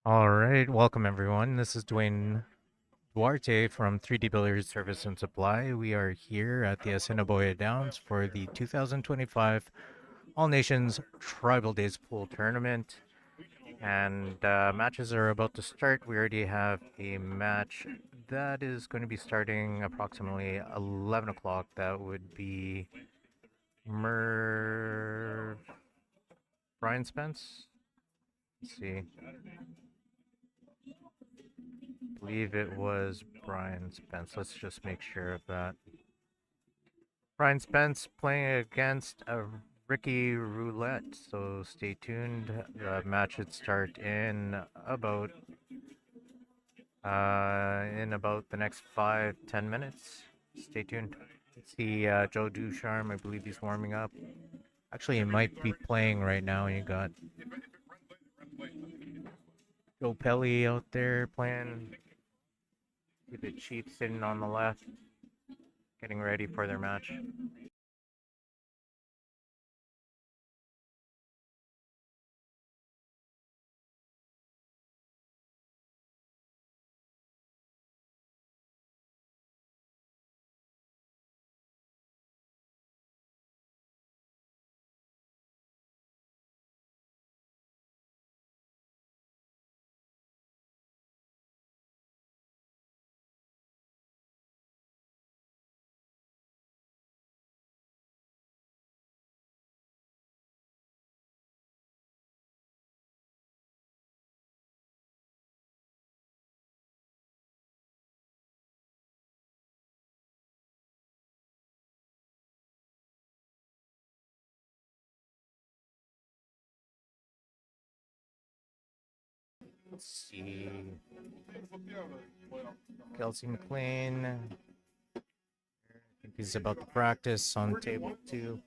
All right, welcome everyone. This is Dwayne Duarte from 3D Builders Service and Supply. We are here at the Assiniboia Downs for the 2025 All Nations Tribal Days Pool Tournament. And matches are about to start. We already have a match that is going to be starting approximately 11 o'clock. That would be Merv Brian Spence. Let's see. I believe it was Brian Spence. Let's just make sure of that. Brian Spence playing against Ricky Roulette. So stay tuned. The match should start in about the next 5-10 minutes. Stay tuned. See Joe Ducharme. I believe he's warming up. Actually, he might be playing right now. You got Joe Pelly out there playing. See the Chiefs sitting on the left, getting ready for their match. Let's see. Kelsey McLean. I think he's about to practice on table 2.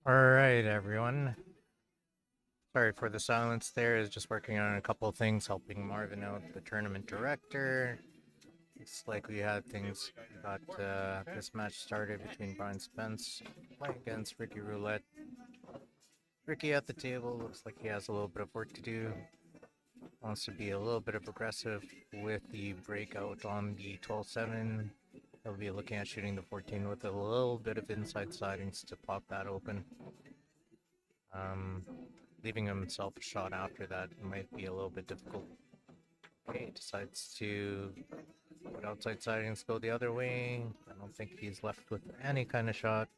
All right, everyone. Sorry for the silence there. Is just working on a couple of things, helping Marvin out, the tournament director. It's like we had things got this match started between Brian Spence playing against Ricky Roulette. Ricky at the table looks like he has a little bit of work to do. Wants to be a little bit of aggressive with the breakout on the 12-7. He'll be looking at shooting the 14 with a little bit of inside sidings to pop that open. Um, Leaving himself a shot after that might be a little bit difficult. Okay, decides to put outside sidings, go the other way. I don't think he's left with any kind of shot.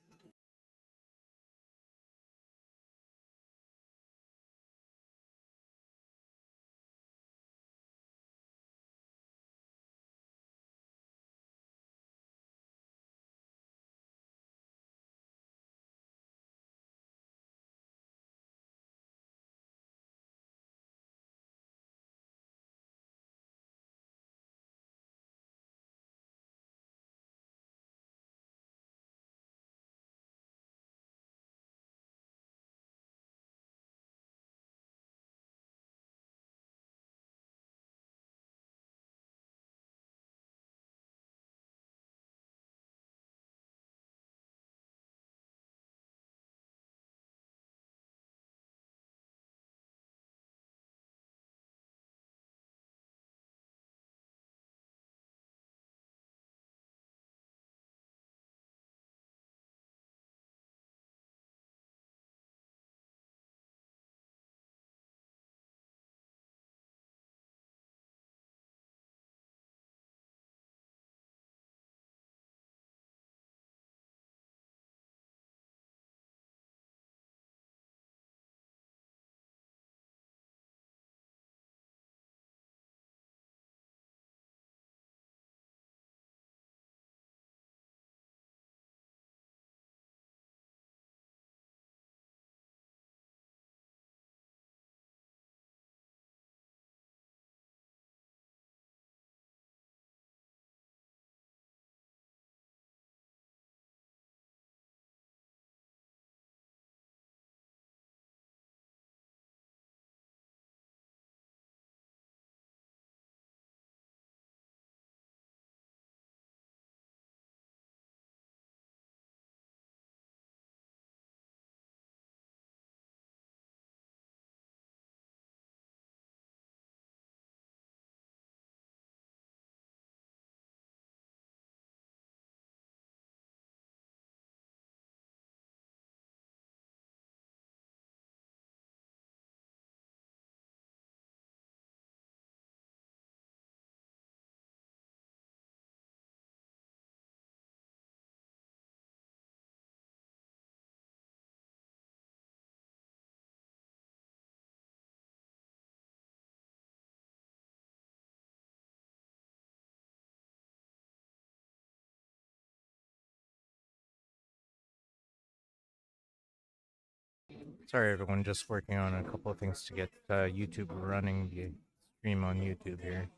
Sorry, everyone, just working on a couple of things to get YouTube running, the stream on YouTube here.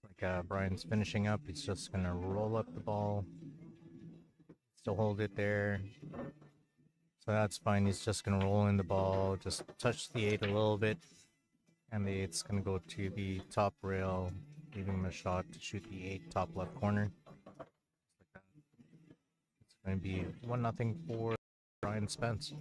Like Brian's finishing up, he's just gonna roll up the ball, still hold it there. So that's fine. He's just gonna roll in the ball, just touch the 8 a little bit, and the 8's gonna go to the top rail, leaving him a shot to shoot the 8 top left corner. It's gonna be 1-0 for Brian Spence.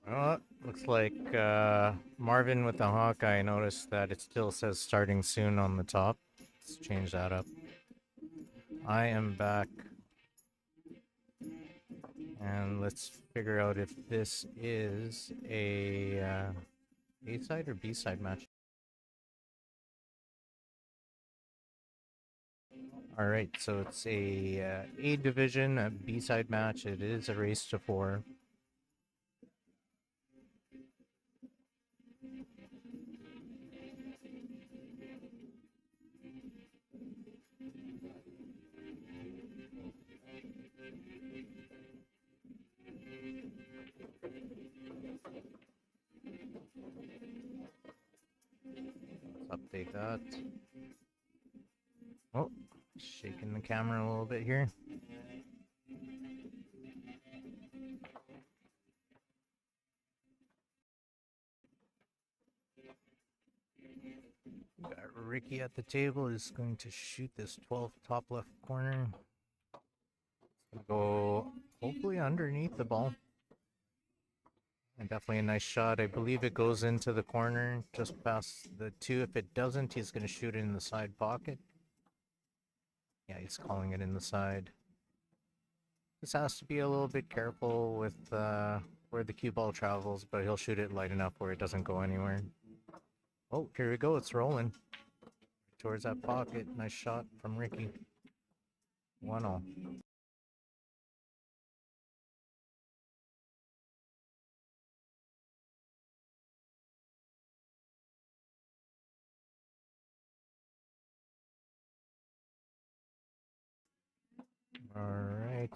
Well, looks like Marvin with the Hawkeye noticed that it still says starting soon on the top. Let's change that up. I am back, and let's figure out if this is a A-side or B-side match. All right, so it's a A division, a B-side match. It is a race to 4. Let's update that. Oh, shaking the camera a little bit here. Got Ricky at the table is going to shoot this 12th top left corner. It's gonna go hopefully underneath the ball. And definitely a nice shot. I believe it goes into the corner just past the 2. If it doesn't, he's going to shoot it in the side pocket. Yeah, he's calling it in the side. This has to be a little bit careful with where the cue ball travels, but he'll shoot it light enough where it doesn't go anywhere. Oh, here we go. It's rolling towards that pocket. Nice shot from Ricky. 1-0. All right.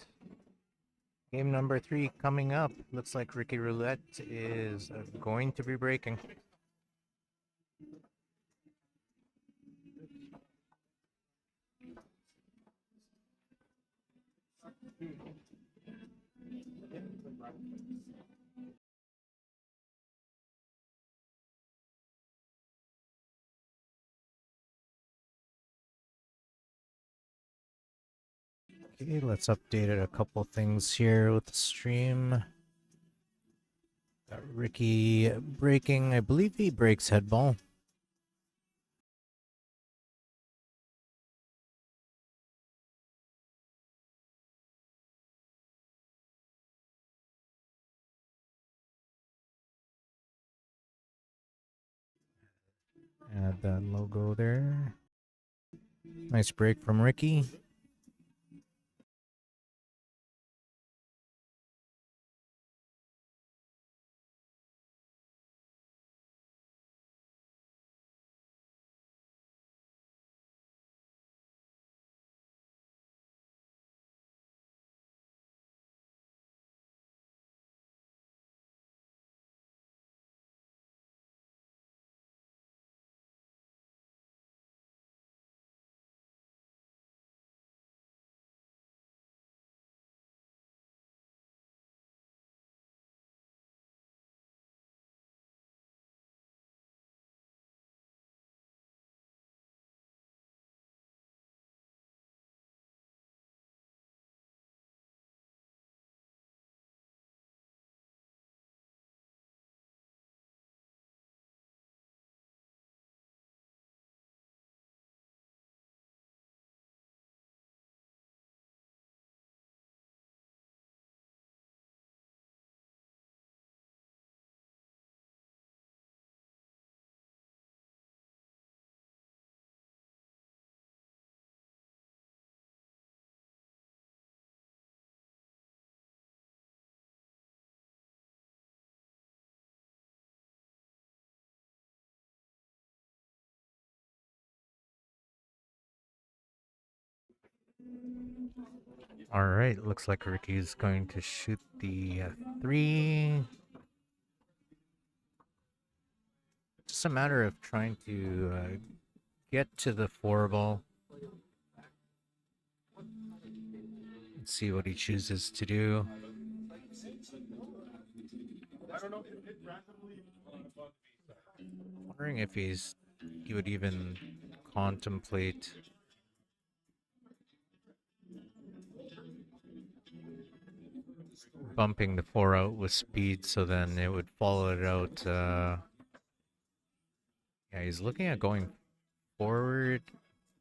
Game number 3 coming up. Looks like Ricky Roulette is going to be breaking. Okay, let's update it a couple things here with the stream. Got Ricky breaking. I believe he breaks head ball. Add that logo there. Nice break from Ricky. All right, looks like Ricky's going to shoot the 3. Just a matter of trying to get to the 4 ball. Let's see what he chooses to do. Wondering if he would even contemplate bumping the 4 out with speed, so then it would follow it out. Yeah, he's looking at going forward.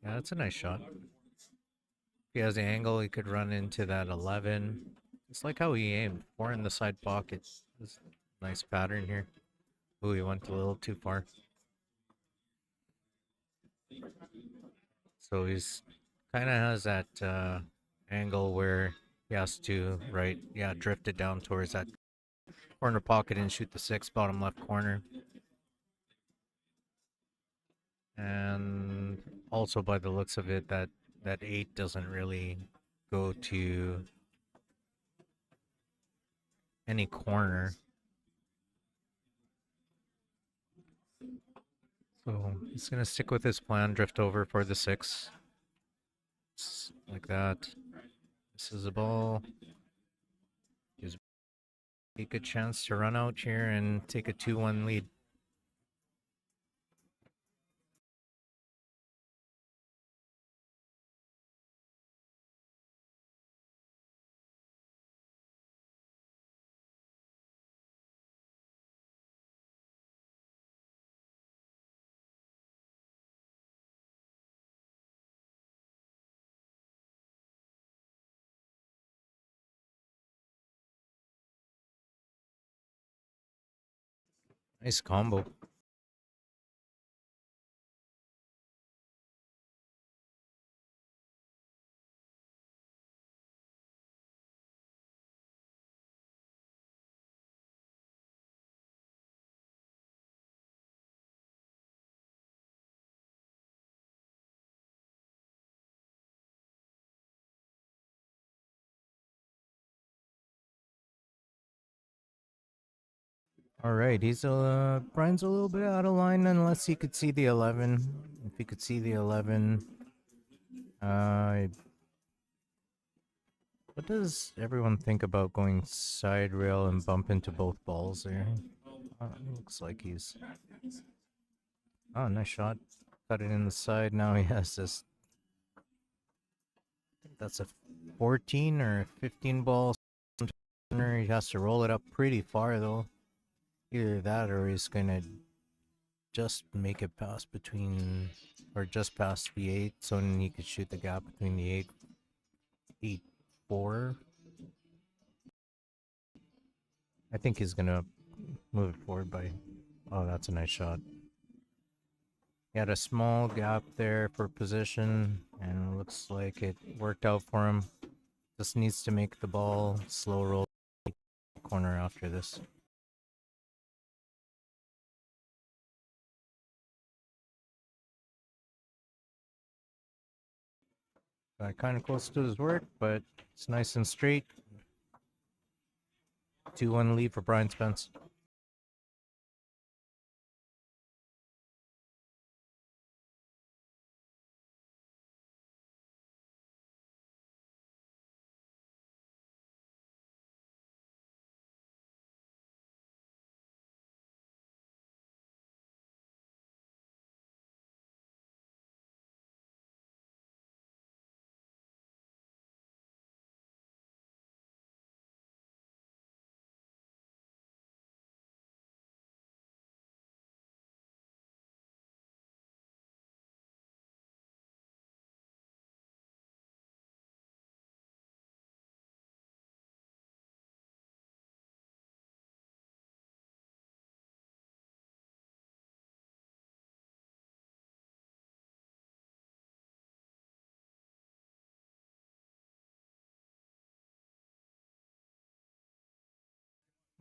Yeah, that's a nice shot. If he has the angle, he could run into that 11. It's like how he aimed. 4 in the side pocket. This nice pattern here. Ooh, he went a little too far. So he's kind of has that angle where he has to, right, yeah, drift it down towards that corner pocket and shoot the 6 bottom left corner. And also by the looks of it, that 8 doesn't really go to any corner. So he's going to stick with his plan, drift over for the 6. Just like that. This is a ball. Gives a good chance to run out here and take a 2-1 lead. Nice combo. All right, Brian's a little bit out of line unless he could see the 11. If he could see the 11, uh, what does everyone think about going side rail and bump into both balls there? Looks like he's. Oh, nice shot. Cut it in the side. Now he has this. I think that's a 14 or 15 ball. He has to roll it up pretty far though. Either that or he's gonna just make it pass between, or just past the 8, so then he could shoot the gap between the 8, 4. I think he's gonna move it forward by. Oh, that's a nice shot. He had a small gap there for position, and it looks like it worked out for him. Just needs to make the ball slow roll corner after this. Got kind of close to his work, but it's nice and straight. 2-1 lead for Brian Spence.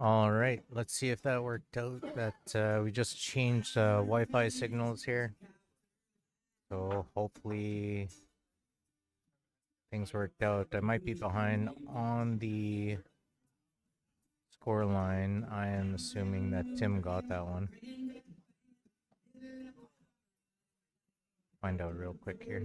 All right, let's see if that worked out. That we just changed Wi-Fi signals here, so hopefully things worked out. I might be behind on the score line. I am assuming that Tim got that one. Find out real quick here.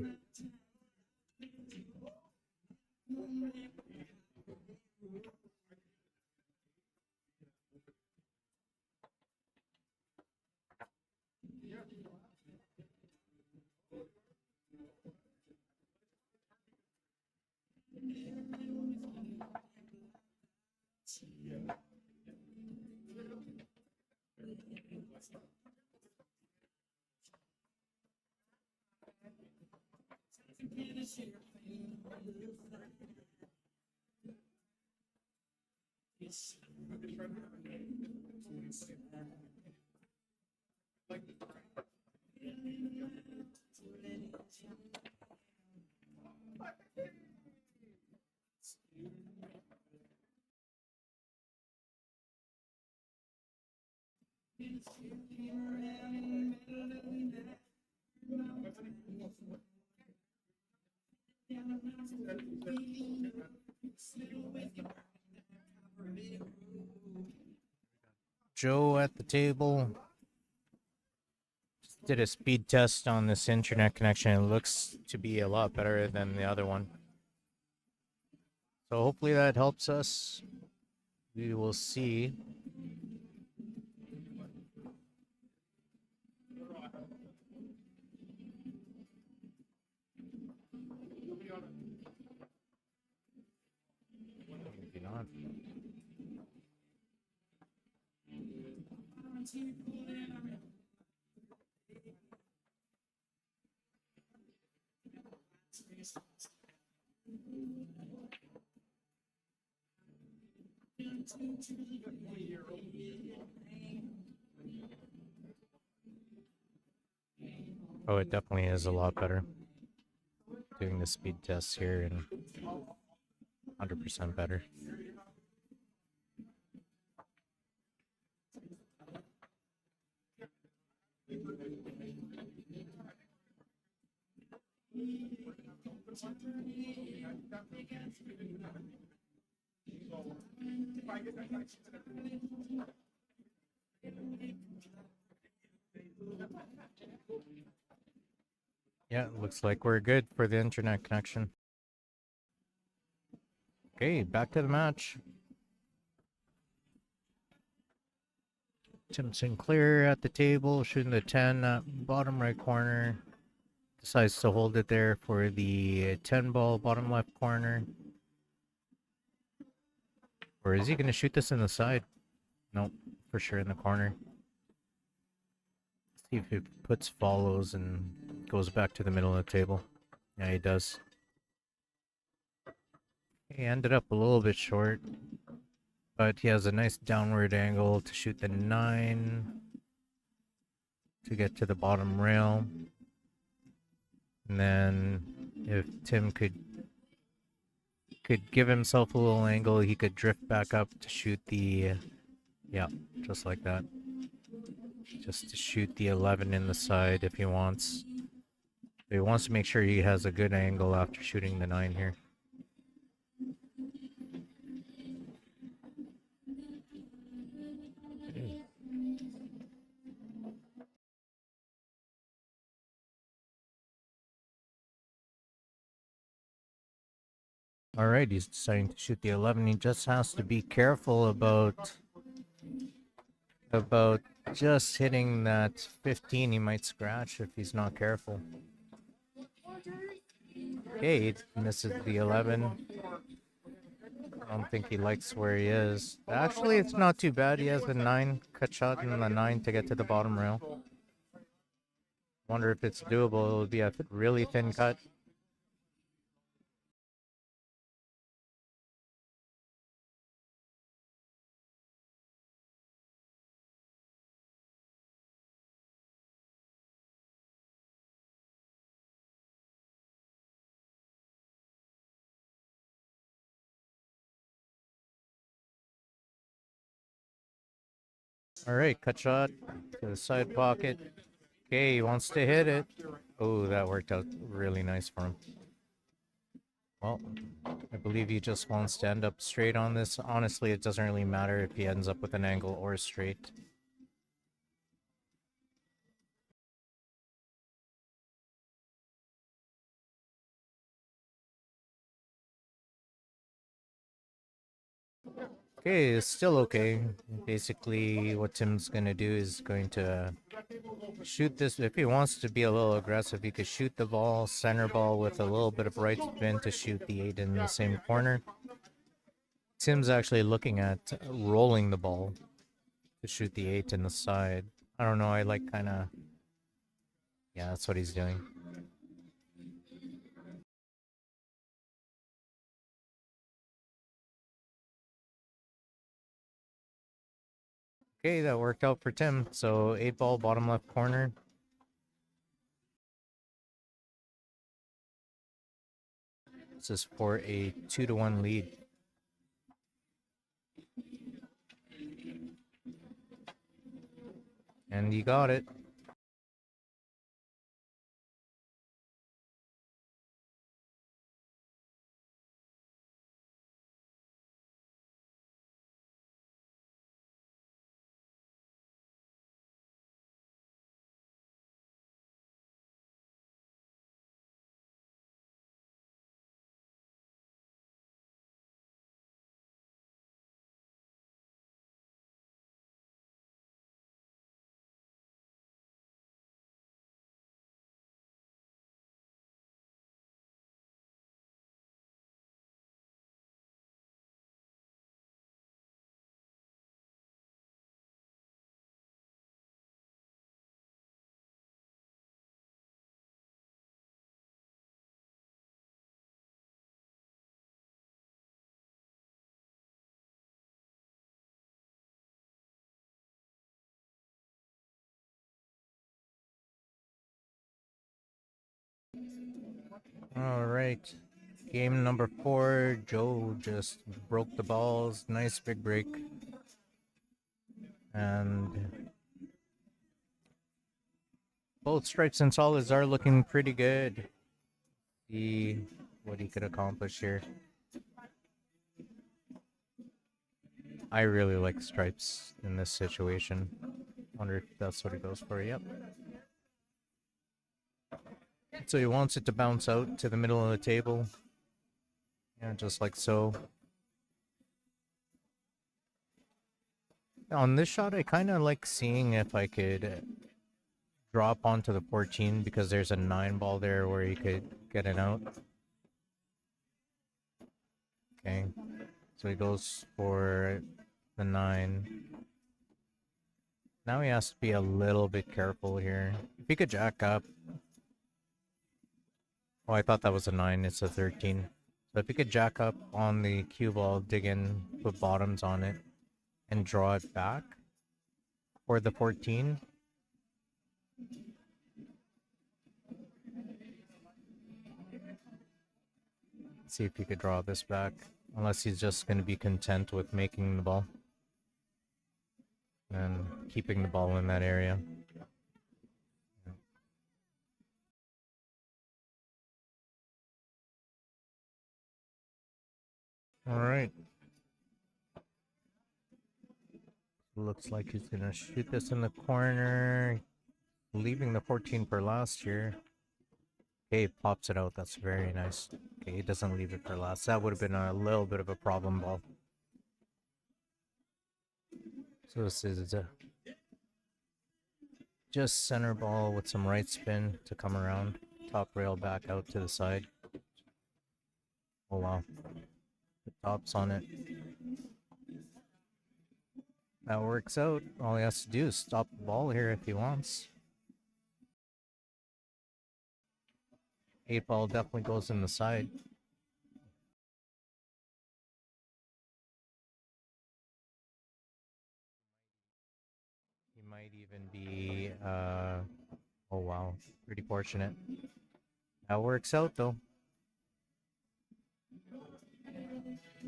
Joe at the table. Just did a speed test on this internet connection. It looks to be a lot better than the other one. So hopefully that helps us. We will see. Maybe not. Oh, it definitely is a lot better. Doing the speed tests here and 100% better. Yeah, it looks like we're good for the internet connection. Okay, back to the match. Tim Sinclair at the table, shooting the 10 at bottom right corner. Decides to hold it there for the 10 ball bottom left corner. Or is he going to shoot this in the side? Nope, for sure in the corner. See if he puts follows and goes back to the middle of the table. Yeah, he does. He ended up a little bit short, but he has a nice downward angle to shoot the 9 to get to the bottom rail. And then if Tim could give himself a little angle, he could drift back up to shoot the, yeah, just like that. Just to shoot the 11 in the side if he wants. But he wants to make sure he has a good angle after shooting the 9 here. All right, he's deciding to shoot the 11. He just has to be careful about just hitting that 15. He might scratch if he's not careful. Okay, he misses the 11. I don't think he likes where he is. Actually, it's not too bad. He has the 9 cut shot and the 9 to get to the bottom rail. Wonder if it's doable. It would be a really thin cut. All right, cut shot to the side pocket. Okay, he wants to hit it. Oh, that worked out really nice for him. Well, I believe he just wants to end up straight on this. Honestly, it doesn't really matter if he ends up with an angle or straight. Okay, it's still okay. Basically, what Tim's gonna do is going to shoot this. If he wants to be a little aggressive, he could shoot the ball, center ball with a little bit of right spin to shoot the 8 in the same corner. Tim's actually looking at rolling the ball to shoot the 8 in the side. I don't know, I like kind of... Yeah, that's what he's doing. Okay, that worked out for Tim. So 8 ball, bottom left corner. This is for a 2-1 lead. And you got it. All right. Game number 4. Joe just broke the balls. Nice big break. And both stripes and solids are looking pretty good. See what he could accomplish here. I really like stripes in this situation. Wonder if that's what he goes for. Yep. So he wants it to bounce out to the middle of the table. Yeah, just like so. On this shot, I kind of like seeing if I could drop onto the 14 because there's a 9 ball there where he could get it out. Okay. So he goes for the 9. Now he has to be a little bit careful here. If he could jack up. Oh, I thought that was a 9. It's a 13. So if he could jack up on the cue ball, dig in, put bottoms on it, and draw it back for the 14. See if he could draw this back. Unless he's just going to be content with making the ball. And keeping the ball in that area. Alright. Looks like he's going to shoot this in the corner. Leaving the 14 for last here. Okay, pops it out. That's very nice. Okay, he doesn't leave it for last. That would have been a little bit of a problem ball. So this is just center ball with some right spin to come around. Top rail back out to the side. Oh wow. The top's on it. That works out. All he has to do is stop the ball here if he wants. 8 ball definitely goes in the side. He might even be, oh wow, pretty fortunate. That works out though.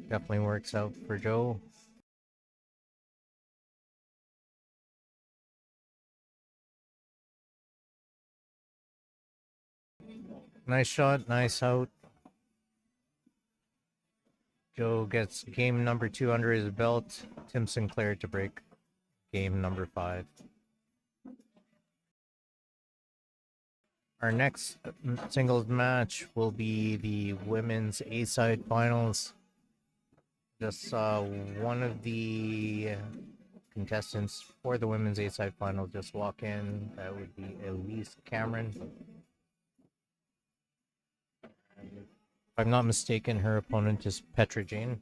Definitely works out for Joe. Nice shot, nice out. Joe gets game number 2 under his belt. Tim Sinclair to break game number 5. Our next singles match will be the women's A-side finals. Just saw one of the contestants for the women's A-side final just walk in. That would be Elise Cameron. If I'm not mistaken, her opponent is Petra Jane.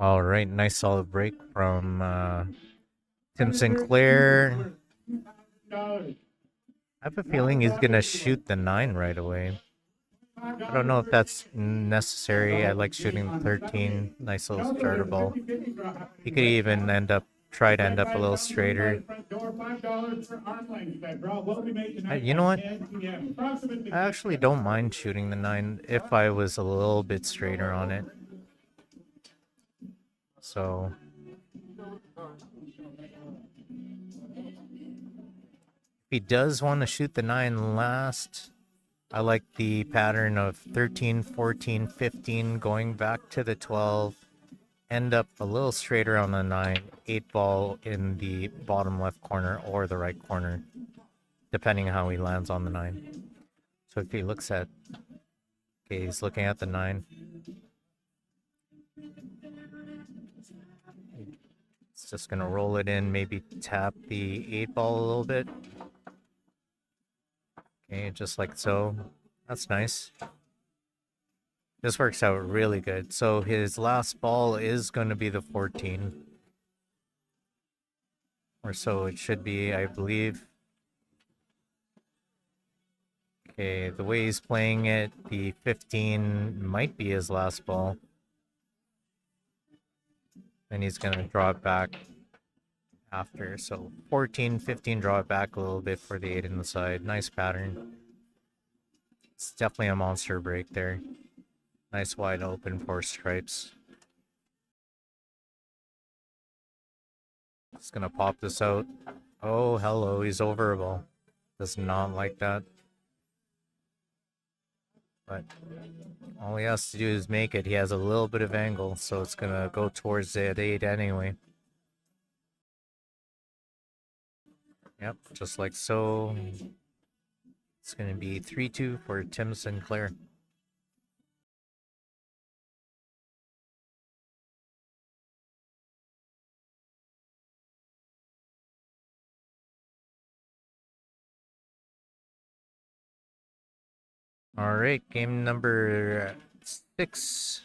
All right, nice solid break from Tim Sinclair. I have a feeling he's gonna shoot the 9 right away. I don't know if that's necessary. I like shooting 13. Nice little starter ball. He could even try to end up a little straighter. You know what? I actually don't mind shooting the 9 if I was a little bit straighter on it. So if he does want to shoot the 9 last, I like the pattern of 13, 14, 15, going back to the 12, end up a little straighter on the 9, 8 ball in the bottom left corner or the right corner, depending how he lands on the 9. So if he looks at, okay, he's looking at the 9. It's just going to roll it in, maybe tap the 8 ball a little bit. Okay, just like so. That's nice. This works out really good. So his last ball is going to be the 14. Or so it should be, I believe. Okay, the way he's playing it, the 15 might be his last ball. And he's going to draw it back after. So 14, 15, draw it back a little bit for the 8 in the side. Nice pattern. It's definitely a monster break there. Nice wide open for stripes. Just gonna pop this out. Oh, hello, he's over a ball. Does not like that. But all he has to do is make it. He has a little bit of angle, so it's gonna go towards that 8 anyway. Yep, just like so. It's gonna be 3-2 for Tim Sinclair. All right, game number 6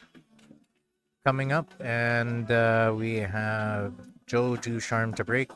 coming up, and we have Joe Ducharme to break.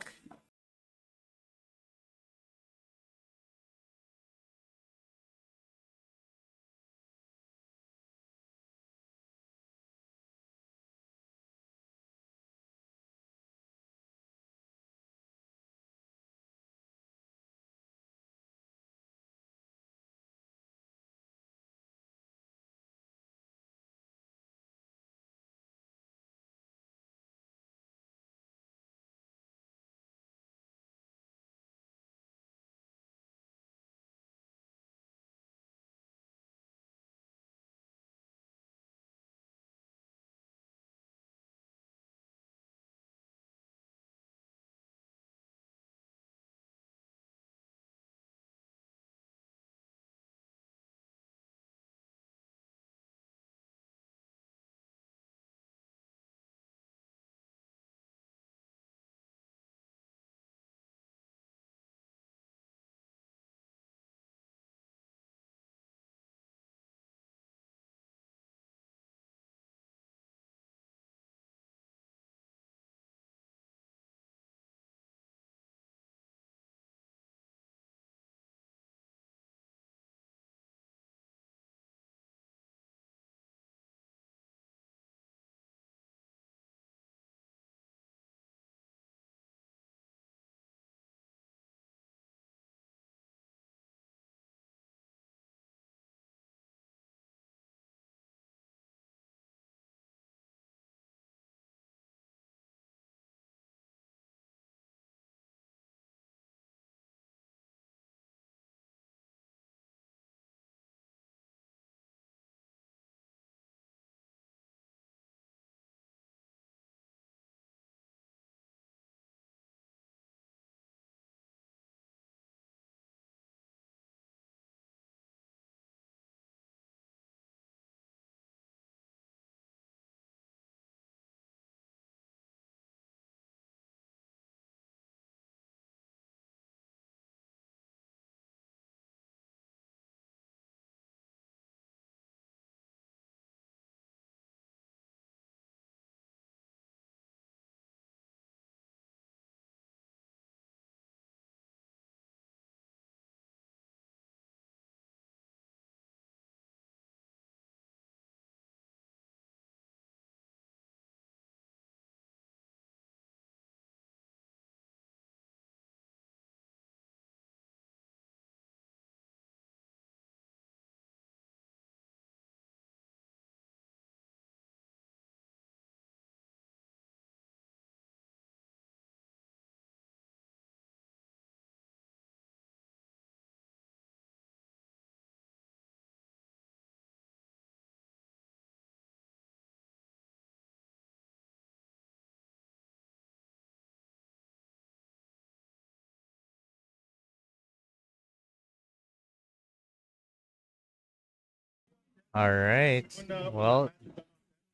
All right. Well,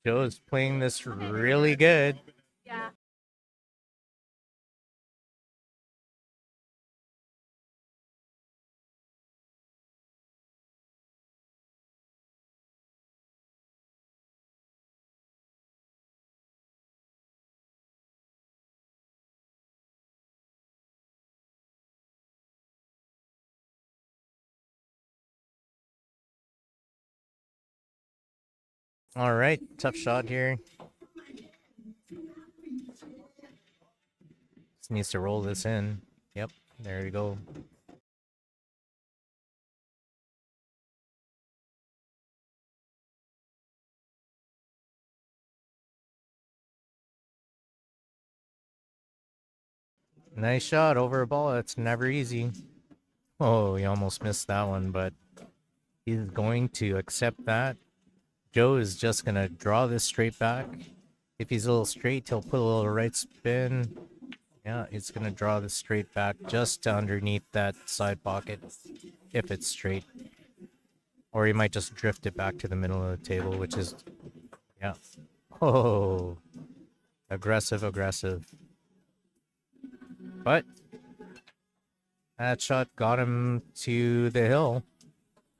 Joe's playing this really good. Yeah. All right. Tough shot here. Just needs to roll this in. Yep. There we go. Nice shot over a ball. That's never easy. Oh, he almost missed that one, but he's going to accept that. Joe is just going to draw this straight back. If he's a little straight, he'll put a little right spin. Yeah, he's going to draw this straight back just to underneath that side pocket if it's straight. Or he might just drift it back to the middle of the table, which is, yeah. Oh, aggressive, aggressive. But that shot got him to the hill.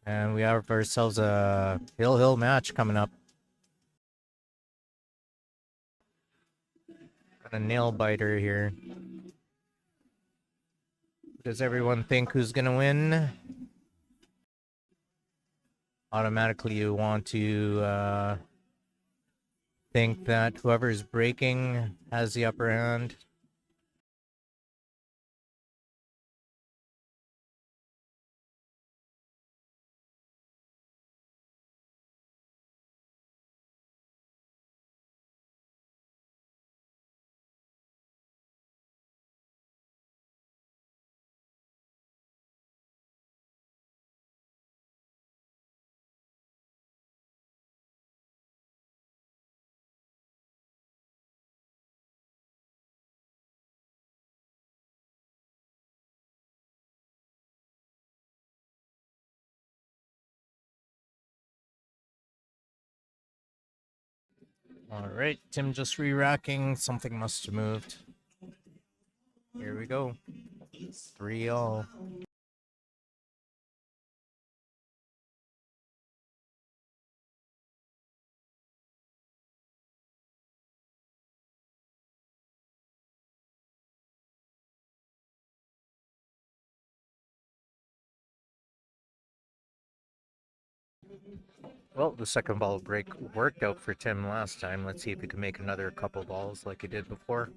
And we have ourselves a hill match coming up. A nail biter here. Does everyone think who's going to win? Automatically, you want to think that whoever's breaking has the upper hand. All right, Tim just re-racking. Something must have moved. Here we go. 3-all. Well, the second ball break worked out for Tim last time. Let's see if he can make another couple balls like he did before.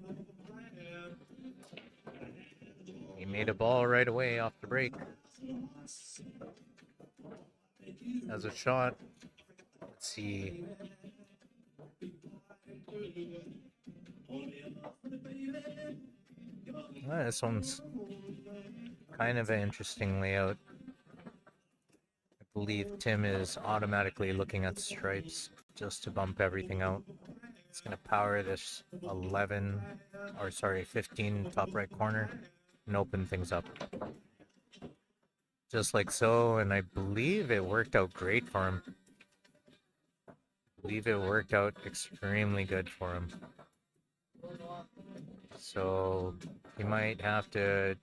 He made a ball right away off the break. As a shot. Let's see. This one's kind of an interesting layout. I believe Tim is automatically looking at stripes just to bump everything out. It's going to power this 15 top right corner and open things up. Just like so, and I believe it worked out great for him. I believe it worked out extremely good for him. So he might have to.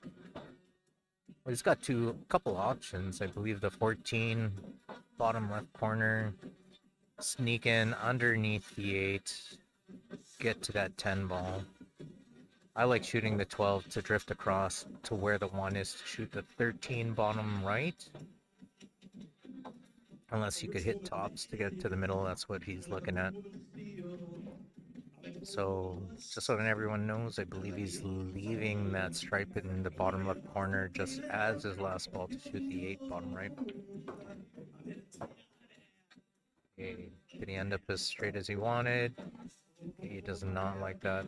Well, he's got a couple options. I believe the 14 bottom left corner, sneak in underneath the 8, get to that 10 ball. I like shooting the 12 to drift across to where the 1 is to shoot the 13 bottom right. Unless you could hit tops to get to the middle, that's what he's looking at. So, just so that everyone knows, I believe he's leaving that stripe in the bottom left corner just as his last ball to shoot the 8 bottom right. Okay, did he end up as straight as he wanted? He does not like that.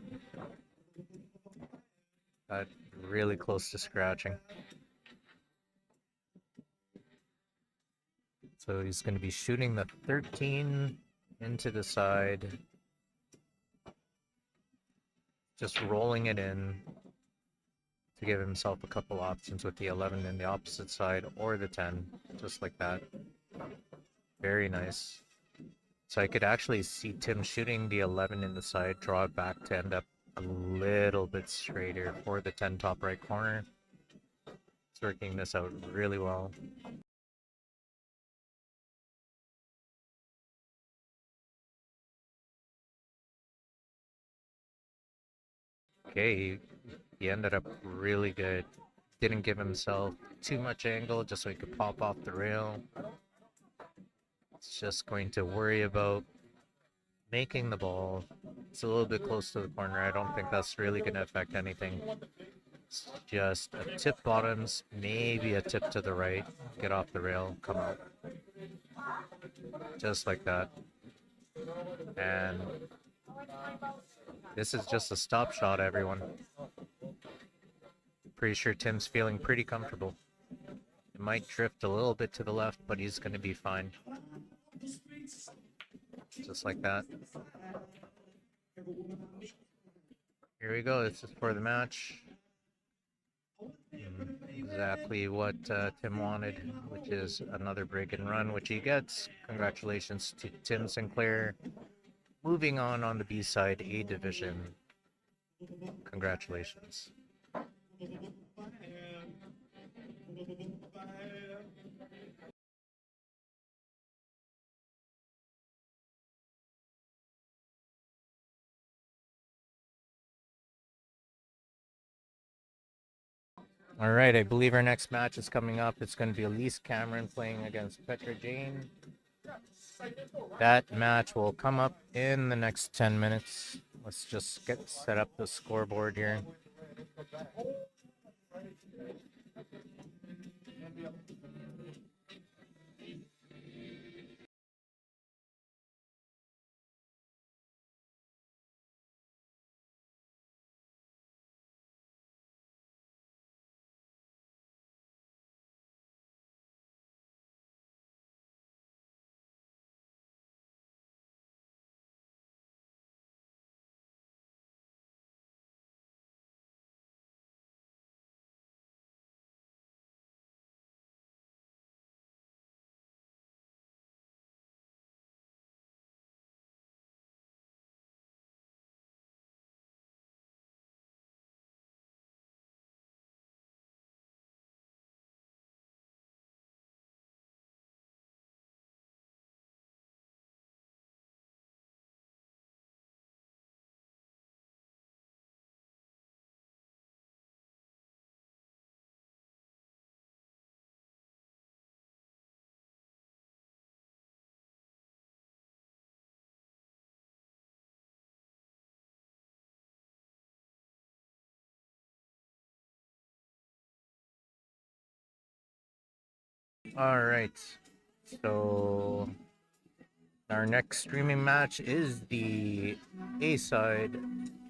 Got really close to scratching. So he's going to be shooting the 13 into the side. Just rolling it in to give himself a couple options with the 11 in the opposite side or the 10, just like that. Very nice. So I could actually see Tim shooting the 11 in the side, draw it back to end up a little bit straighter for the 10 top right corner. It's working this out really well. Okay, he ended up really good. Didn't give himself too much angle just so he could pop off the rail. It's just going to worry about making the ball. It's a little bit close to the corner. I don't think that's really going to affect anything. It's just a tip bottoms, maybe a tip to the right, get off the rail, come out. Just like that. And this is just a stop shot, everyone. Pretty sure Tim's feeling pretty comfortable. It might drift a little bit to the left, but he's going to be fine. Just like that. Here we go. This is for the match. Exactly what Tim wanted, which is another break and run, which he gets. Congratulations to Tim Sinclair. Moving on the B side, A division. Congratulations. All right, I believe our next match is coming up. It's going to be Elise Cameron playing against Petra Jane. That match will come up in the next 10 minutes. Let's just get set up the scoreboard here. All right. So our next streaming match is the A side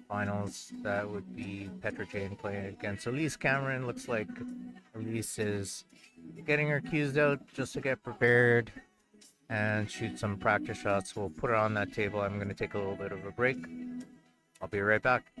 finals. That would be Petra Jane playing against Elise Cameron. Looks like Elise is getting her cues out just to get prepared and shoot some practice shots. We'll put it on that table. I'm going to take a little bit of a break. I'll be right back.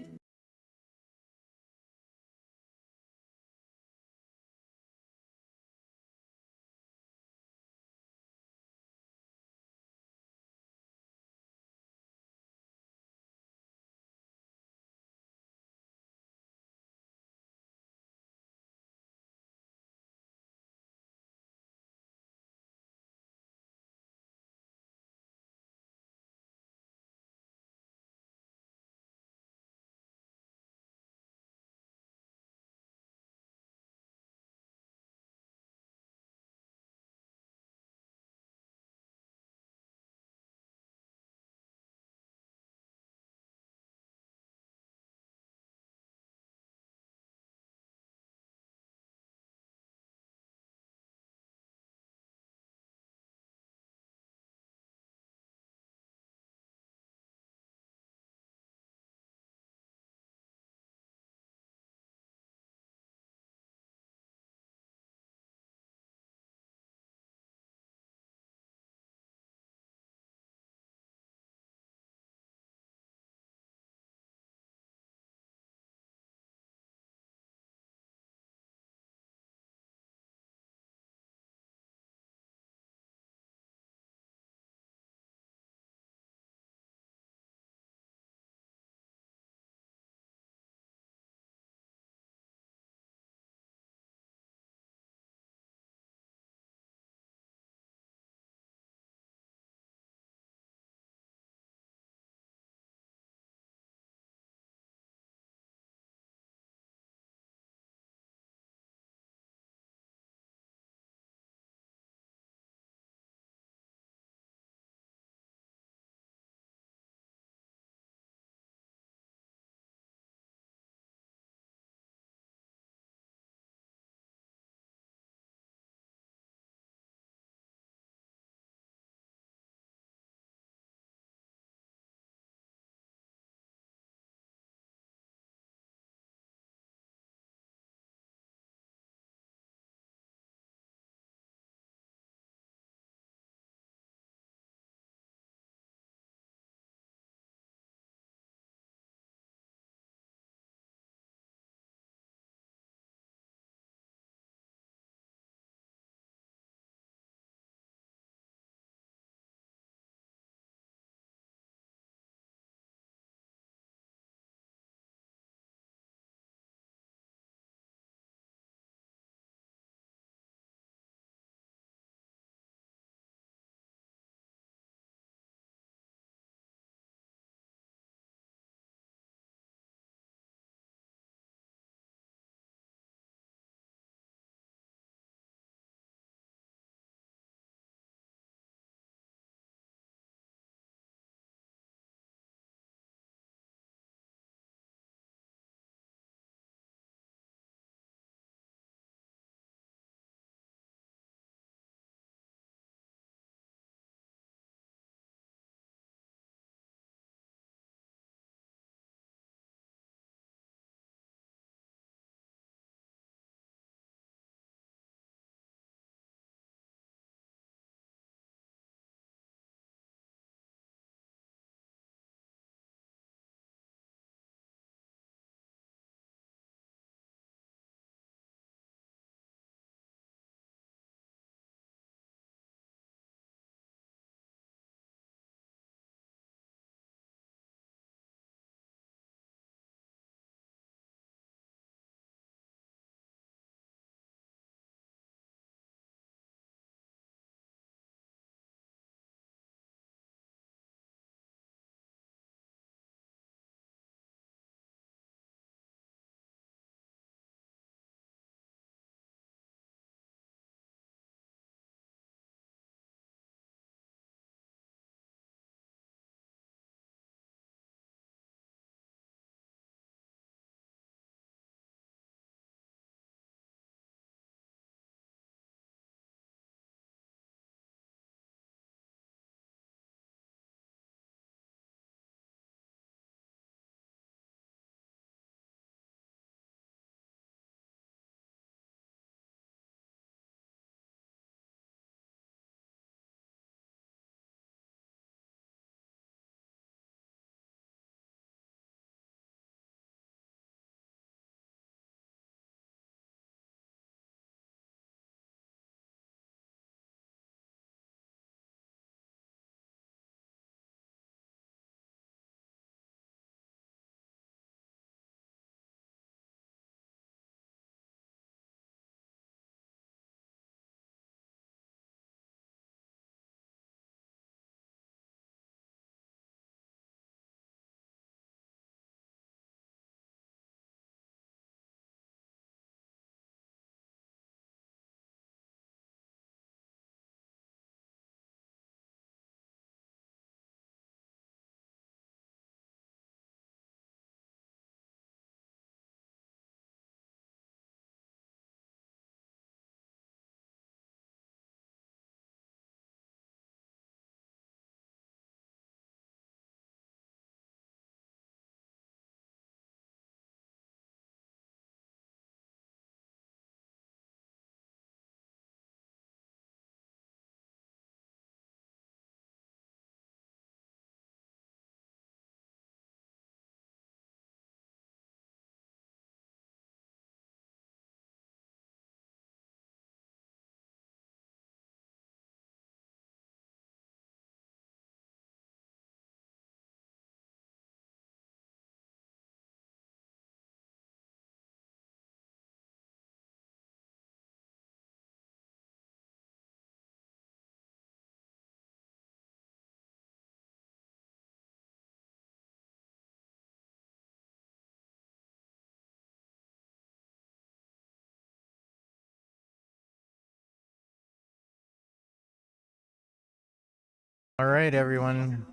All right, everyone.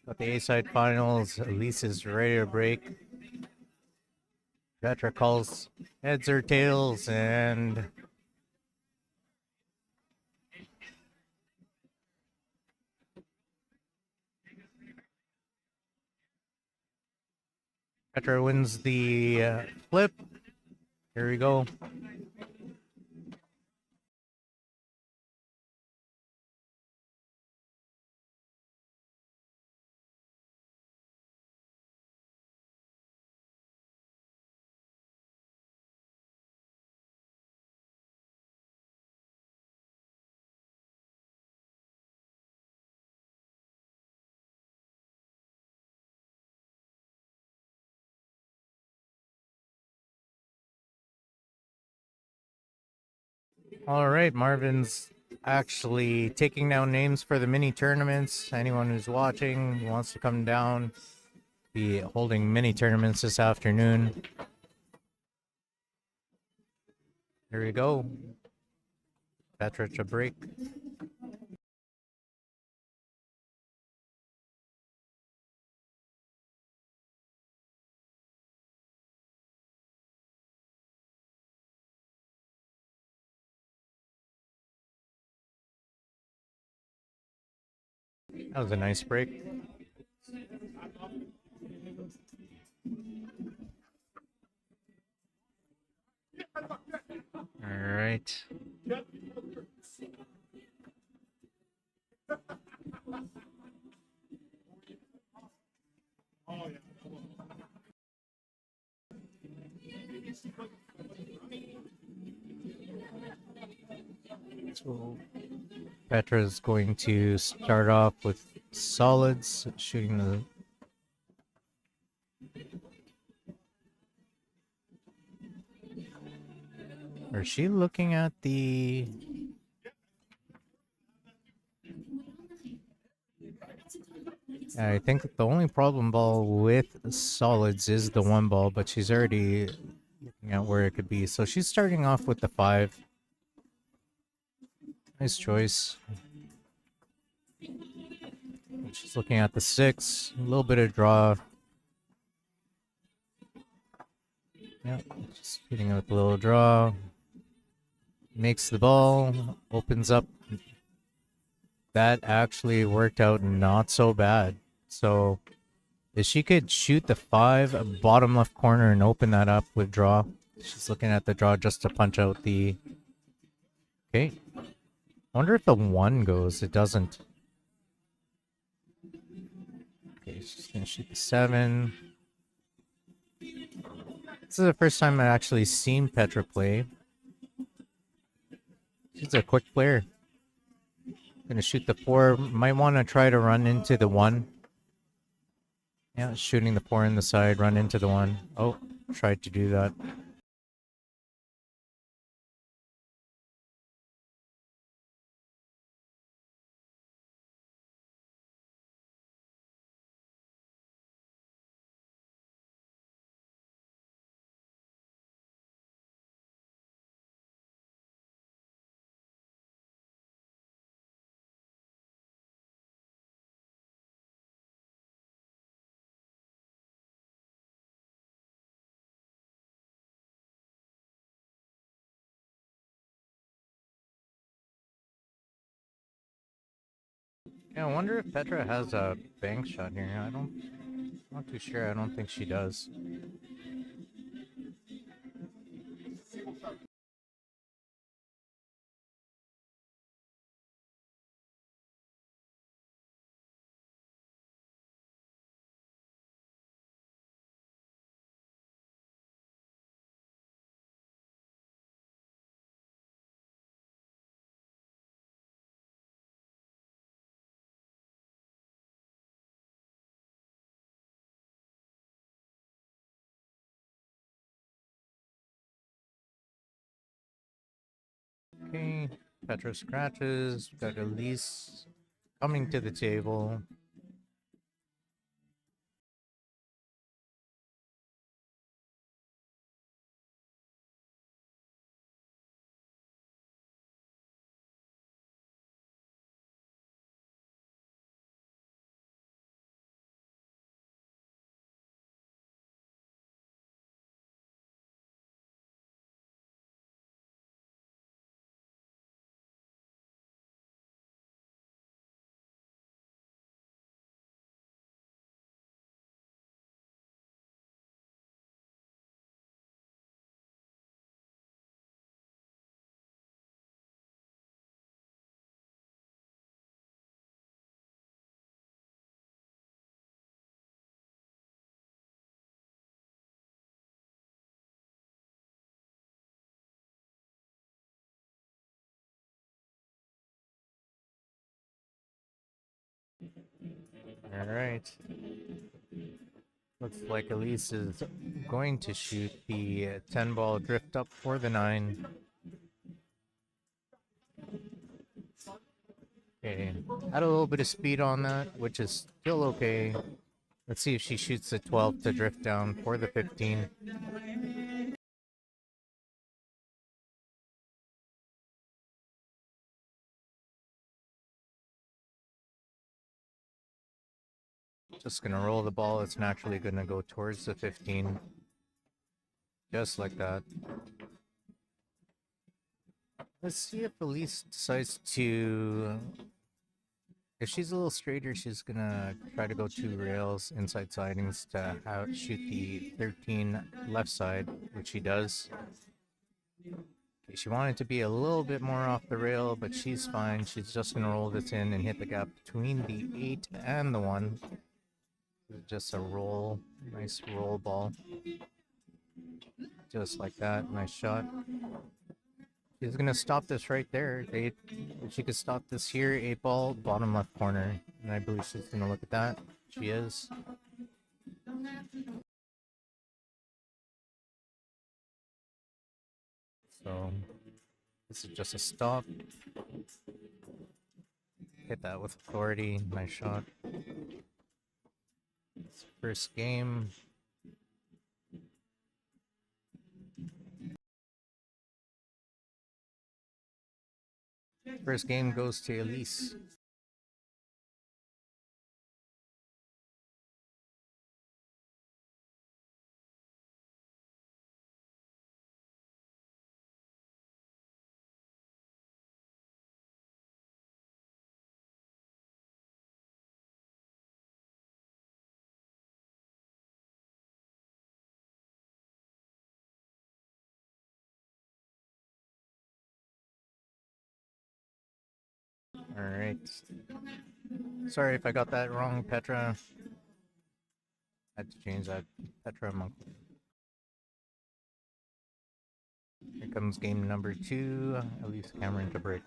Got the A-side finals. Elise is ready to break. Petra calls heads or tails, and Petra wins the flip. Here we go. All right, Marvin's actually taking down names for the mini tournaments. Anyone who's watching who wants to come down, be holding mini tournaments this afternoon. Here we go. Petra to break. That was a nice break. All right. So Petra's going to start off with solids, shooting the. Or is she looking at the? I think the only problem ball with solids is the one ball, but she's already looking at where it could be. So she's starting off with the 5. Nice choice. She's looking at the 6. A little bit of draw. Yeah, just hitting it with a little draw. Makes the ball, opens up. That actually worked out not so bad. So if she could shoot the 5 bottom left corner and open that up with draw. She's looking at the draw just to punch out the. Okay. Wonder if the 1 goes. It doesn't. Okay, she's gonna shoot the 7. This is the first time I've actually seen Petra play. She's a quick player. Gonna shoot the 4. Might want to try to run into the 1. Yeah, shooting the 4 in the side, run into the 1. Oh, tried to do that. Yeah, I wonder if Petra has a bank shot here. I'm not too sure. I don't think she does. Okay, Petra scratches. Got Elise coming to the table. All right. Looks like Elise is going to shoot the 10 ball drift up for the 9. Okay, add a little bit of speed on that, which is still okay. Let's see if she shoots the 12 to drift down for the 15. Just gonna roll the ball. It's naturally gonna go towards the 15. Just like that. Let's see if Elise decides to... If she's a little straighter, she's gonna try to go 2 rails inside sidings to shoot the 13 left side, which she does. Okay, she wanted to be a little bit more off the rail, but she's fine. She's just gonna roll this in and hit the gap between the 8 and the 1. Just a roll, nice roll ball. Just like that, nice shot. She's gonna stop this right there. She could stop this here, 8 ball, bottom left corner. And I believe she's gonna look at that. She is. So this is just a stop. Hit that with authority. Nice shot. First game. First game goes to Elise. All right. Sorry if I got that wrong, Petra. I had to change that. Petra Monk. Here comes game number 2. Elise Cameron to break.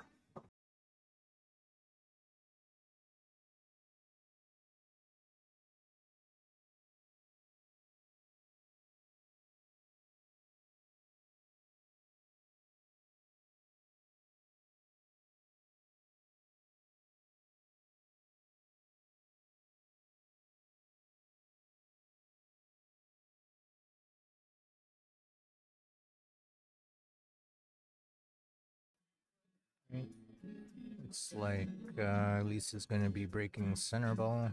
Looks like Lisa's going to be breaking center ball.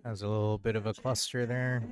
Has a little bit of a cluster there.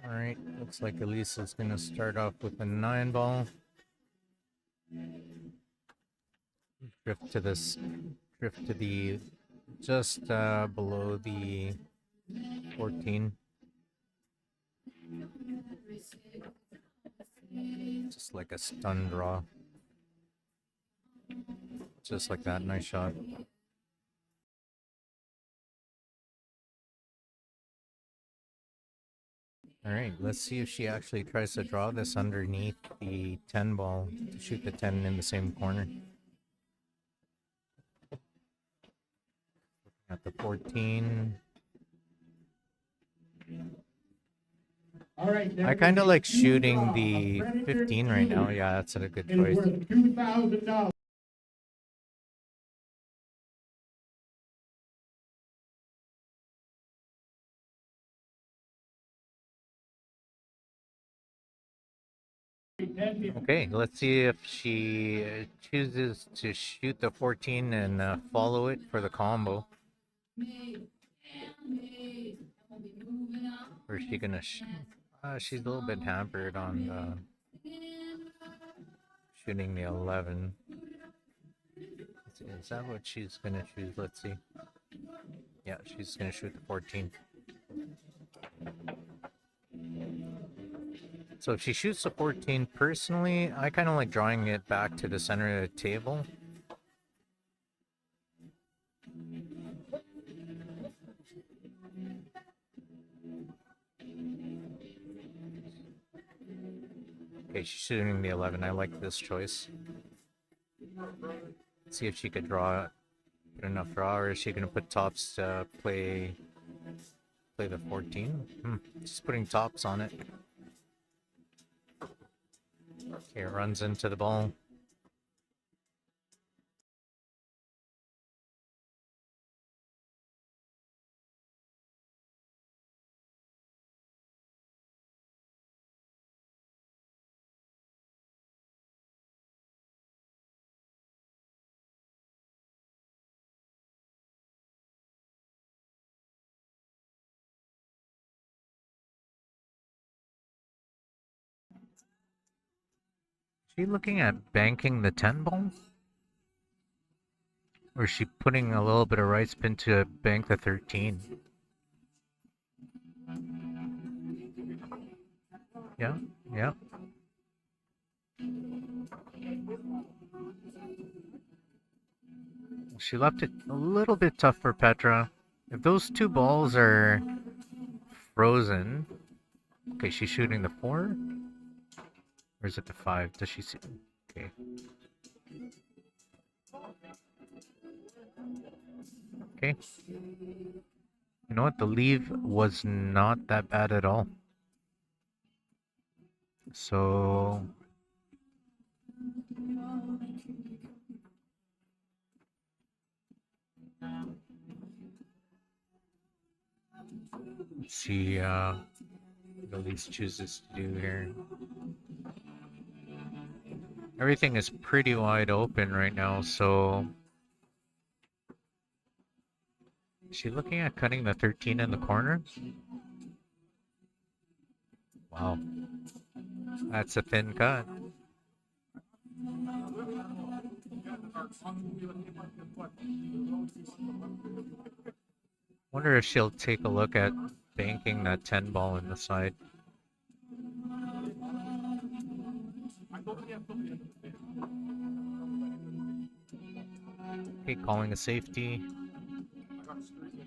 All right, looks like Elise is going to start off with a 9 ball. Drift to this, drift to the just below the 14. Just like a stun draw. Just like that. Nice shot. All right, let's see if she actually tries to draw this underneath the 10 ball to shoot the 10 in the same corner. At the 14. All right, I kind of like shooting the 15 right now. Yeah, that's a good choice. $2,000. Okay, let's see if she chooses to shoot the 14 and follow it for the combo. Or is she gonna? She's a little bit hampered on shooting the 11. Is that what she's gonna choose? Let's see. Yeah, she's gonna shoot the 14. So if she shoots the 14, personally, I kind of like drawing it back to the center of the table. Okay, she's shooting the 11. I like this choice. Let's see if she could draw good enough draw, or is she gonna put tops to play the 14? She's putting tops on it. Okay, it runs into the ball. Is she looking at banking the 10 ball? Or is she putting a little bit of right spin to bank the 13? Yeah, yeah. She left it a little bit tough for Petra. If those two balls are frozen, okay, she's shooting the 4? Or is it the 5? Does she see? Okay. Okay. You know what? The leave was not that bad at all. So let's see what Elise chooses to do here. Everything is pretty wide open right now, so is she looking at cutting the 13 in the corner? Wow. That's a thin cut. Wonder if she'll take a look at banking that 10 ball in the side. Okay, calling a safety.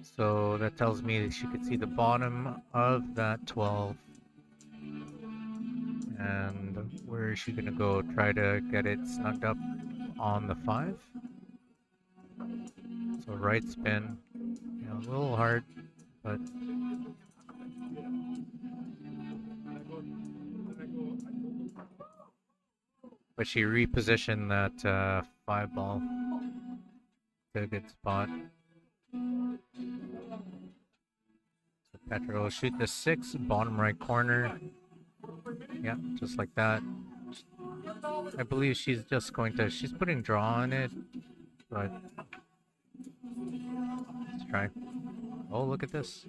So that tells me that she could see the bottom of that 12. And where is she gonna go? Try to get it snugged up on the 5? So right spin. Yeah, a little hard, but she repositioned that 5 ball to a good spot. So Petra will shoot the 6, bottom right corner. Yeah, just like that. I believe she's just going to, she's putting draw on it, but let's try. Oh, look at this.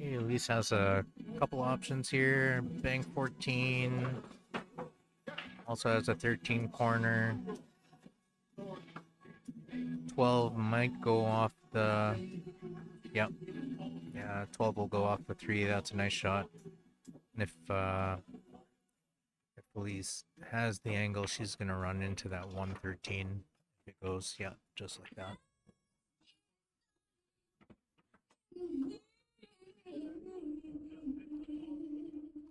Okay, Elise has a couple options here. Bank 14. Also has a 13 corner. 12 might go off the... Yep. Yeah, 12 will go off the 3. That's a nice shot. And if Elise has the angle, she's going to run into that 113. If it goes, yeah, just like that.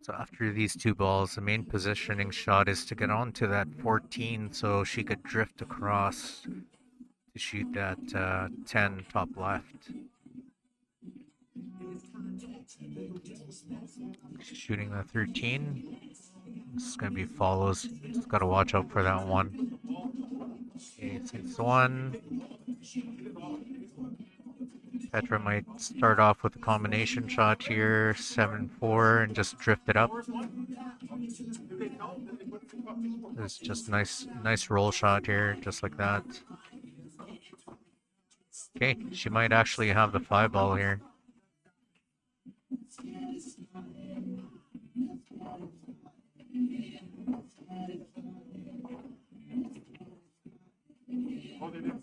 So after these two balls, the main positioning shot is to get onto that 14 so she could drift across to shoot that 10 top left. She's shooting the 13. This is going to be follows. Just got to watch out for that one. Okay, 6-1. Petra might start off with a combination shot here, 7-4, and just drift it up. It's just nice roll shot here, just like that. Okay, she might actually have the 5 ball here.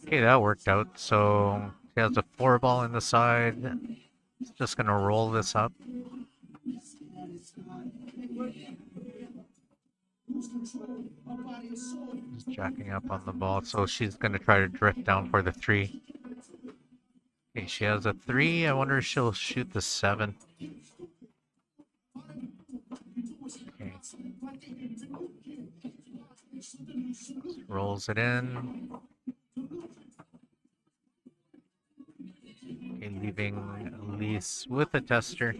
Okay, that worked out. So she has a 4 ball in the side. It's just gonna roll this up. Just jacking up on the ball. So she's gonna try to drift down for the 3. Okay, she has a 3. I wonder if she'll shoot the 7. Okay. Rolls it in. Okay, leaving Elise with a tester.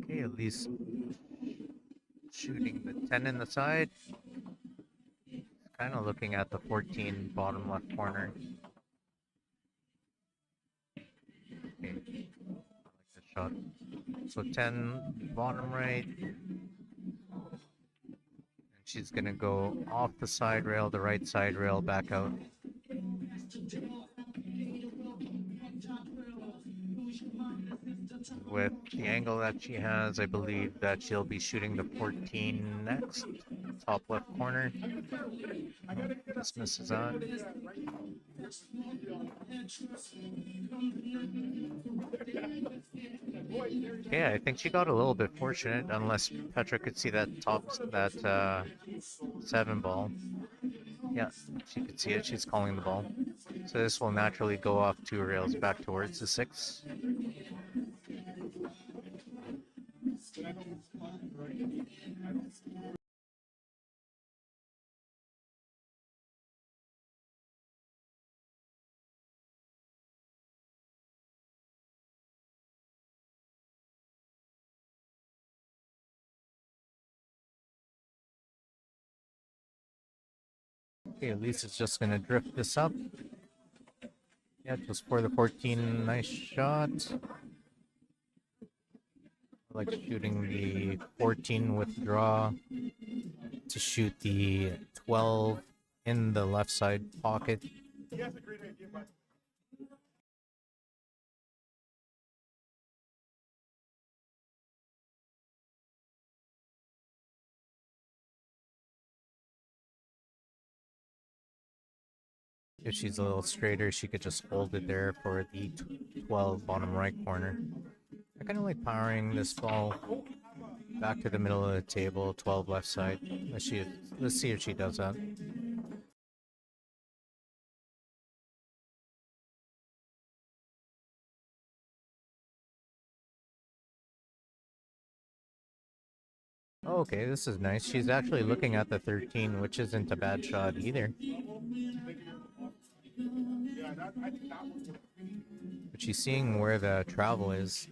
Okay, Elise shooting the 10 in the side. Kind of looking at the 14 bottom left corner. Okay, I like the shot. So 10 bottom right. And she's gonna go off the side rail, the right side rail, back out. With the angle that she has, I believe that she'll be shooting the 14 next. Top left corner. This misses on. Yeah, I think she got a little bit fortunate, unless Petra could see that 7 ball. Yeah, she could see it. She's calling the ball. So this will naturally go off 2 rails back towards the 6. Okay, Elise is just going to drift this up. Yeah, just for the 14, nice shot. I like shooting the 14 with draw to shoot the 12 in the left side pocket. If she's a little straighter, she could just hold it there for the 12 bottom right corner. I kind of like powering this ball back to the middle of the table, 12 left side. Let's see if she does that. Okay, this is nice. She's actually looking at the 13, which isn't a bad shot either. But she's seeing where the travel is.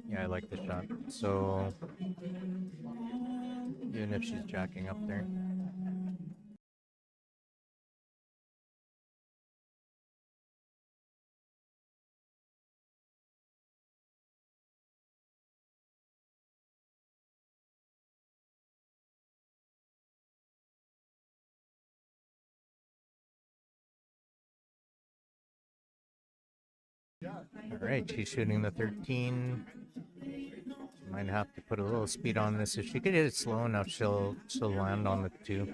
Yeah, Yeah, I like the shot. So even if she's jacking up there. All right, she's shooting the 13. Might have to put a little speed on this. If she could hit it slow enough, she'll land on the 2.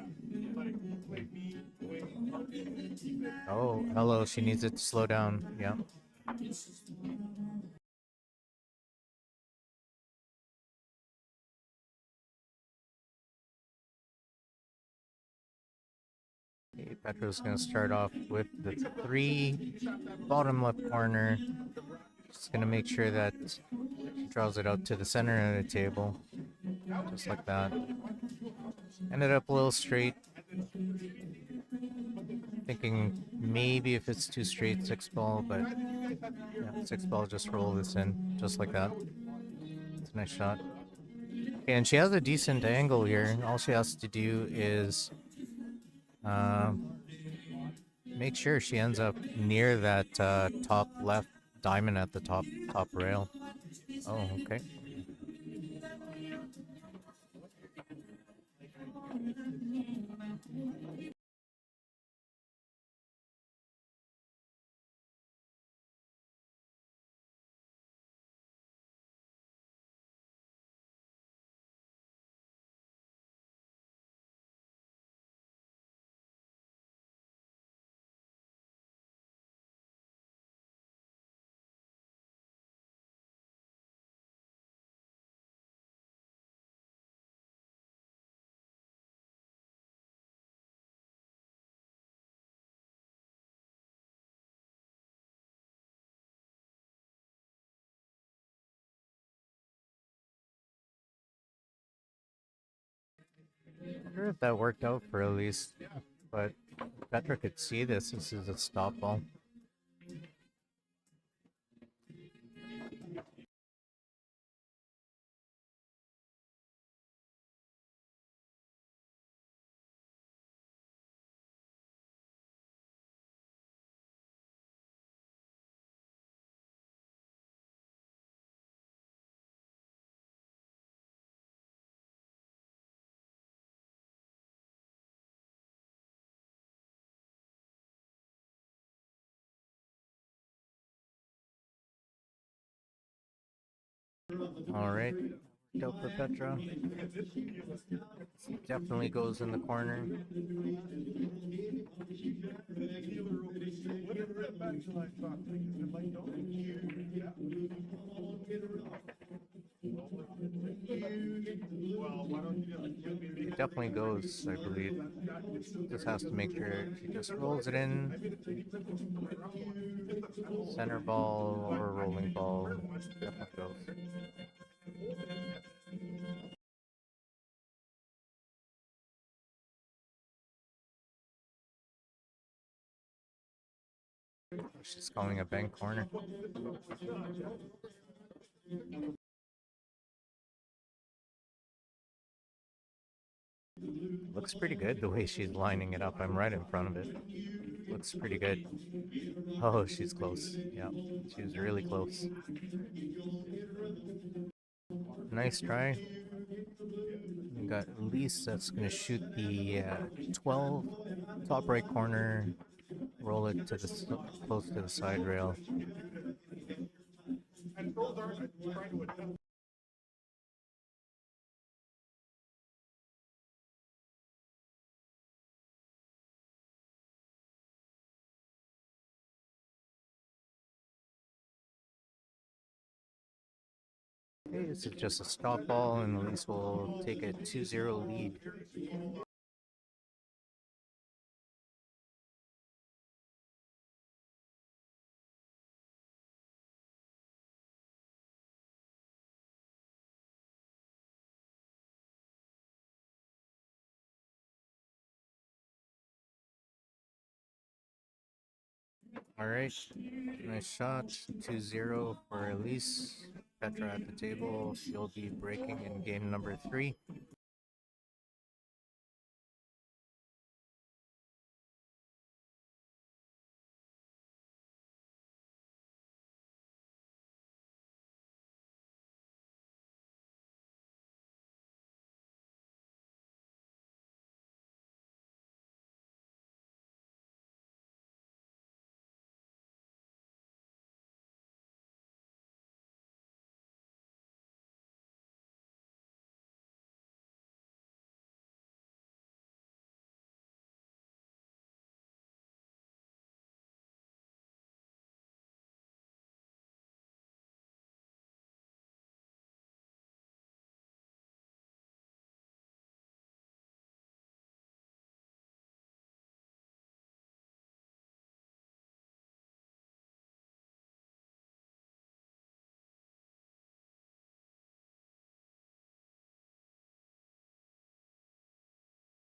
Oh, hello. She needs it to slow down. Yeah. Okay, Petra's gonna start off with the 3, bottom left corner. Just gonna make sure that she draws it out to the center of the table, just like that. Ended up a little straight. Thinking maybe if it's too straight, 6 ball, but yeah, 6 ball, just roll this in, just like that. It's a nice shot. Okay, and she has a decent angle here. All she has to do is make sure she ends up near that top left diamond at the top rail. Oh, okay. I wonder if that worked out for Elise, but Petra could see this. This is a stop ball. All right, go for Petra. Definitely goes in the corner. It definitely goes, I believe. Just has to make sure she just rolls it in. Center ball or rolling ball. Definitely goes. She's calling a bank corner. Looks pretty good the way she's lining it up. I'm right in front of it. Looks pretty good. Oh, she's close. Yeah, she's really close. Nice try. We got Elise that's going to shoot the 12, top right corner, roll it to the close to the side rail. Okay, this is just a stop ball, and Elise will take a 2-0 lead. All right, nice shot. 2-0 for Elise. Petra at the table. She'll be breaking in game number 3.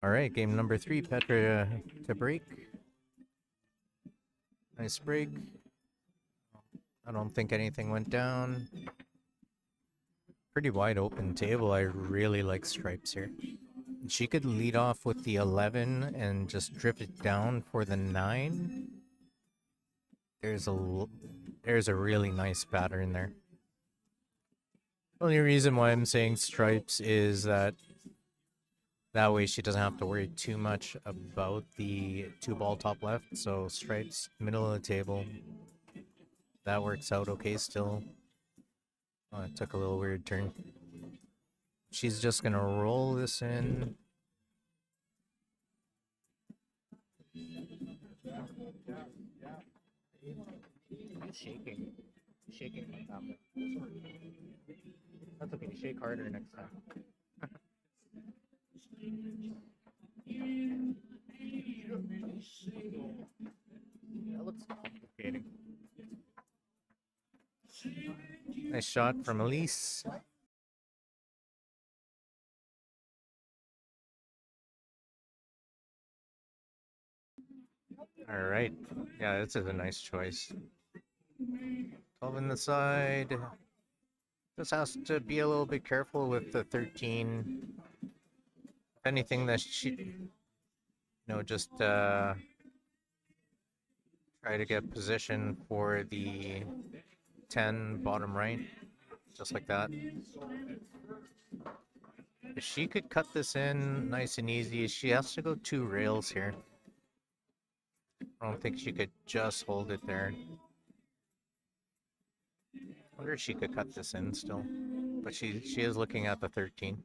All right, game number 3, Petra to break. Nice break. I don't think anything went down. Pretty wide open table. I really like stripes here. She could lead off with the 11 and just drift it down for the 9. There's a really nice pattern there. Only reason why I'm saying stripes is that way she doesn't have to worry too much about the 2-ball top left. So stripes, middle of the table. That works out okay still. Oh, it took a little weird turn. She's just gonna roll this in. Shaking. Shaking like that. That's okay. Shake harder next time. That looks complicated. Nice shot from Elise. All right. Yeah, this is a nice choice. 12 in the side. Just has to be a little bit careful with the 13. If anything, that she, just try to get position for the 10 bottom right, just like that. If she could cut this in nice and easy, she has to go 2 rails here. I don't think she could just hold it there. I wonder if she could cut this in still. But she is looking at the 13.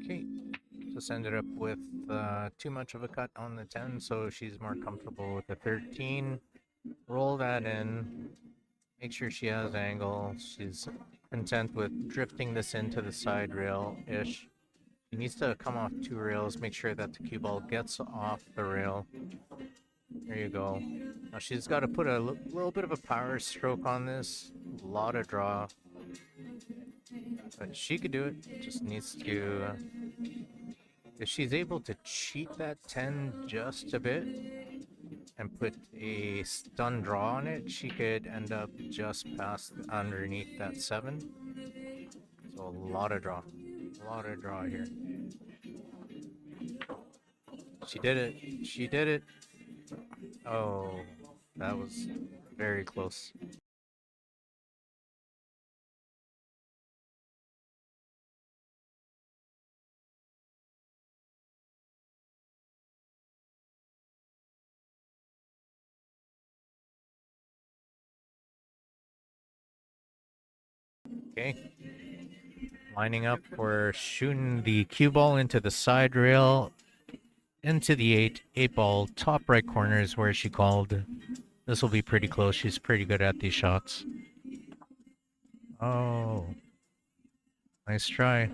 Okay, just ended up with too much of a cut on the 10, so she's more comfortable with the 13. Roll that in. Make sure she has angle. She's content with drifting this into the side rail-ish. She needs to come off 2 rails, make sure that the cue ball gets off the rail. There you go. Now she's got to put a little bit of a power stroke on this. A lot of draw. But she could do it. Just needs to... if she's able to cheat that 10 just a bit and put a stun draw on it, she could end up just past underneath that 7. So a lot of draw. A lot of draw here. She did it. She did it. Oh, that was very close. Okay. Lining up for shooting the cue ball into the side rail, into the 8 ball top right corner is where she called. This will be pretty close. She's pretty good at these shots. Oh, nice try.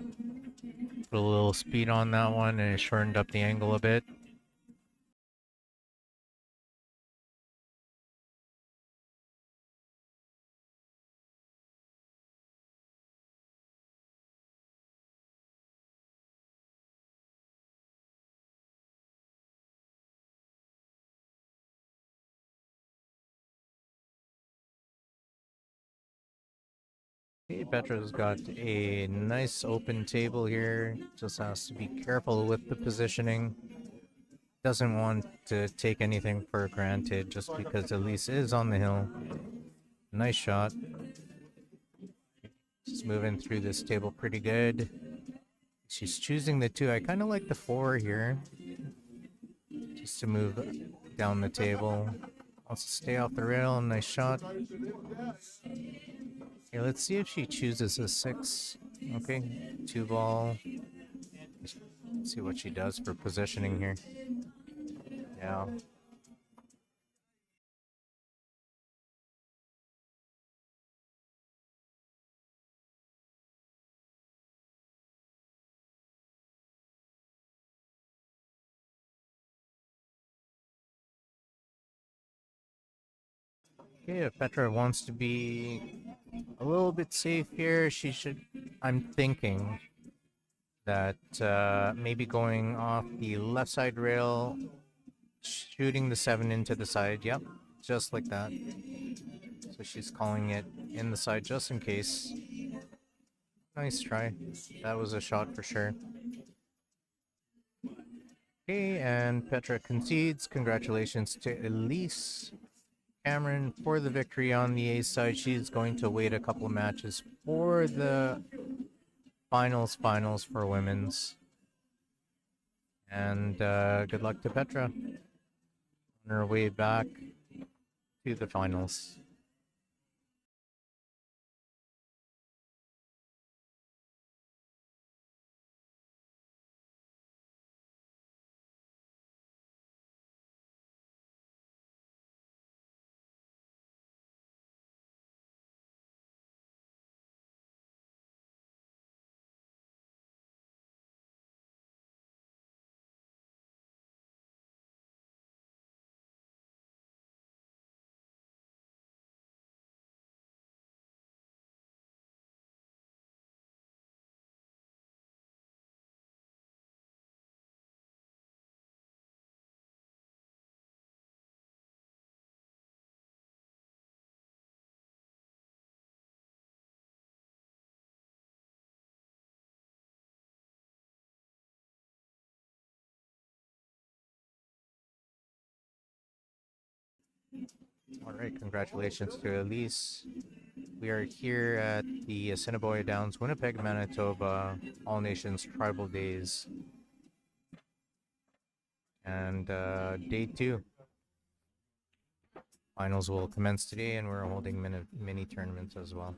Put a little speed on that one and it shortened up the angle a bit. Okay, Petra's got a nice open table here. Just has to be careful with the positioning. Doesn't want to take anything for granted just because Elise is on the hill. Nice shot. She's moving through this table pretty good. She's choosing the 2. I kind of like the 4 here. Just to move down the table. Wants to stay off the rail. Nice shot. Okay, let's see if she chooses a 6. Okay, 2 ball. Let's see what she does for positioning here. Yeah. Okay, if Petra wants to be a little bit safe here, she should. I'm thinking that maybe going off the left side rail, shooting the 7 into the side. Yep, just like that. So she's calling it in the side just in case. Nice try. That was a shot for sure. Okay, and Petra concedes. Congratulations to Elise Cameron for the victory on the ace side. She's going to wait a couple of matches for the finals for women's. And good luck to Petra on her way back to the finals. All right, congratulations to Elise. We are here at the Assiniboia Downs, Winnipeg, Manitoba All Nations Tribal Days. And day 2. Finals will commence today, and we're holding mini tournaments as well.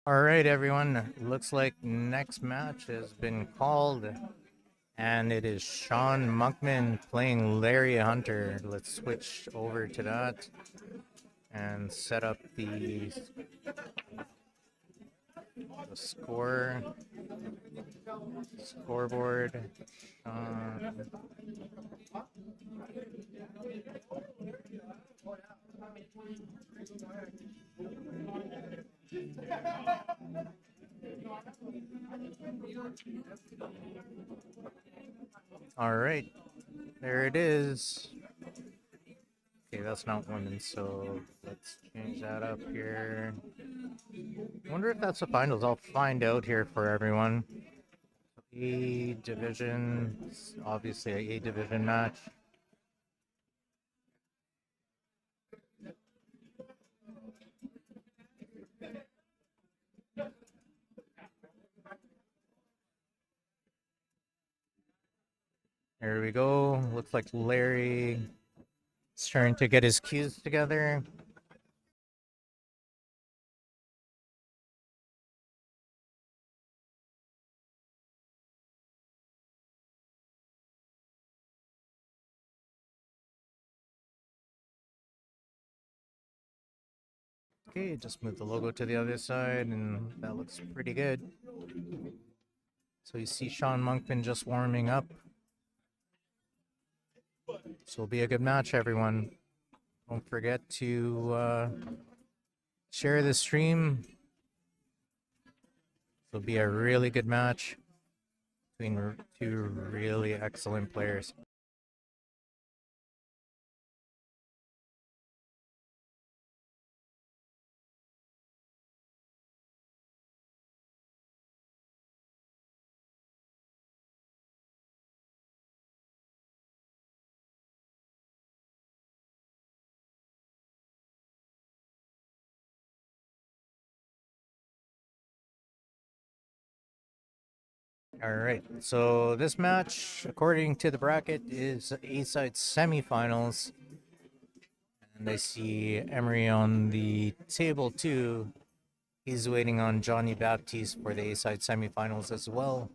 All right, everyone. Looks like next match has been called, and it is Sean Monkman playing Larry Hunter. Let's switch over to that and set up the scoreboard. Uh, all right, there it is. Okay, that's not women, so let's change that up here. Wonder if that's the finals. I'll find out here for everyone. A division, obviously a division match. There we go. Looks like Larry is starting to get his cues together. Okay, just move the logo to the other side, and that looks pretty good. So you see Sean Monkman just warming up. So it'll be a good match, everyone. Don't forget to share the stream. It'll be a really good match between two really excellent players. All right, so this match, according to the bracket, is A-side semifinals. And I see Emery on the table too. He's waiting on Johnny Baptiste for the A-side semifinals as well.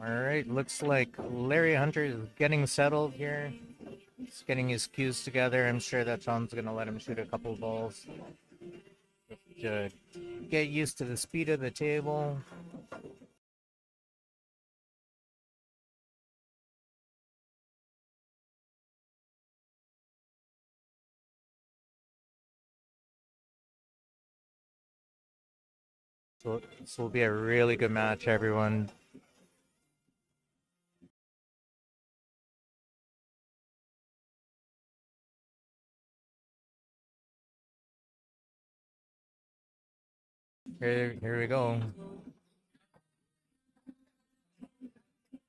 Alright, looks like Larry Hunter is getting settled here. He's getting his cues together. I'm sure that Sean's gonna let him shoot a couple balls. To get used to the speed of the table. So this will be a really good match, everyone. Here we go.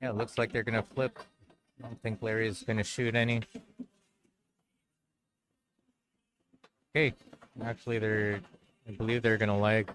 Yeah, it looks like they're gonna flip. I don't think Larry's gonna shoot any. Okay, actually I believe they're gonna lag.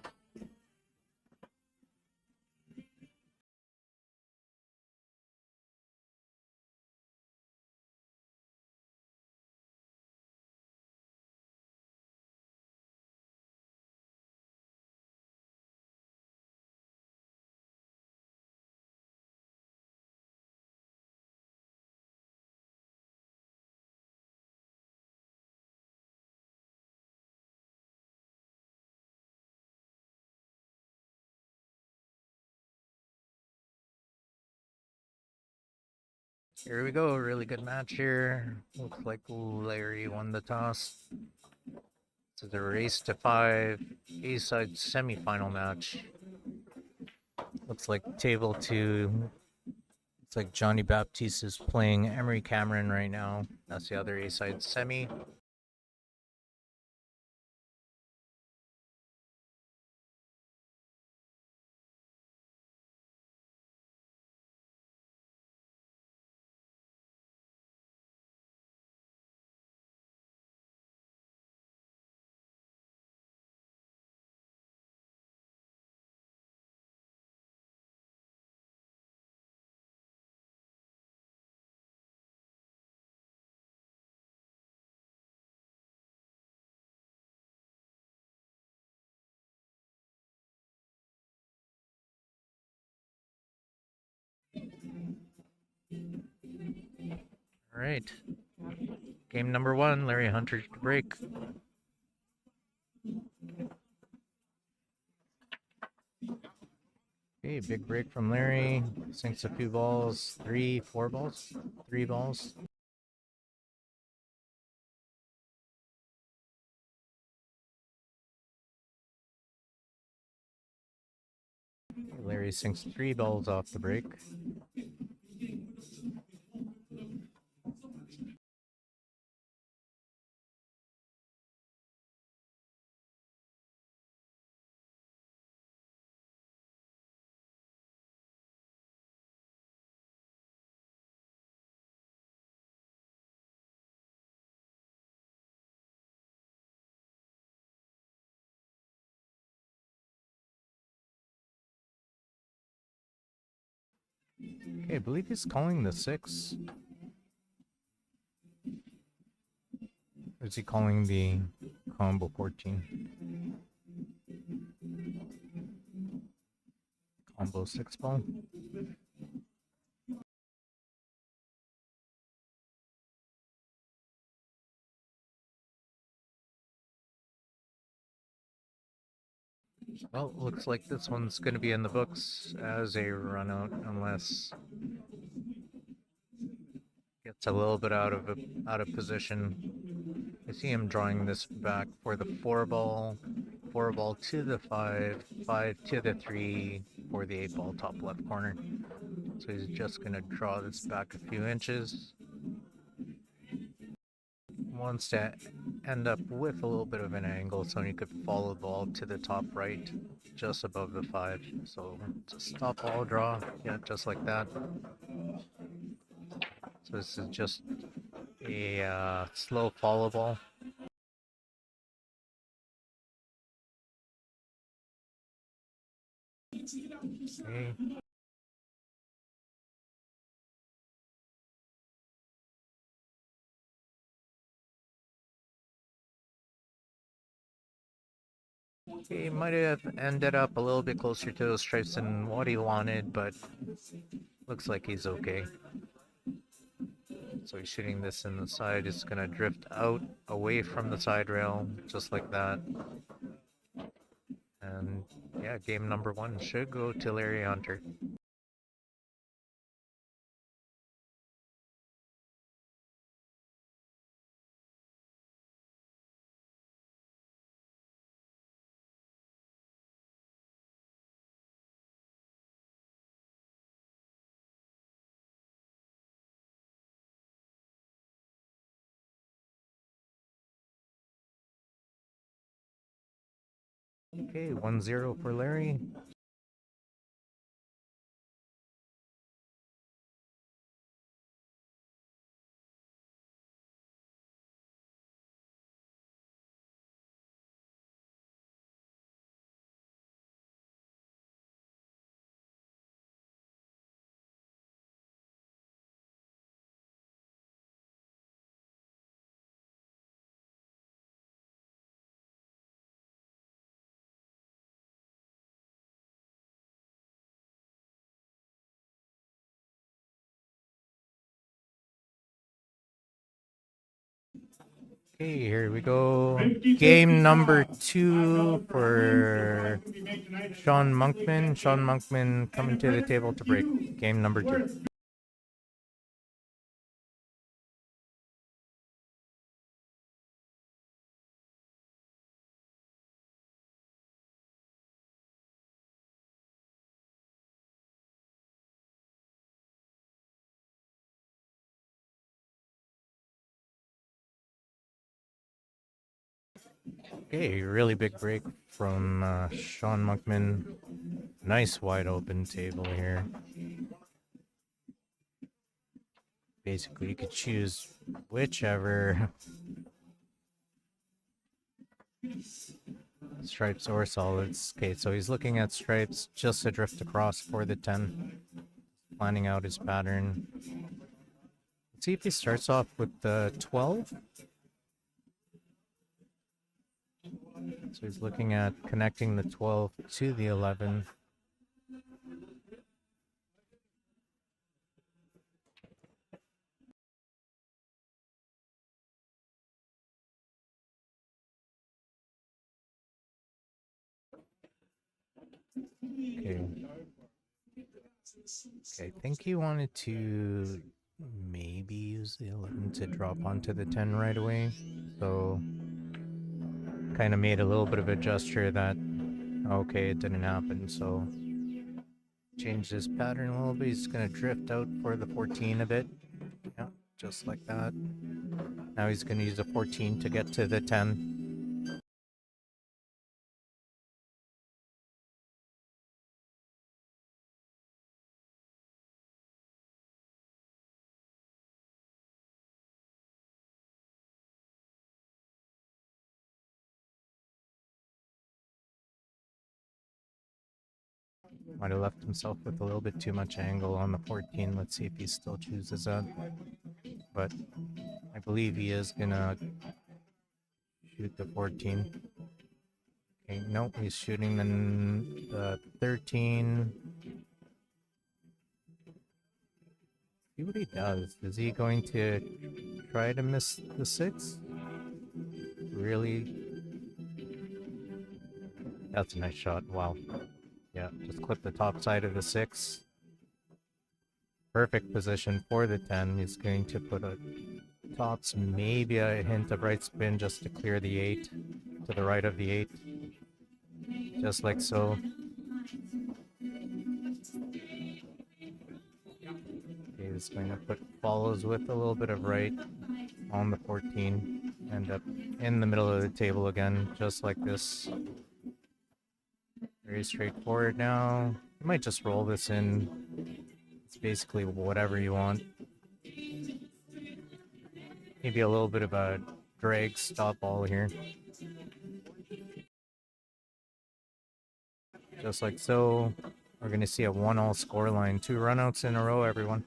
Here we go, really good match here. Looks like Larry won the toss. This is a race to 5 A-side semifinal match. Looks like table 2. Looks like Johnny Baptiste is playing Emery Cameron right now. That's the other A-side semi. All right. Game number 1, Larry Hunter to break. Okay, big break from Larry. Sinks a few balls. 4 balls. 3 balls. Larry sinks 3 balls off the break. Okay, I believe he's calling the 6. Or is he calling the combo 14? Combo 6 ball? Well, looks like this one's going to be in the books as a run out unless gets a little bit out of position. I see him drawing this back for the 4 ball to the 5, 5 to the 3 for the 8 ball top left corner. So he's just going to draw this back a few inches. Wants to end up with a little bit of an angle so he could follow the ball to the top right, just above the 5. So it's a stop ball draw, yeah, just like that. So this is just a slow follow ball. Okay. He might have ended up a little bit closer to those stripes than what he wanted, but Looks like he's okay. So he's shooting this in the side. It's gonna drift out away from the side rail, just like that. And yeah, game number one should go to Larry Hunter. Okay, 1-0 for Larry. Okay, here we go. Game number 2 for Sean Monkman. Sean Monkman coming to the table to break game number 2. Okay, really big break from Sean Monkman. Nice wide open table here. Basically, you could choose whichever stripes or solids. Okay, so he's looking at stripes just to drift across for the 10, planning out his pattern. Let's see if he starts off with the 12. So he's looking at connecting the 12 to the 11. Okay. Okay, I think he wanted to maybe use the 11 to drop onto the 10 right away. So kind of made a little bit of a gesture that, okay, it didn't happen. So changed his pattern a little bit. He's going to drift out for the 14 a bit. Yeah, just like that. Now he's going to use a 14 to get to the 10. Might have left himself with a little bit too much angle on the 14. Let's see if he still chooses that. But I believe he is going to shoot the 14. Okay, nope, he's shooting the 13. See what he does. Is he going to try to miss the 6? Really? That's a nice shot. Wow. Yeah, just clip the top side of the 6. Perfect position for the 10. He's going to put a tops, maybe a hint of right spin just to clear the 8 to the right of the 8. Just like so. Okay, he's going to put follows with a little bit of right on the 14. End up in the middle of the table again, just like this. Very straightforward now. You might just roll this in. It's basically whatever you want. Maybe a little bit of a drag stop ball here. Just like so. We're going to see a 1-all scoreline. 2 runouts in a row, everyone.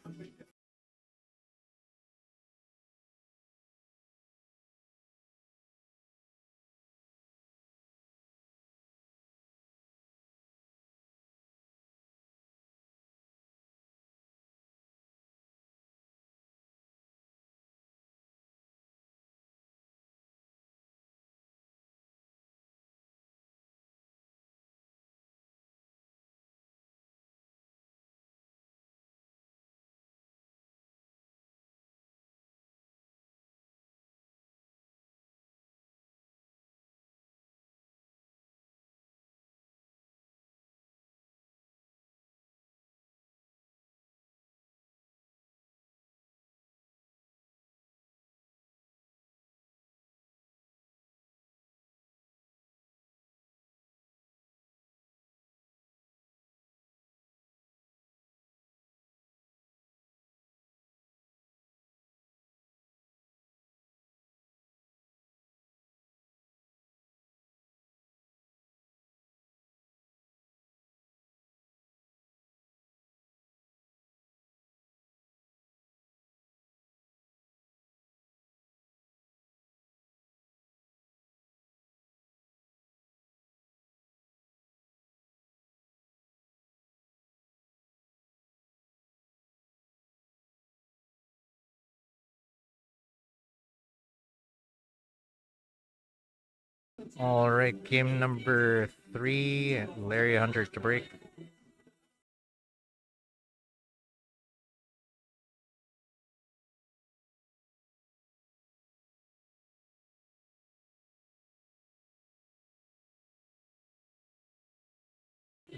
All right, game number 3, Larry Hunter to break.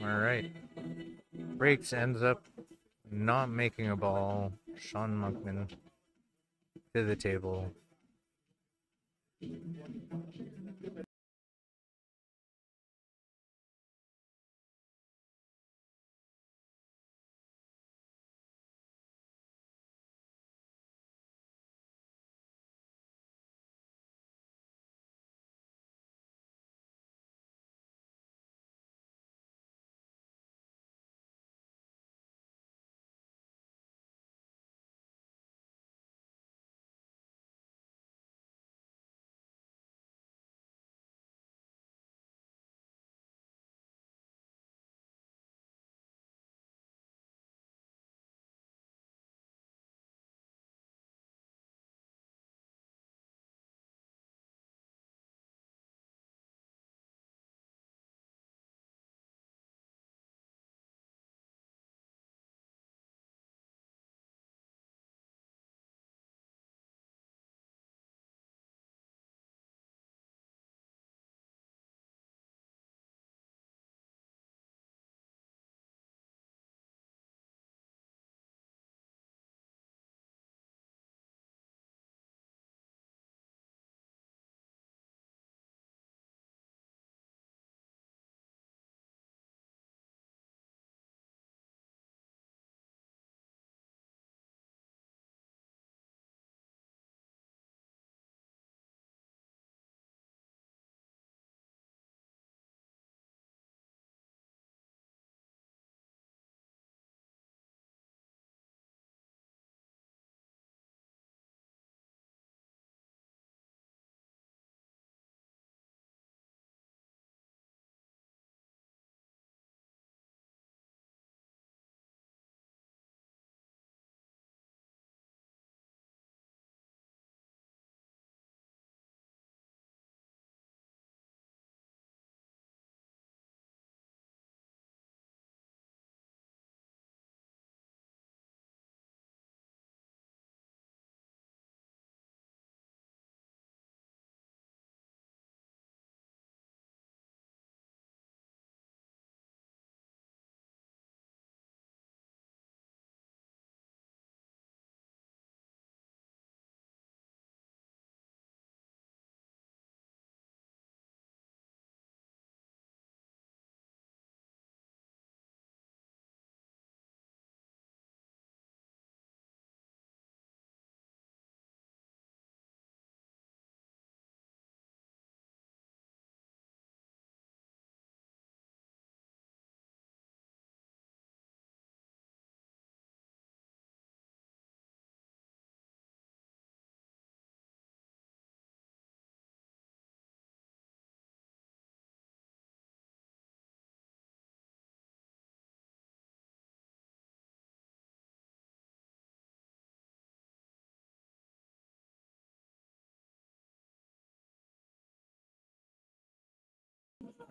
All right, breaks ends up not making a ball. Sean Monkman to the table.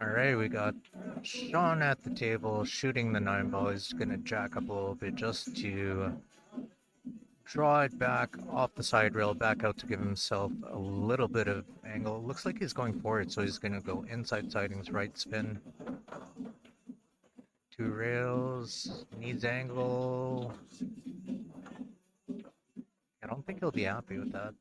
All right, we got Sean at the table shooting the 9 ball. He's gonna jack up a little bit just to draw it back off the side rail, back out to give himself a little bit of angle. Looks like he's going for it, so he's gonna go inside sidings, right spin. 2 rails, needs angle. I don't think he'll be happy with that.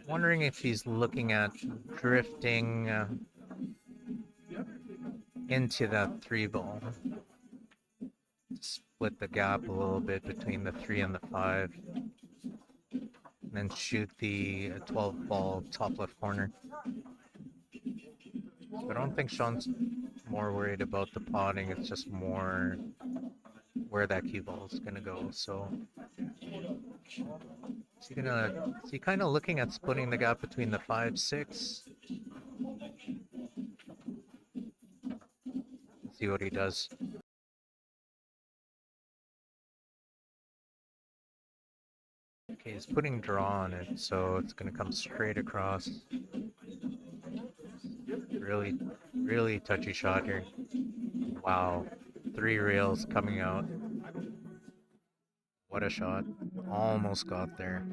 Wondering if he's looking at drifting into that 3 ball. Split the gap a little bit between the 3 and the 5. And then shoot the 12 ball top left corner. So I don't think Sean's more worried about the potting. It's just more where that cue ball is gonna go. So is he kind of looking at splitting the gap between the 5, 6? See what he does. Okay, he's putting draw on it, so it's gonna come straight across. Really, really touchy shot here. Wow, 3 rails coming out. What a shot. Almost got there.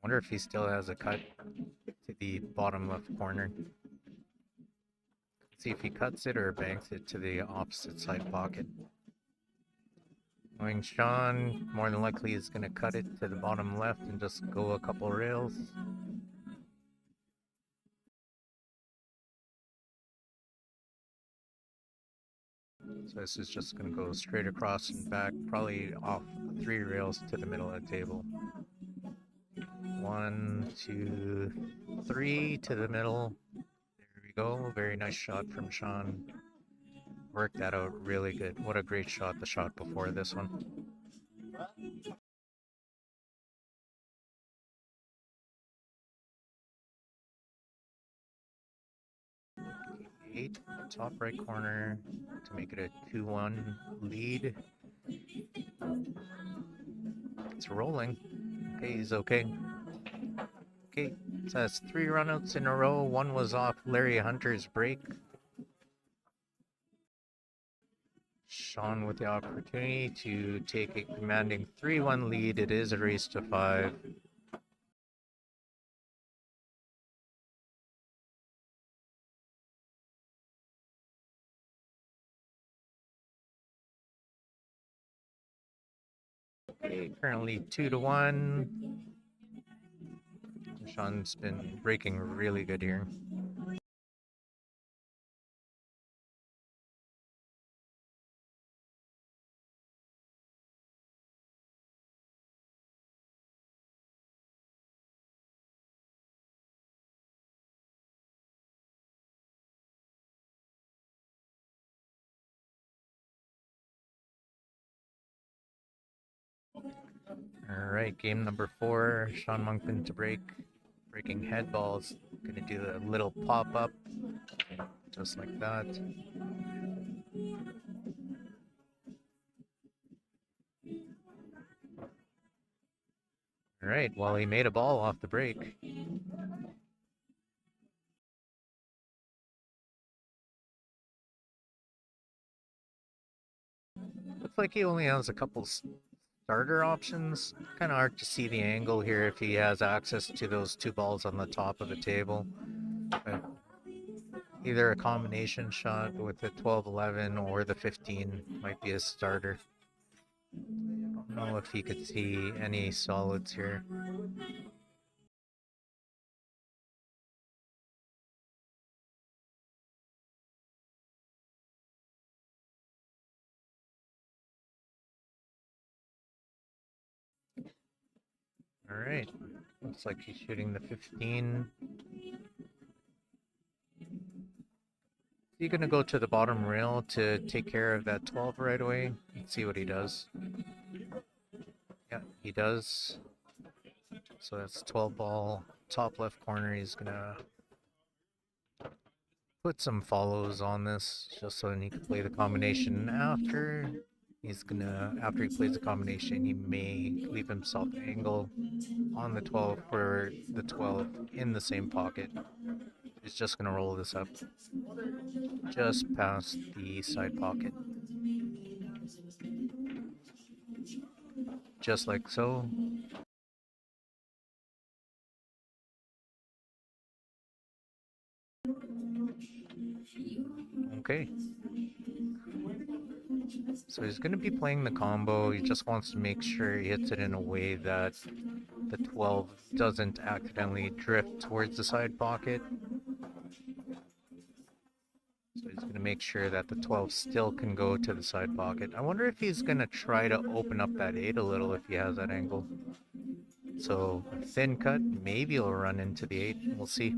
Wonder if he still has a cut to the bottom left corner. See if he cuts it or banks it to the opposite side pocket. Knowing Sean, more than likely is going to cut it to the bottom left and just go a couple rails. So this is just going to go straight across and back, probably off 3 rails to the middle of the table. 1, 2, 3 to the middle. There we go. Very nice shot from Sean. Worked that out really good. What a great shot, the shot before this one. 8, top right corner to make it a 2-1 lead. It's rolling. Okay, he's okay. Okay, so that's 3 runouts in a row. 1 was off Larry Hunter's break. Sean with the opportunity to take a commanding 3-1 lead. It is a race to 5. Okay, currently 2-1. Sean's been breaking really good here. Alright, game number 4. Sean Monkman to break. Breaking head balls. Gonna do a little pop up. Just like that. Alright, well, he made a ball off the break. Looks like he only has a couple starter options. Kind of hard to see the angle here if he has access to those 2 balls on the top of the table. But either a combination shot with the 12-11 or the 15 might be a starter. I don't know if he could see any solids here. Alright, looks like he's shooting the 15. Is he gonna go to the bottom rail to take care of that 12 right away? Let's see what he does. Yeah, he does. So that's 12 ball, top left corner. He's gonna put some follows on this just so he can play the combination after. After he plays the combination, he may leave himself angle on the 12 for the 12 in the same pocket. He's just gonna roll this up just past the side pocket. Just like so. Okay. So he's going to be playing the combo. He just wants to make sure he hits it in a way that the 12 doesn't accidentally drift towards the side pocket. So he's going to make sure that the 12 still can go to the side pocket. I wonder if he's going to try to open up that 8 a little if he has that angle. So thin cut, maybe he'll run into the 8. We'll see.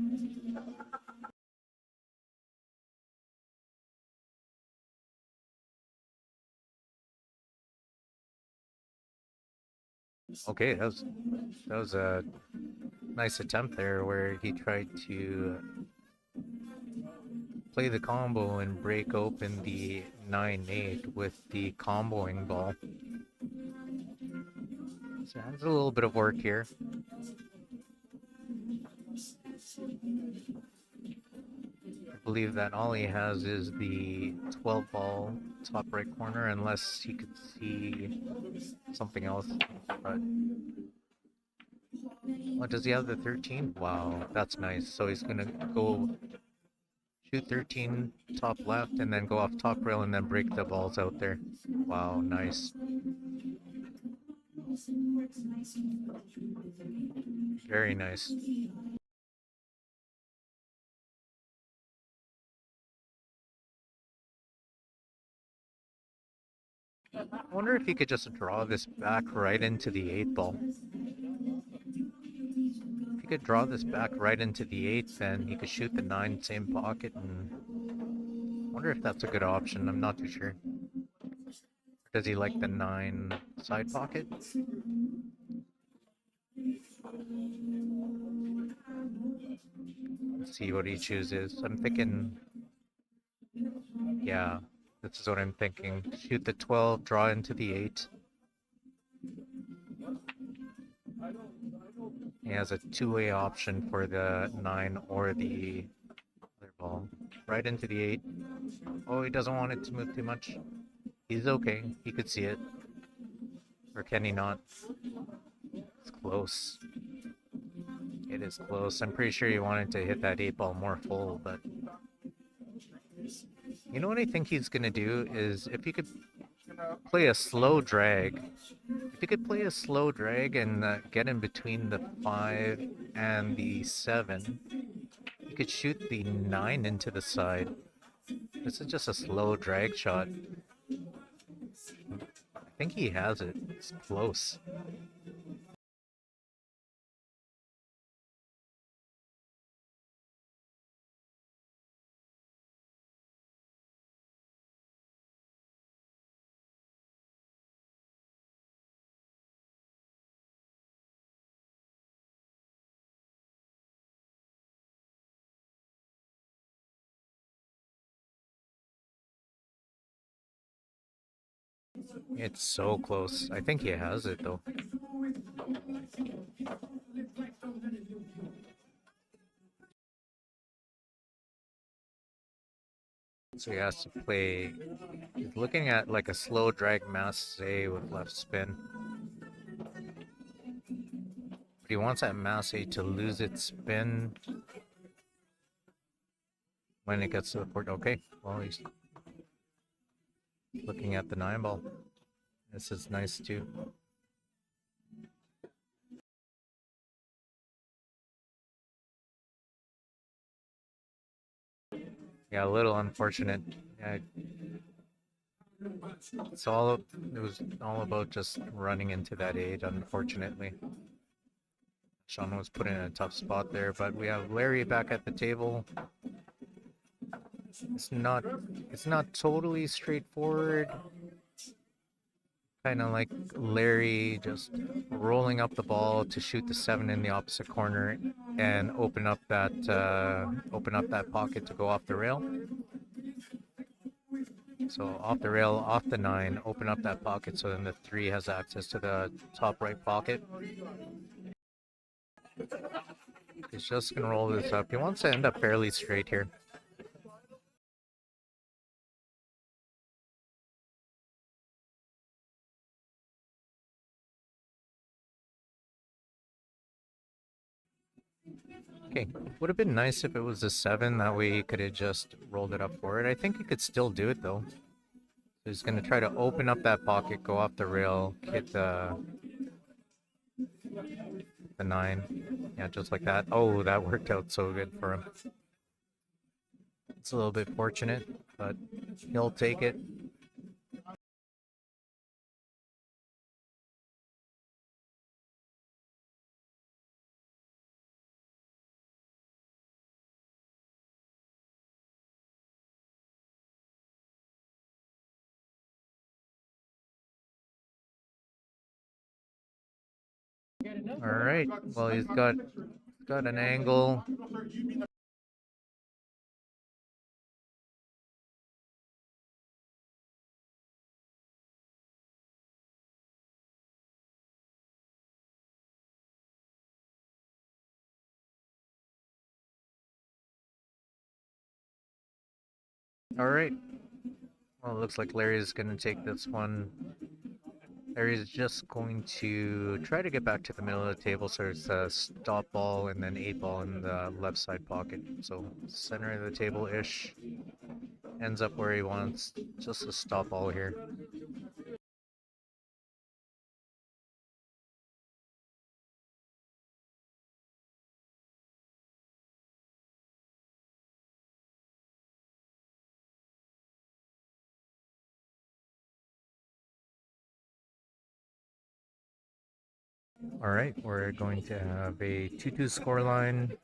Okay, that was a nice attempt there where he tried to play the combo and break open the 9-8 with the comboing ball. So that's a little bit of work here. I believe that all he has is the 12 ball top right corner, unless he could see something else. But what does he have? The 13? Wow, that's nice. So he's gonna go shoot 13 top left and then go off top rail and then break the balls out there. Wow, nice. Very nice. I wonder if he could just draw this back right into the 8 ball. If he could draw this back right into the 8, then he could shoot the 9 same pocket, and I wonder if that's a good option. I'm not too sure. Or does he like the 9 side pocket? Let's see what he chooses. I'm thinking, yeah, this is what I'm thinking. Shoot the 12, draw into the 8. He has a two-way option for the 9 or the other ball. Right into the 8. Oh, he doesn't want it to move too much. He's okay. He could see it. Or can he not? It's close. It is close. I'm pretty sure he wanted to hit that 8 ball more full, but... You know what I think he's gonna do is, if he could play a slow drag, if he could play a slow drag and get in between the 5 and the 7, he could shoot the 9 into the side. This is just a slow drag shot. I think he has it. It's close. It's so close. I think he has it though. So he has to play. He's looking at like a slow drag masse with left spin. But he wants that masse to lose its spin when it gets to the port. Okay, well, he's looking at the 9 ball. This is nice too. Yeah, a little unfortunate. Yeah, it was all about just running into that 8, unfortunately. Sean was put in a tough spot there, but we have Larry back at the table. It's not totally straightforward. Kind of like Larry just rolling up the ball to shoot the 7 in the opposite corner and open up that pocket to go off the rail. So off the rail, off the 9, open up that pocket so then the 3 has access to the top right pocket. He's just gonna roll this up. He wants to end up fairly straight here. Okay, would have been nice if it was a 7, that way he could have just rolled it up for it. I think he could still do it though. He's gonna try to open up that pocket, go off the rail, hit the 9. Yeah, just like that. Oh, that worked out so good for him. It's a little bit fortunate, but he'll take it. All right. Well, he's got an angle. Alright. Well, it looks like Larry's going to take this one. Larry's just going to try to get back to the middle of the table, so it's a stop ball and then 8 ball in the left side pocket. So center of the table-ish. Ends up where he wants. Just a stop ball here. Alright, we're going to have a 2-2 scoreline.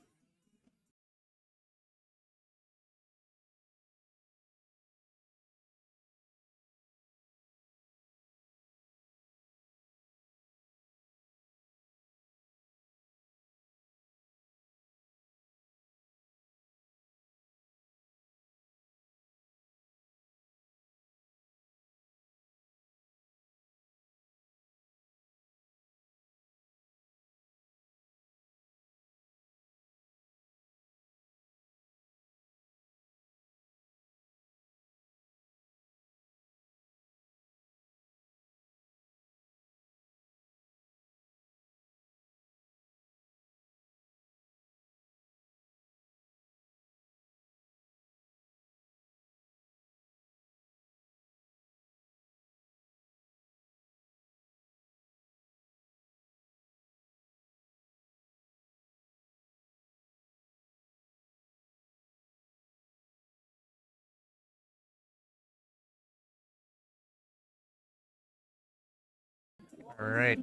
Alright,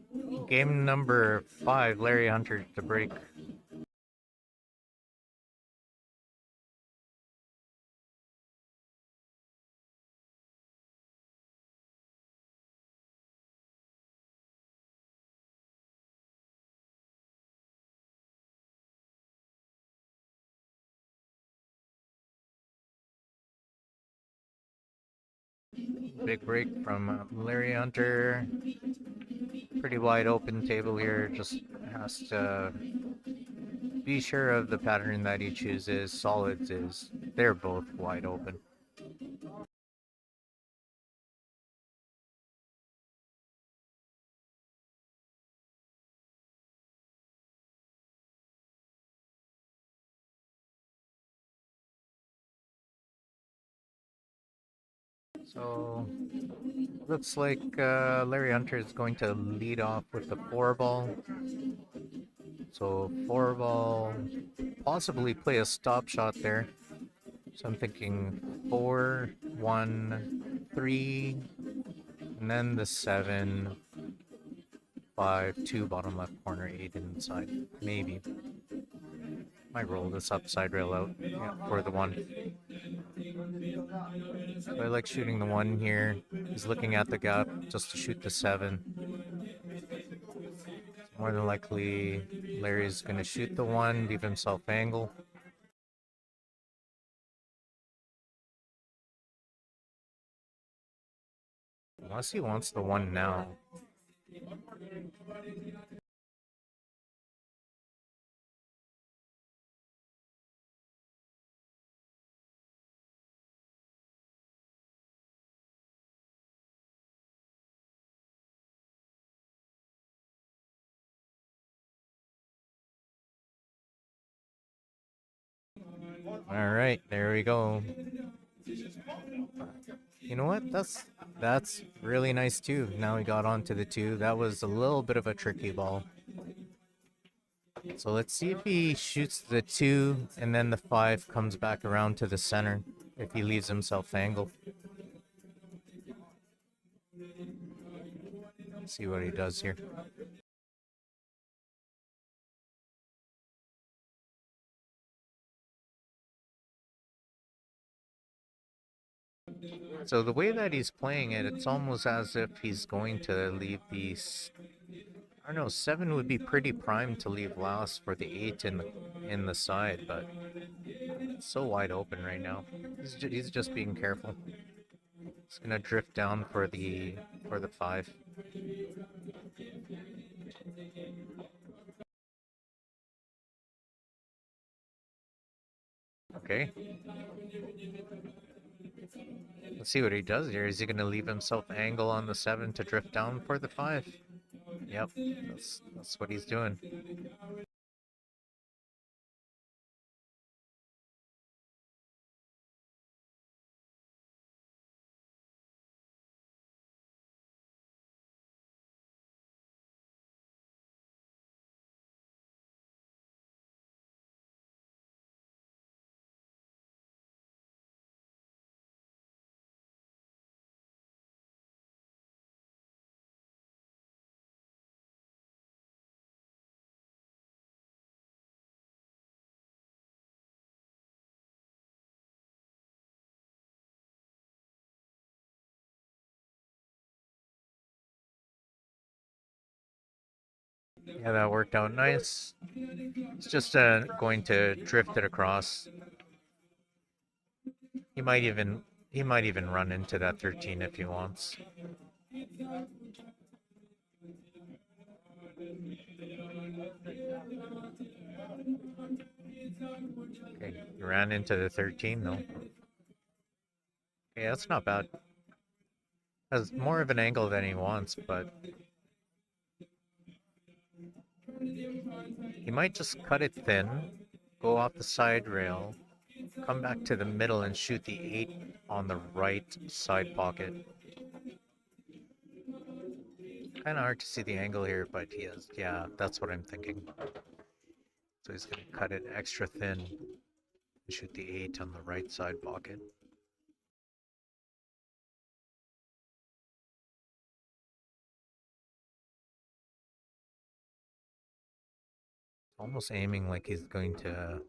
game number 5, Larry Hunter to break. Big break from Larry Hunter. Pretty wide open table here, just has to be sure of the pattern that he chooses. Solids is, they're both wide open. So, looks like Larry Hunter is going to lead off with the 4 ball. So 4 ball, possibly play a stop shot there. So I'm thinking 4, 1, 3, and then the 7, 5, 2 bottom left corner, 8 inside. Maybe. Might roll this upside rail out, yeah, for the 1. So I like shooting the 1 here. He's looking at the gap just to shoot the 7. More than likely, Larry's going to shoot the 1, leave himself angle. Unless he wants the 1 now. Alright, there we go. You know what? That's really nice too. Now we got onto the 2. That was a little bit of a tricky ball. So let's see if he shoots the 2 and then the 5 comes back around to the center if he leaves himself angled. See what he does here. So the way that he's playing it, it's almost as if he's going to leave these. I don't know. 7 would be pretty primed to leave last for the 8 in the side, but it's so wide open right now. He's just being careful. He's gonna drift down for the 5. Okay. Let's see what he does here. Is he going to leave himself angle on the 7 to drift down for the 5? Yep, that's what he's doing. Yeah, that worked out nice. It's just going to drift it across. He might even run into that 13 if he wants. Okay, he ran into the 13 though. Okay, that's not bad. Has more of an angle than he wants, but he might just cut it thin, go off the side rail, come back to the middle and shoot the 8 on the right side pocket. Kind of hard to see the angle here, but he is. Yeah, that's what I'm thinking. So he's going to cut it extra thin and shoot the 8 on the right side pocket. Almost aiming like he's going to.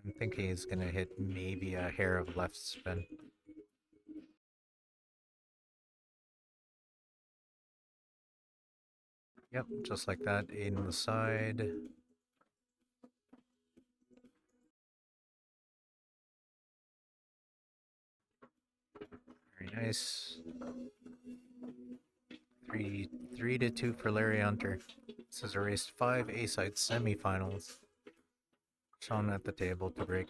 I'm thinking he's going to hit maybe a hair of left spin. Yep, just like that. 8 on the side. Very nice. 3-2 for Larry Hunter. This is a race 5 A-side semifinals. Sean at the table to break.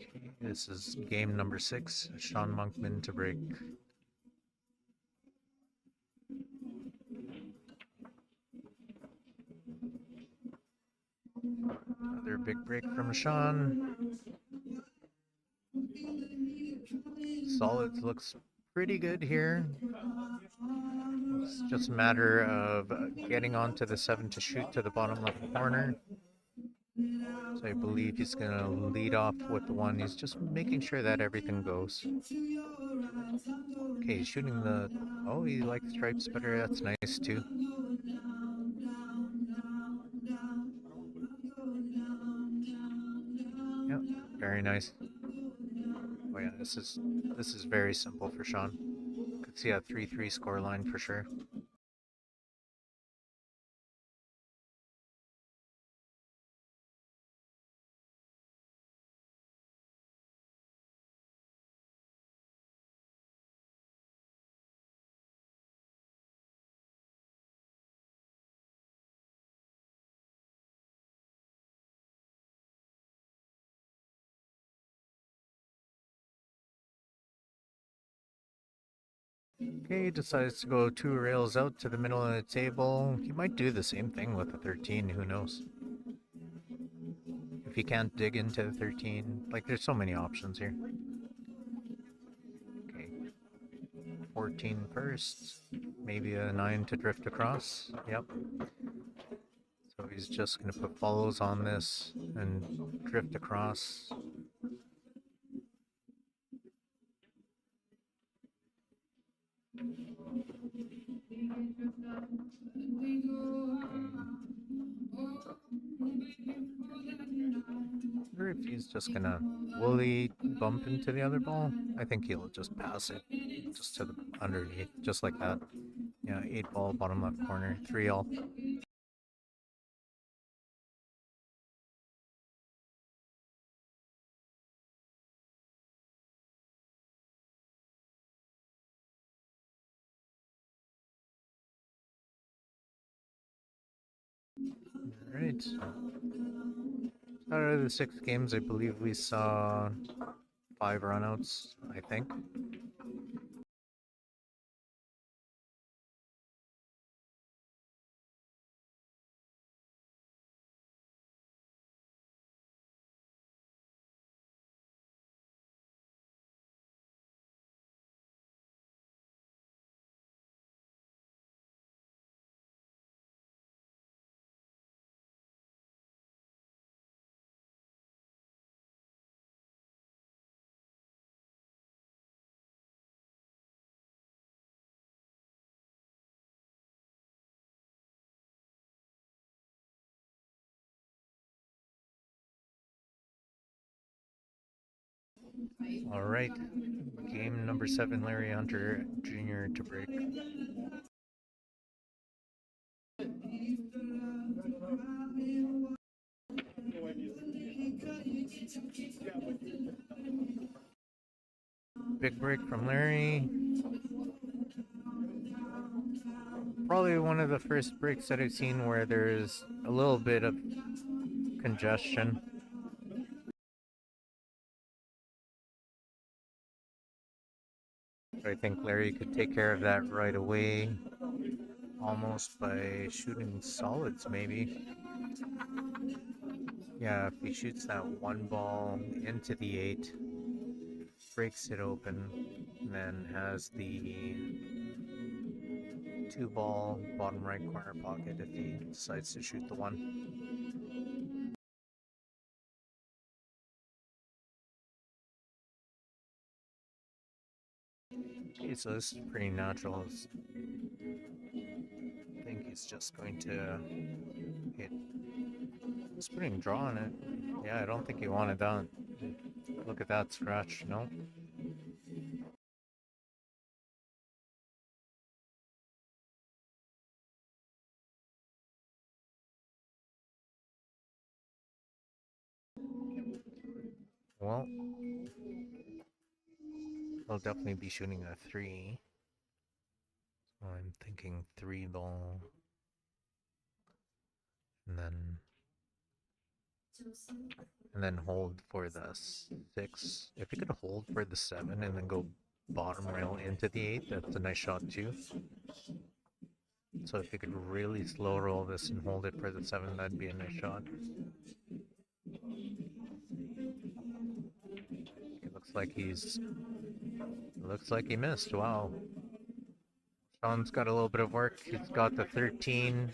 Okay, this is game number 6. Sean Monkman to break. Another big break from Sean. Solids looks pretty good here. It's just a matter of getting onto the 7 to shoot to the bottom left corner. So I believe he's going to lead off with the 1. He's just making sure that everything goes. Okay, he's shooting the... Oh, he likes stripes better. That's nice too. Yep, very nice. Oh yeah, this is very simple for Sean. Could see a 3-3 score line for sure. Okay, he decides to go 2 rails out to the middle of the table. He might do the same thing with the 13, who knows? If he can't dig into the 13, like there's so many options here. Okay, 14 first, maybe a 9 to drift across. Yep. So he's just going to put follows on this and drift across. Or if he's just gonna, will he bump into the other ball? I think he'll just pass it just to the underneath, just like that. Yeah, 8 ball, bottom left corner, 3 all. Alright. Out of the 6 games, I believe we saw 5 runouts, I think. Alright. Game number 7, Larry Hunter Jr. to break. Big break from Larry. Probably one of the first breaks that I've seen where there's a little bit of congestion. I think Larry could take care of that right away, almost by shooting solids, maybe. Yeah, if he shoots that 1 ball into the 8, breaks it open, and then has the 2 ball bottom right corner pocket if he decides to shoot the 1. Okay, so this is pretty natural. I think he's just going to hit. He's putting draw on it. Yeah, I don't think he wanted that. Look at that scratch. No. Well, he'll definitely be shooting a 3. So I'm thinking 3 ball. And then hold for the 6. If he could hold for the 7 and then go bottom rail into the 8, that's a nice shot too. So if he could really slow roll this and hold it for the 7, that'd be a nice shot. It looks like he missed. Wow. Sean's got a little bit of work. He's got the 13.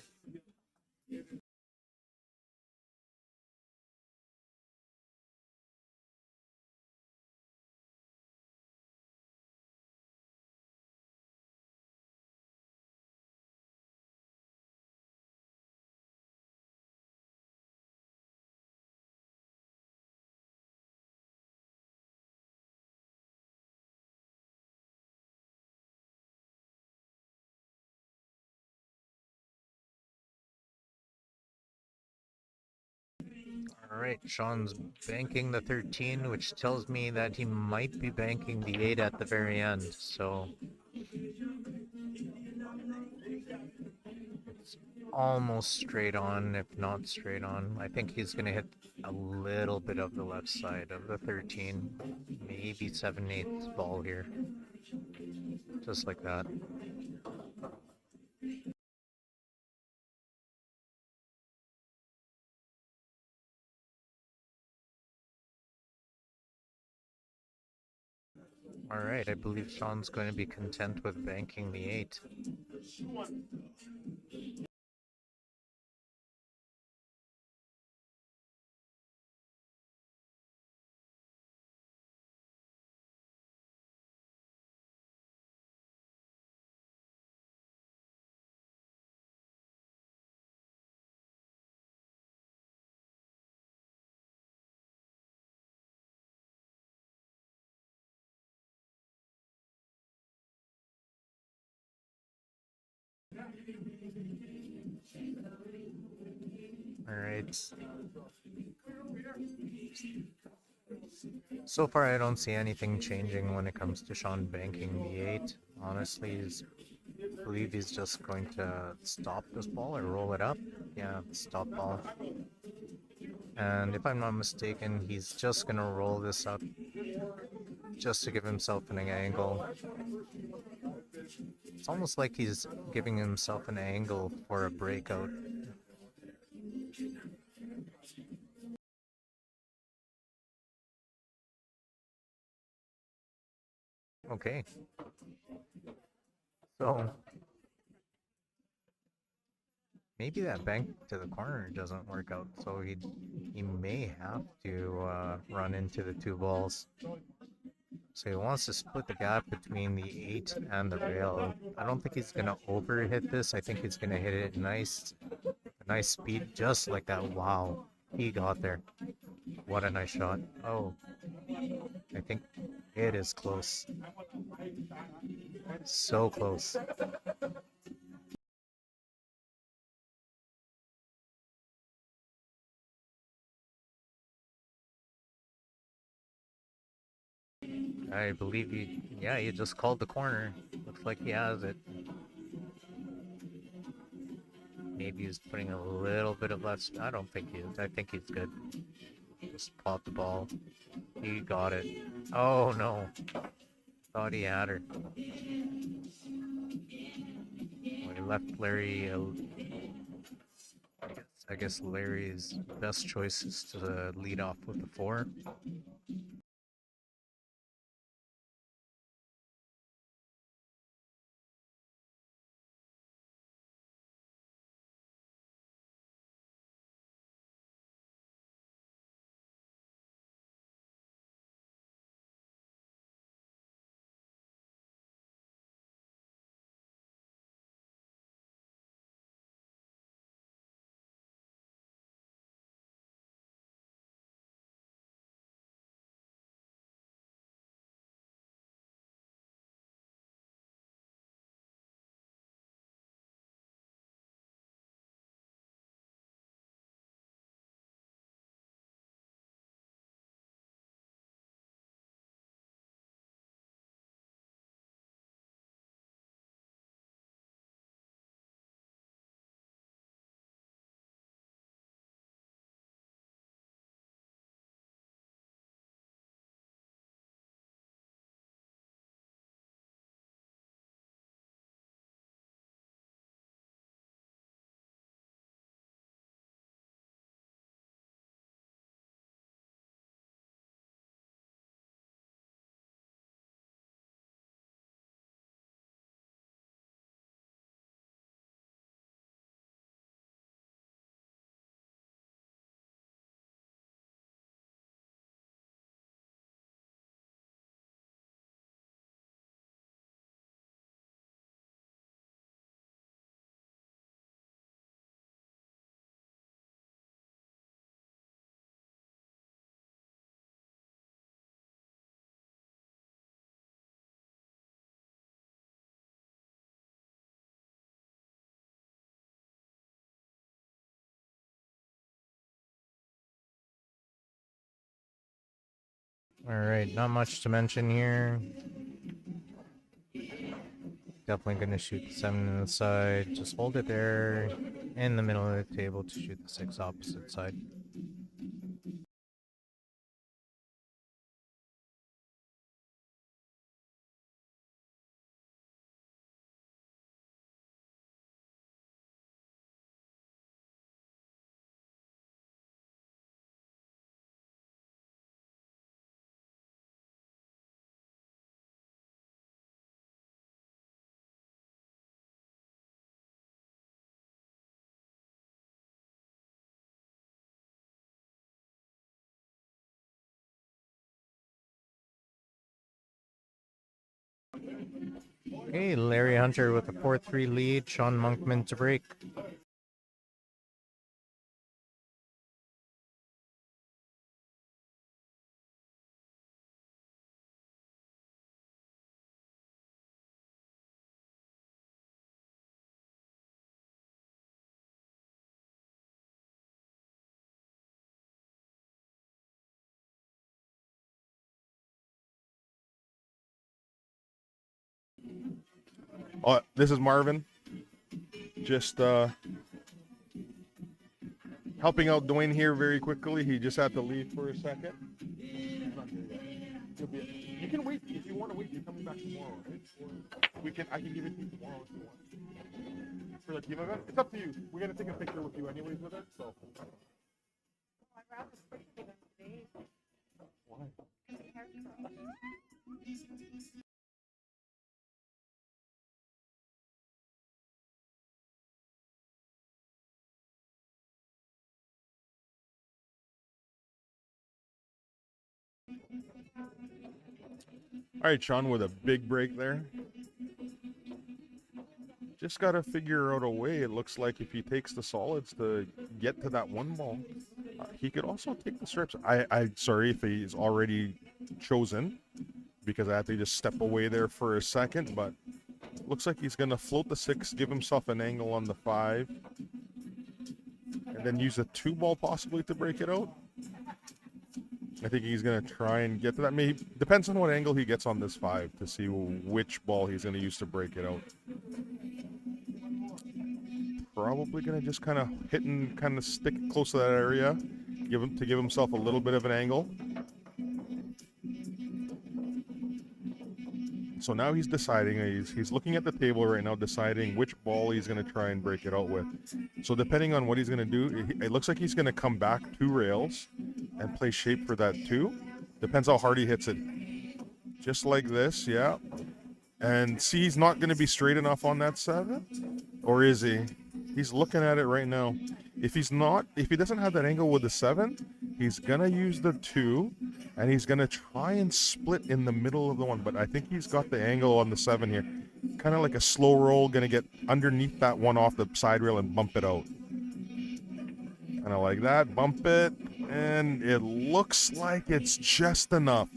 Alright, Sean's banking the 13, which tells me that he might be banking the 8 at the very end, so it's almost straight on, if not straight on. I think he's going to hit a little bit of the left side of the 13, maybe 7/8 ball here, just like that. Alright, I believe Sean's going to be content with banking the 8. right. So far, I don't see anything changing when it comes to Sean banking the 8. Honestly, I believe he's just going to stop this ball or roll it up. Yeah, stop ball. And if I'm not mistaken, he's just going to roll this up just to give himself an angle. It's almost like he's giving himself an angle for a breakout. Okay. So maybe that bank to the corner doesn't work out, so he may have to run into the 2 balls. So he wants to split the gap between the 8 and the rail. I don't think he's gonna overhit this. I think he's gonna hit it nice speed, just like that. Wow, he got there. What a nice shot. Oh, I think it is close. So close. I believe yeah, he just called the corner. Looks like he has it. Maybe he's putting a little bit of left. I don't think he is. I think he's good. Just pop the ball. He got it. Oh no. Thought he had her. Well, he left Larry. I guess Larry's best choice is to lead off with the 4. Alright, not much to mention here. Definitely gonna shoot the 7 on the side. Just hold it there in the middle of the table to shoot the 6 opposite side. Okay, Larry Hunter with a 4-3 lead. Sean Monkman to break. This is Marvin. Just helping out Dwayne here very quickly. He just had to leave for a second. You can wait if you want to wait. You're coming back tomorrow, right? I can give it to you tomorrow if you want. For the team event, it's up to you. We're gonna take a picture with you anyways with it. So. Why? All right, Sean, with a big break there. Just got to figure out a way. It looks like if he takes the solids to get to that one ball, he could also take the strips. I'm sorry if he's already chosen because I had to just step away there for a second, but looks like he's going to float the 6, give himself an angle on the 5, and then use a 2 ball possibly to break it out. I think he's going to try and get to that. Maybe depends on what angle he gets on this 5 to see which ball he's going to use to break it out. Probably going to just kind of hit and kind of stick close to that area, give himself a little bit of an angle. So now he's deciding, he's looking at the table right now, deciding which ball he's going to try and break it out with. So depending on what he's going to do, it looks like he's going to come back 2 rails and play shape for that 2. Depends how hard he hits it. Just like this, yeah. And see, he's not going to be straight enough on that 7. Or is he? He's looking at it right now. If he doesn't have that angle with the 7, he's going to use the 2, and he's going to try and split in the middle of the 1. But I think he's got the angle on the 7 here. Kind of like a slow roll, going to get underneath that 1 off the side rail and bump it out. Kind of like that, bump it, and it looks like it's just enough.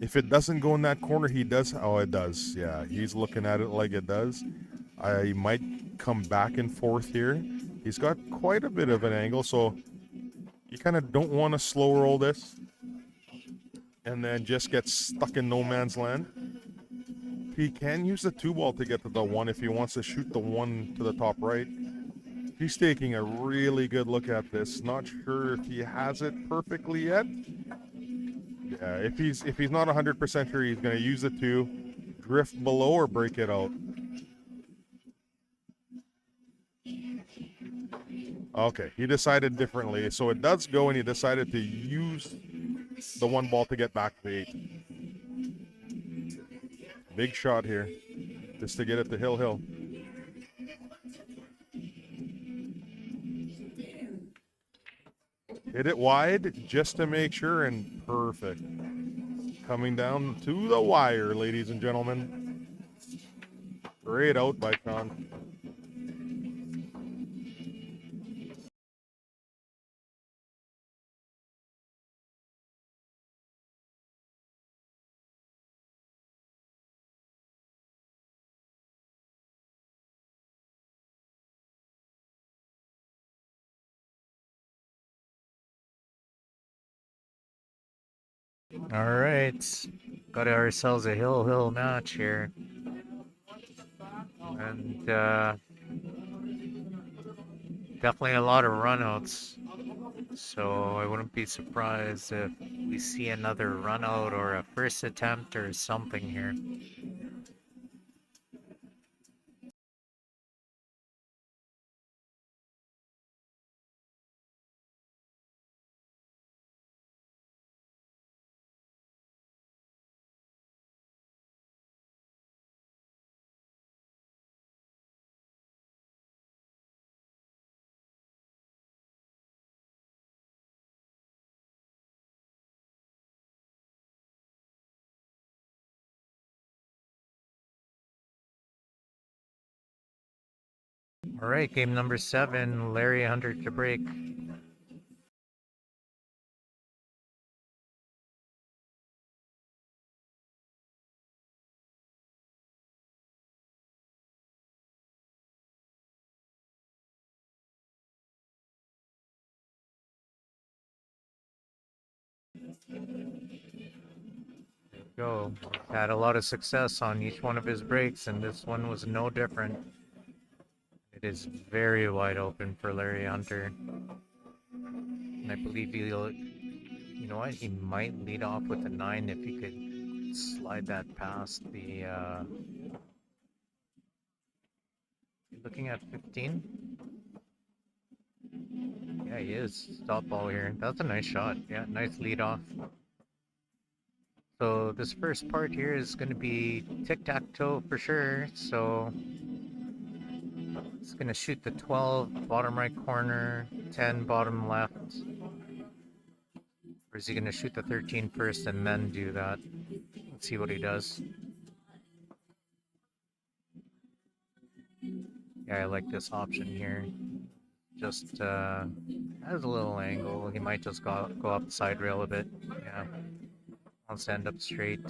If it doesn't go in that corner, he does. Oh, it does. Yeah, he's looking at it like it does. I might come back and forth here. He's got quite a bit of an angle, so you kind of don't want to slow roll this and then just get stuck in no man's land. He can use the 2 ball to get to the 1 if he wants to shoot the 1 to the top right. He's taking a really good look at this. Not sure if he has it perfectly yet. Yeah, if he's not 100% sure, he's going to use the 2, drift below or break it out. Okay, he decided differently. So it does go, and he decided to use the 1 ball to get back to 8. Big shot here, just to get it to Hill. Hit it wide just to make sure, and perfect. Coming down to the wire, ladies and gentlemen. Great out by Sean. All right, got ourselves a hill match here, and definitely a lot of runouts. So I wouldn't be surprised if we see another run out or a first attempt or something here. All right, game number 7, Larry Hunter to break. go. He's had a lot of success on each one of his breaks, and this one was no different. It is very wide open for Larry Hunter. And I believe he'll, you know what, he might lead off with a 9 if he could slide that past the, looking at 15? Yeah, he is. Stop ball here. That's a nice shot. Yeah, nice lead off. So this first part here is going to be tic-tac-toe for sure. So it's going to shoot the 12 bottom right corner, 10 bottom left. Or is he going to shoot the 13 first and then do that? Let's see what he does. Yeah, I like this option here. Just has a little angle. He might just go up the side rail a bit. Yeah, wants to end up straight.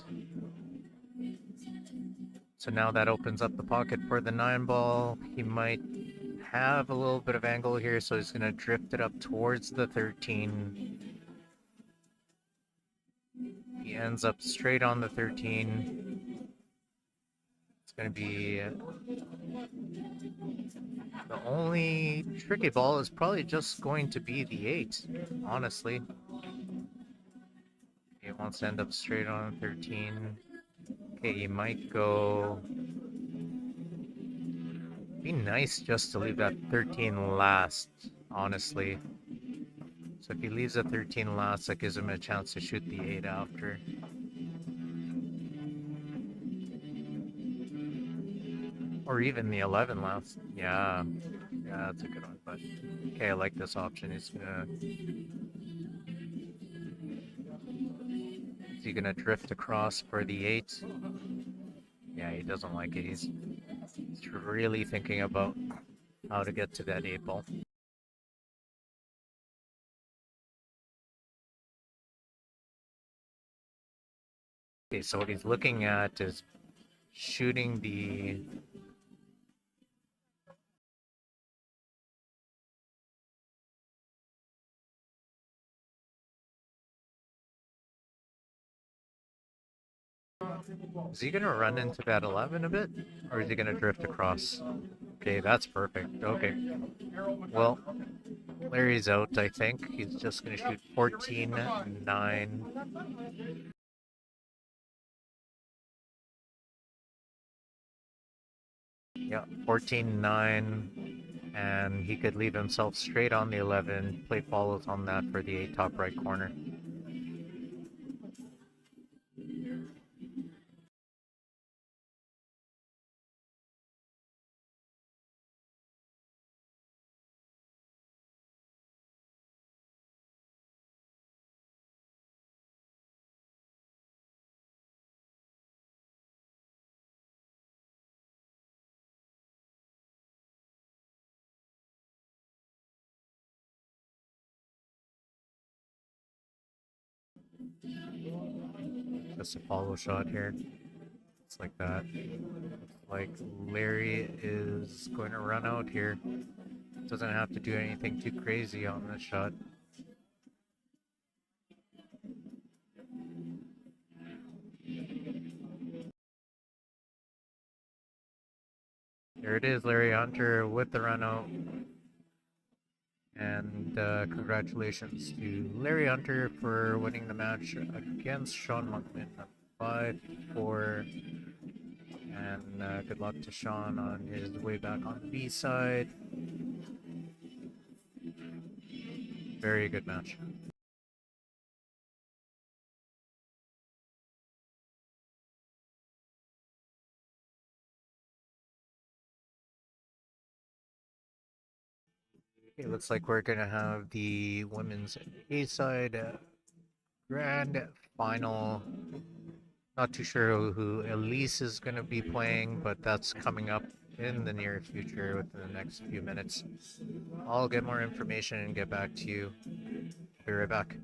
So now that opens up the pocket for the 9 ball. He might have a little bit of angle here, so he's going to drift it up towards the 13. He ends up straight on the 13. It's going to be the only tricky ball is probably just going to be the 8, honestly. He wants to end up straight on 13. Okay, he might go. Be nice just to leave that 13 last, honestly. So if he leaves the 13 last, that gives him a chance to shoot the 8 after. Or even the 11 last. Yeah, that's a good one. But okay, I like this option. Is he gonna drift across for the 8? Yeah, he doesn't like it. He's really thinking about how to get to that 8 ball. Okay, so what he's looking at is shooting the Is he gonna run into that 11 a bit? Or is he gonna drift across? Okay, that's perfect. Okay. Well, Larry's out, I think. He's just gonna shoot 14, 9. Yeah, 14, 9. And he could leave himself straight on the 11. Play follows on that for the 8 top right corner. Just a follow shot here. It's like that. Like Larry is going to run out here. Doesn't have to do anything too crazy on this shot. There it is, Larry Hunter with the run out. And congratulations to Larry Hunter for winning the match against Sean Monkman 5-4. And good luck to Sean on his way back on the B side. Very good match. Okay, looks like we're gonna have the women's A side grand final. Not too sure who Elise is going to be playing, but that's coming up in the near future within the next few minutes. I'll get more information and get back to you. Be right back.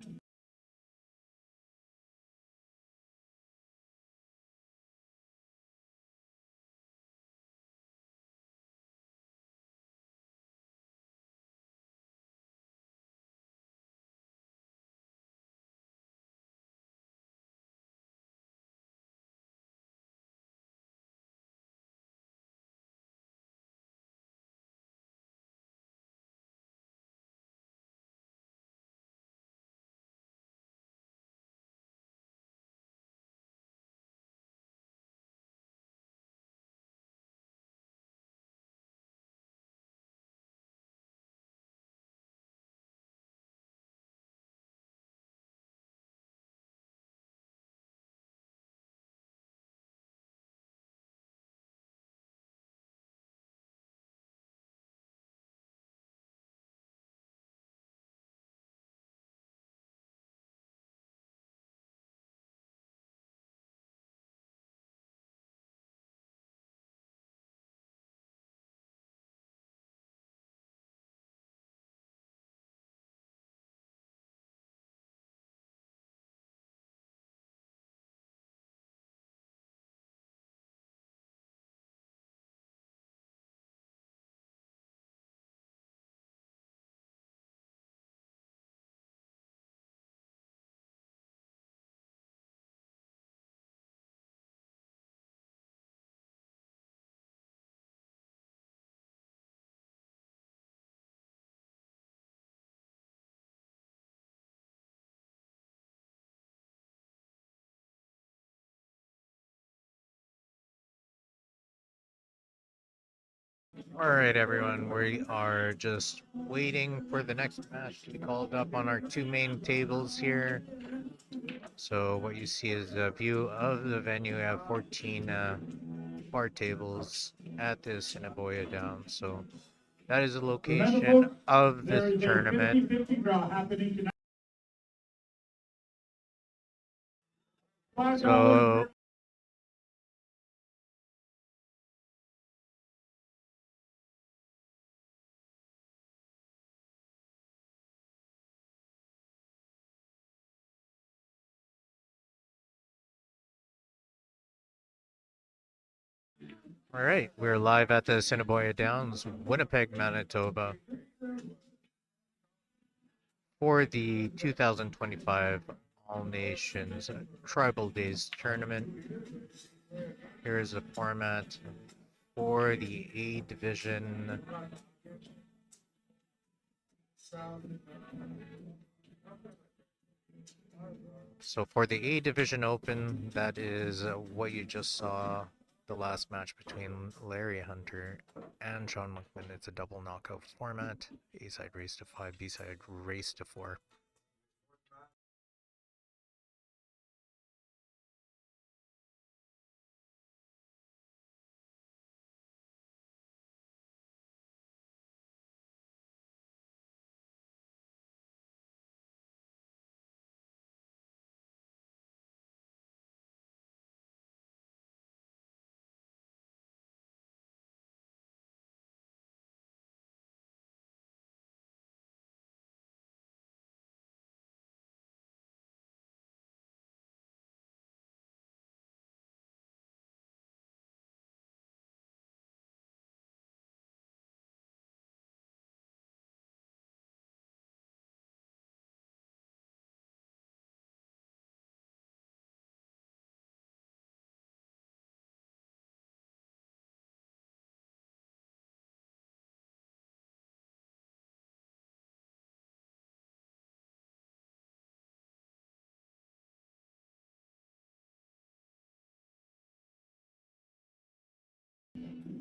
All right, everyone. We are just waiting for the next match to be called up on our two main tables here. So what you see is a view of the venue. We have 14 bar tables at the Assiniboia Downs. So that is the Remember, location folks, of there this is a tournament. 50-50 draw happening tonight. $5 So all right, we're live at the Assiniboia Downs, Winnipeg, Manitoba, for the 2025 All Nations Tribal Days tournament. Here is the format for the A Division. So for the A Division Open, that is what you just saw, the last match between Larry Hunter and Sean McMinn. It's a double knockout format. A side race to 5, B side race to 4.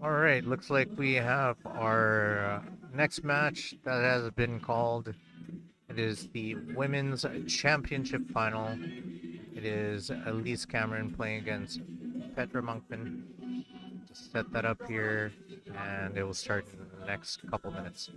All right, looks like we have our next match that has been called. It is the Women's Championship Final. It is Elise Cameron playing against Petra Monkman. Just set that up here, and it will start in the next couple minutes.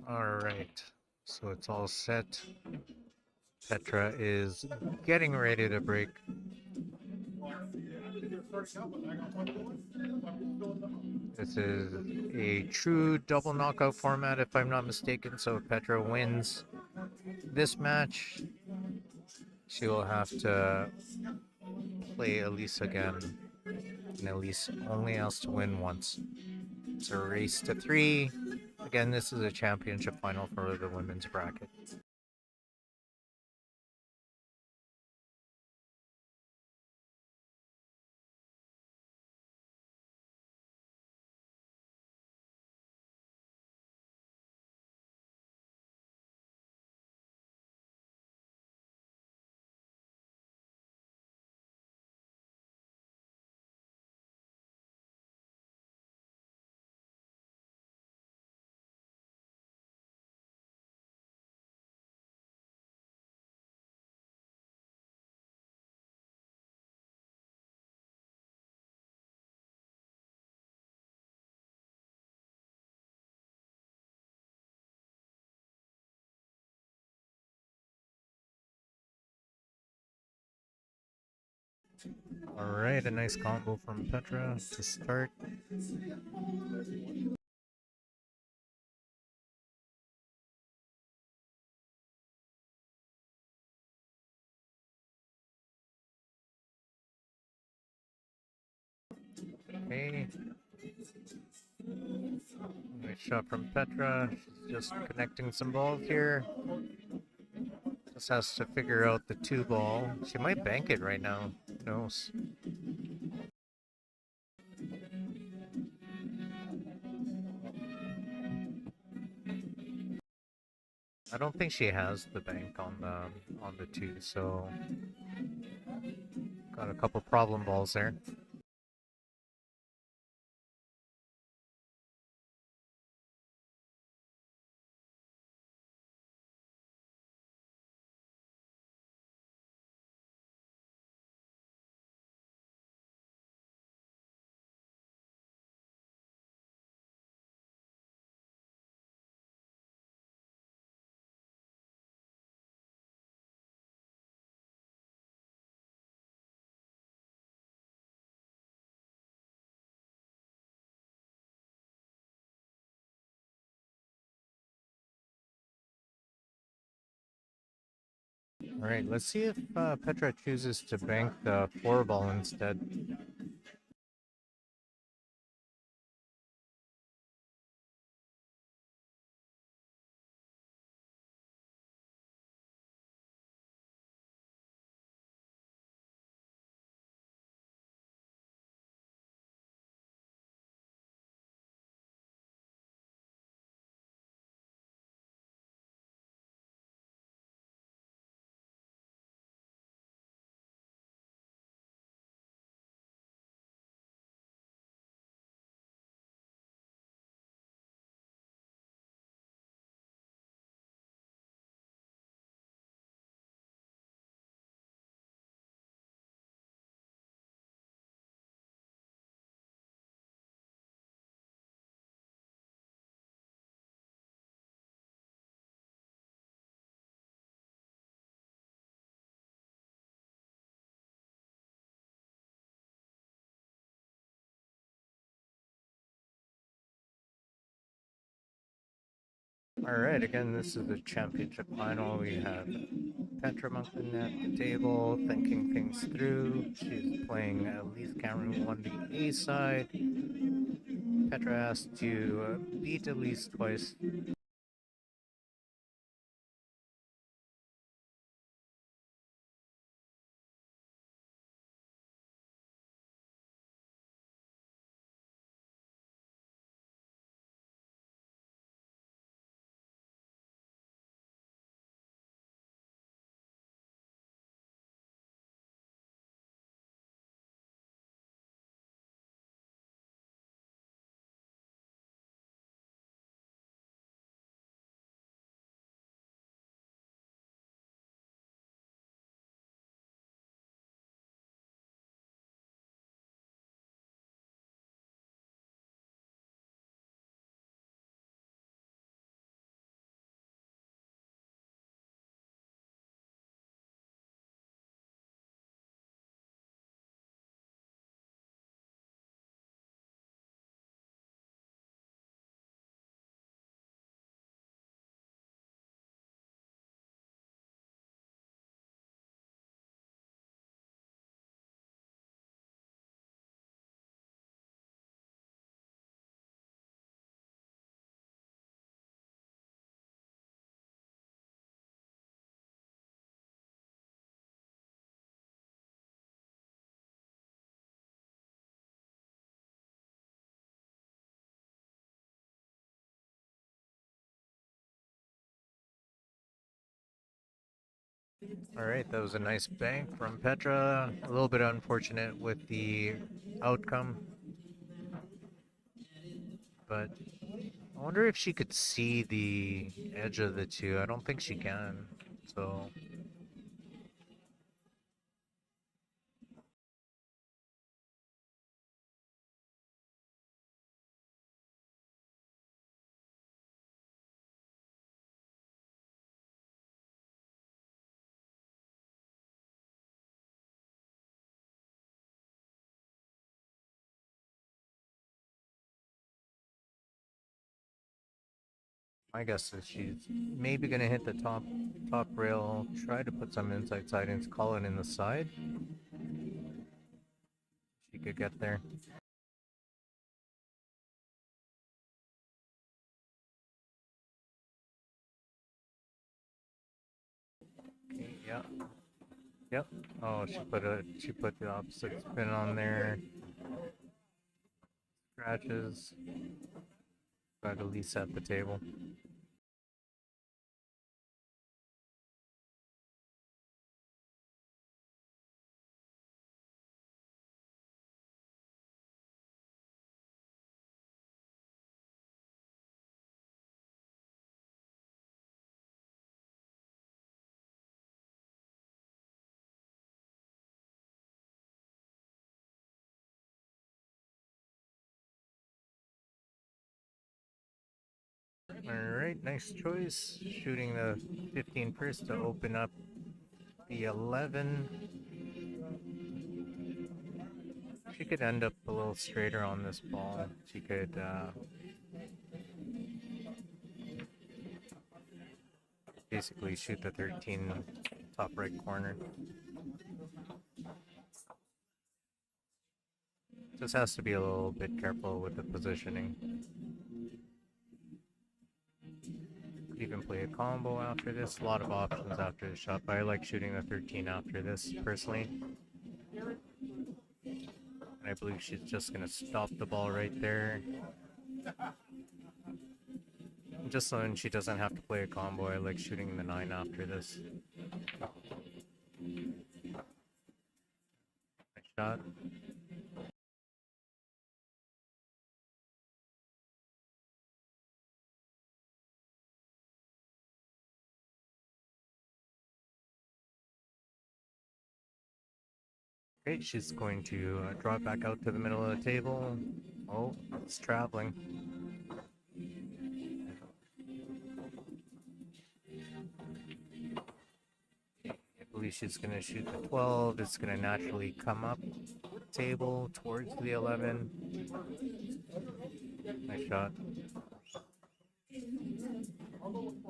All right, so it's all set. Petra is getting ready to break. This is a true double knockout format, if I'm not mistaken. So if Petra wins this match, she will have to play Elise again, and Elise only has to win once. It's a race to 3. Again, this is a championship final for the women's bracket. All right, a nice combo from Petra to start. Okay. Nice shot from Petra. She's just connecting some balls here. Just has to figure out the 2 ball. She might bank it right now. Who knows? I don't think she has the bank on the 2, so got a couple problem balls there. All right, let's see if Petra chooses to bank the 4 ball instead. All right, again, this is the championship final. We have Petra Monklin at the table, thinking things through. She's playing Elise Cameron won the A side. Petra has to beat Elise twice. All right, that was a nice bank from Petra. A little bit unfortunate with the outcome, but I wonder if she could see the edge of the 2. I don't think she can. So My guess is she's maybe gonna hit the top rail, try to put some inside sidings, call it in the side. She could get there. Okay, yeah. Yep. Oh, she put the opposite spin on there. Scratches. Got Elise at the table. Alright, nice choice. Shooting the 15 first to open up the 11. She could end up a little straighter on this ball. She could basically shoot the 13 top right corner. Just has to be a little bit careful with the positioning. Could even play a combo after this. A lot of options after the shot, but I like shooting the 13 after this personally. And I believe she's just gonna stop the ball right there. Just so she doesn't have to play a combo, I like shooting the 9 after this. Nice shot. Okay, she's going to draw it back out to the middle of the table. Oh, it's traveling. I believe she's going to shoot the 12. It's going to naturally come up the table towards the 11. Nice shot.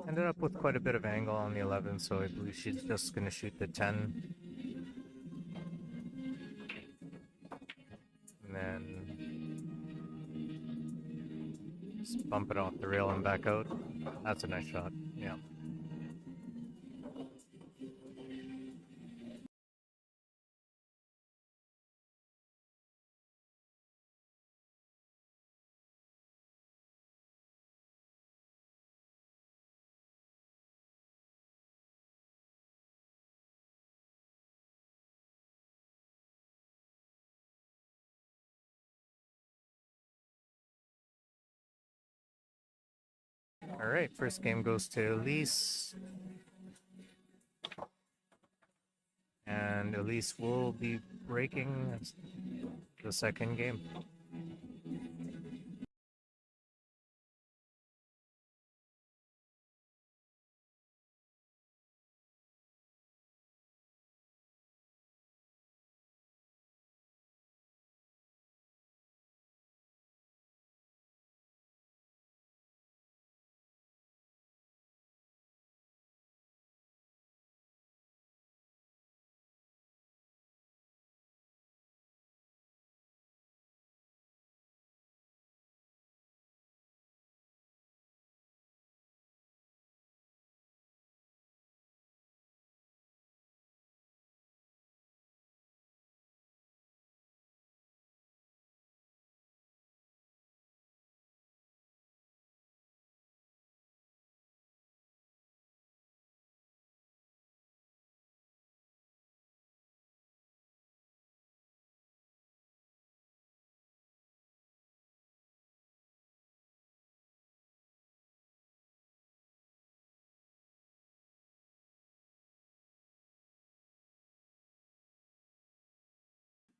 Ended up with quite a bit of angle on the 11, so I believe she's just going to shoot the 10. And then just bump it off the rail and back out. That's a nice shot. Yeah. All right, first game goes to Elise. And Elise will be breaking the second game.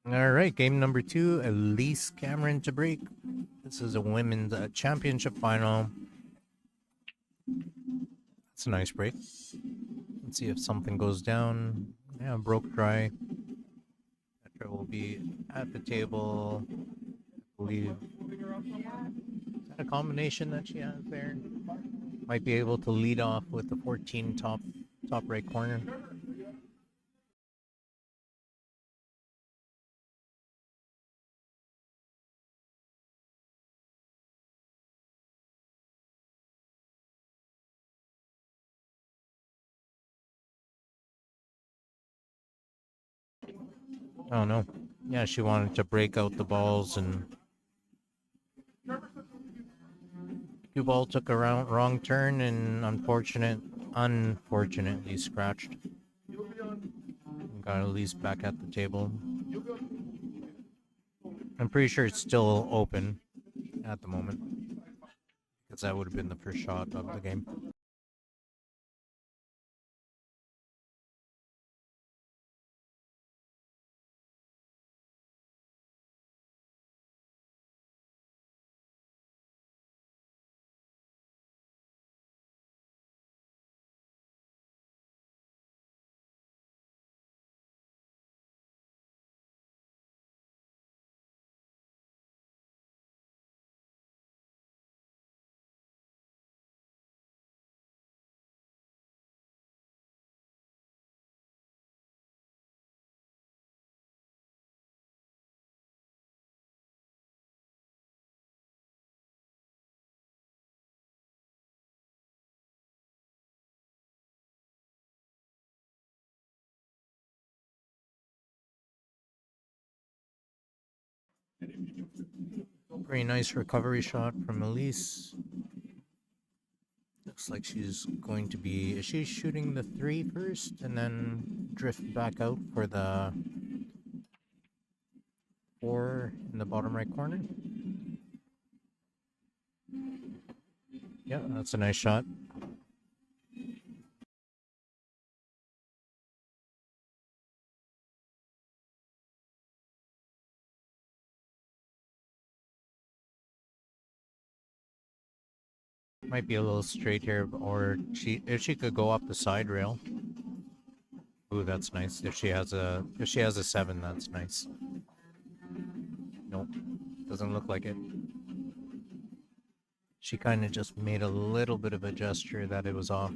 All right, game number 2, Elise Cameron to break. This is a women's championship final. It's a nice break. Let's see if something goes down. Yeah, broke dry. Petra will be at the table. I believe. Is that a combination that she has there? Might be able to lead off with the 14 top right corner. Oh no. Yeah, she wanted to break out the balls, and cue ball took a wrong turn and unfortunately scratched. Got Elise back at the table. I'm pretty sure it's still open at the moment, because that would have been the first shot of the game. Pretty nice recovery shot from Elise. Looks like she's going to be... Is she shooting the 3 first and then drift back out for the 4 in the bottom right corner? Yeah, that's a nice shot. Might be a little straight here, or if she could go up the side rail. Ooh, that's nice. If she has a 7, that's nice. Nope, doesn't look like it. She kind of just made a little bit of a gesture that it was off.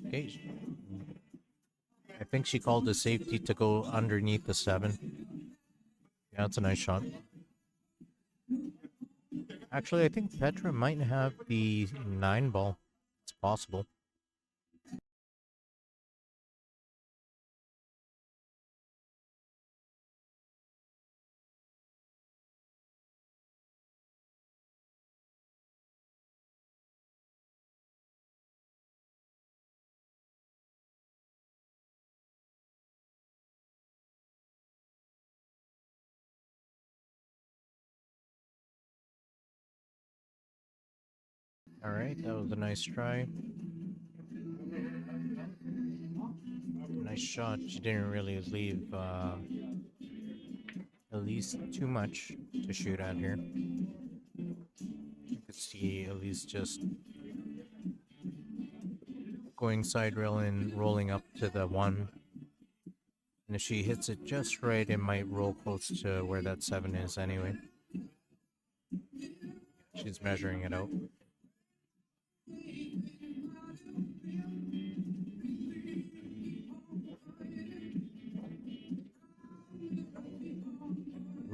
Okay. I think she called the safety to go underneath the 7. Yeah, that's a nice shot. Actually, I think Petra might have the 9 ball. It's possible. Alright, that was a nice try. Nice shot. She didn't really leave Elise too much to shoot at here. You could see Elise just going side rail and rolling up to the 1. And if she hits it just right, it might roll close to where that 7 is anyway. She's measuring it out.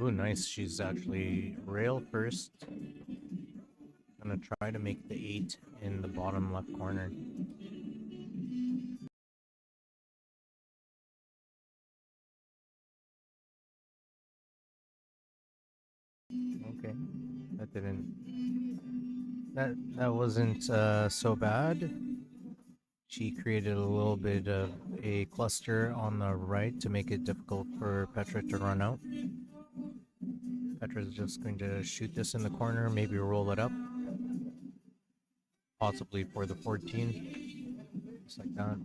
Ooh, nice. She's actually rail first. Gonna try to make the 8 in the bottom left corner. Okay, that wasn't so bad. She created a little bit of a cluster on the right to make it difficult for Petra to run out. Petra's just going to shoot this in the corner, maybe roll it up. Possibly for the 14. Just like that.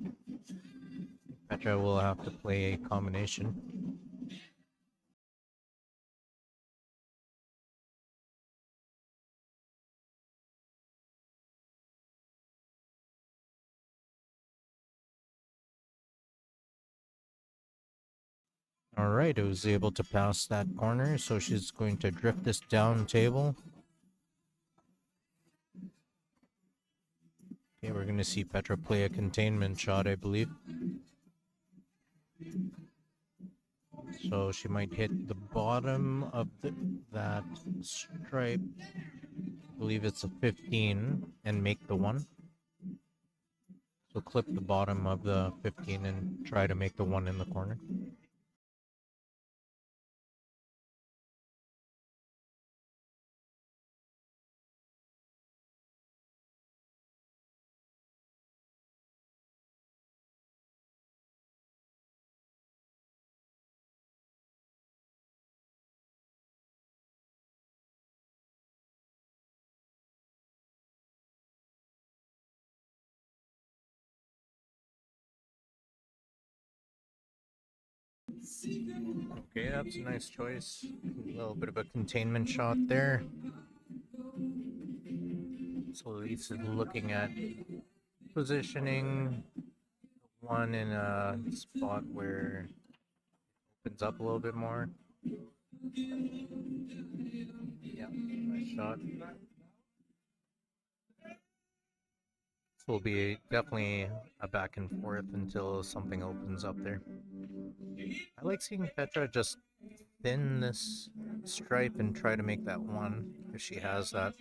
Petra will have to play a combination. Alright, it was able to pass that corner, so she's going to drift this down table. Okay, we're going to see Petra play a containment shot, I believe. So she might hit the bottom of that stripe. I believe it's a 15 and make the 1. So clip the bottom of the 15 and try to make the 1 in the corner. Okay, that's a nice choice. A little bit of a containment shot there. So Elise is looking at positioning 1 in a spot where it opens up a little bit more. Yeah, nice shot. This will be definitely a back and forth until something opens up there. I like seeing Petra just thin this stripe and try to make that 1 if she has that.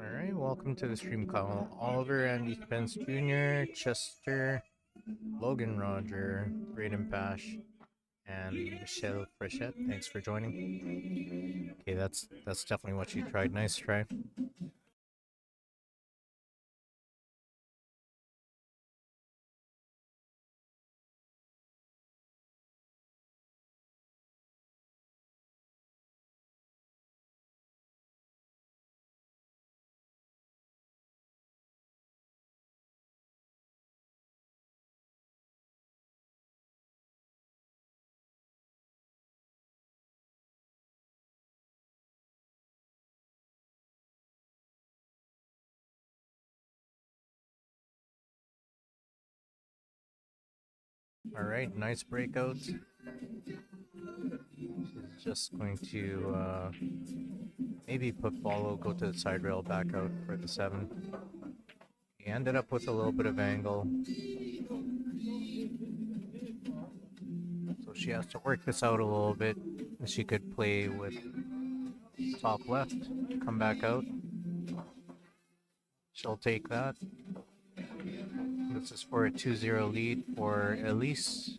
Alright, welcome to the stream, Kyle Oliver, Andy Spence Jr., Chester, Logan Roger, Braden Pash, and Michelle Frechette. Thanks for joining. Okay, that's definitely what you tried. Nice try. Alright, nice breakout. Just going to maybe put follow, go to the side rail, back out for the 7. He ended up with a little bit of angle. So she has to work this out a little bit. She could play with top left, come back out. She'll take that. This is for a 2-0 lead for Elise.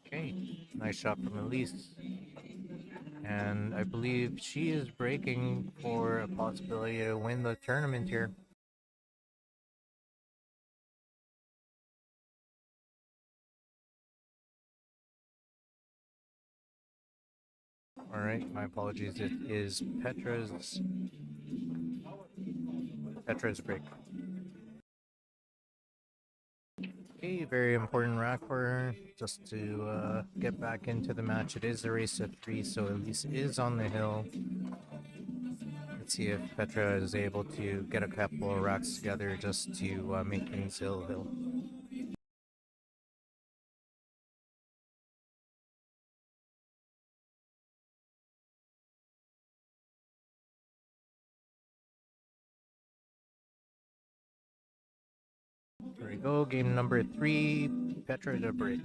Okay, nice shot from Elise. And I believe she is breaking for a possibility to win the tournament here. Alright, my apologies. It is Petra's break. Okay, very important rack for her, just to get back into the match. It is a race of 3, so Elise is on the hill. Let's see if Petra is able to get a couple of racks together just to make things hill. There we go, game number 3, Petra to break.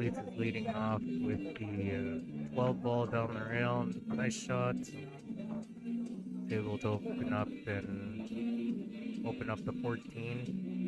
Elise is leading off with the 12 ball down the rail. Nice shot. Able to open up the 14.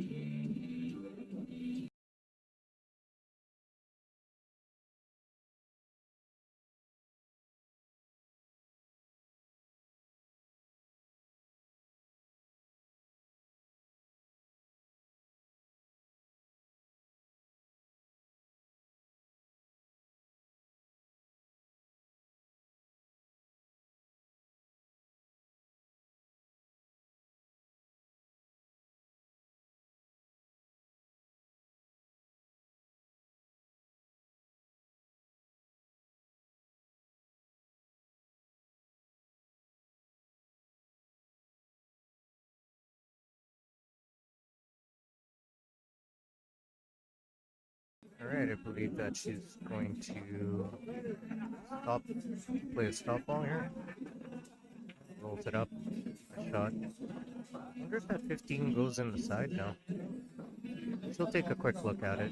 Alright, I believe that she's going to play a stop ball here. Rolls it up. A shot. I wonder if that 15 goes in the side now. She'll take a quick look at it.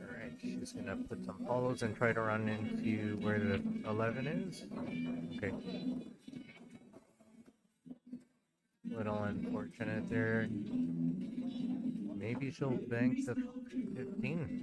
Alright, she's gonna put some follows and try to run into where the 11 is. Okay. Little unfortunate there. Maybe she'll bank the 15.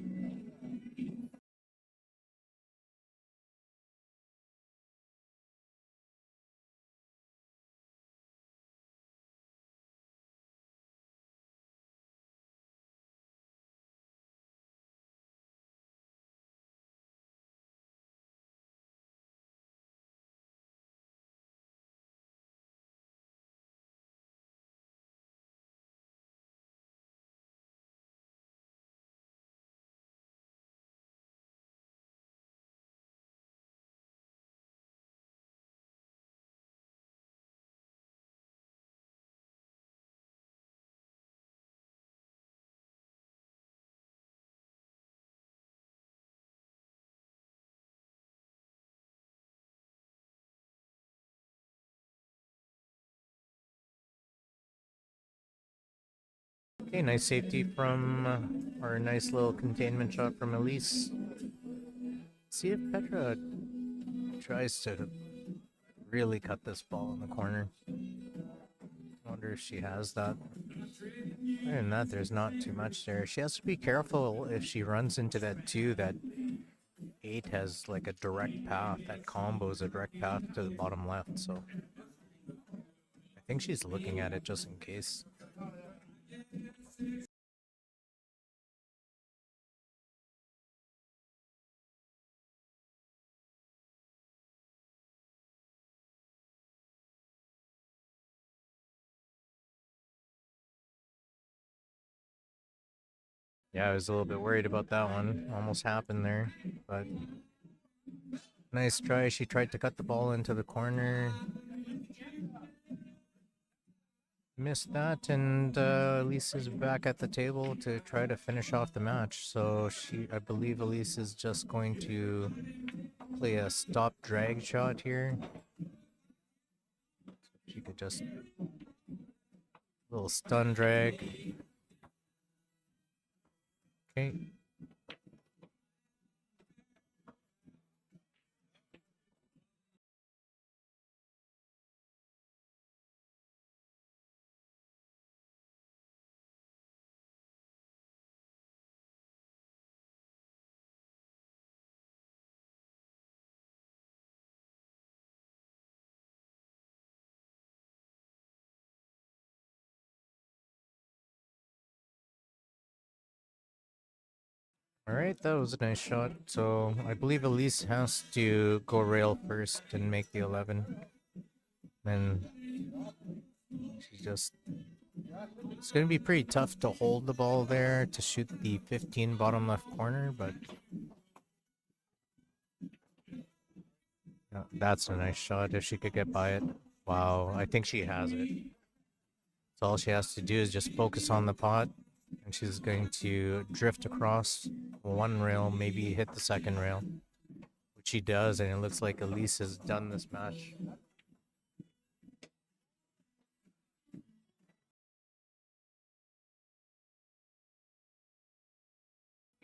Okay, nice safety from, or a nice little containment shot from Elise. See if Petra tries to really cut this ball in the corner. Wonder if she has that. Other than that, there's not too much there. She has to be careful if she runs into that 2, that 8 has like a direct path. That combo is a direct path to the bottom left, so I think she's looking at it just in case. Yeah, I was a little bit worried about that one. Almost happened there, but nice try. She tried to cut the ball into the corner. Missed that, and Elise is back at the table to try to finish off the match. So I believe Elise is just going to play a stop drag shot here. She could just little stun drag. Okay. All right, that was a nice shot. So I believe Elise has to go rail first and make the 11. Then it's going to be pretty tough to hold the ball there to shoot the 15 bottom left corner, but yeah, that's a nice shot if she could get by it. Wow, I think she has it. So all she has to do is just focus on the pot, and she's going to drift across one rail, maybe hit the second rail, which she does, and it looks like Elise has done this match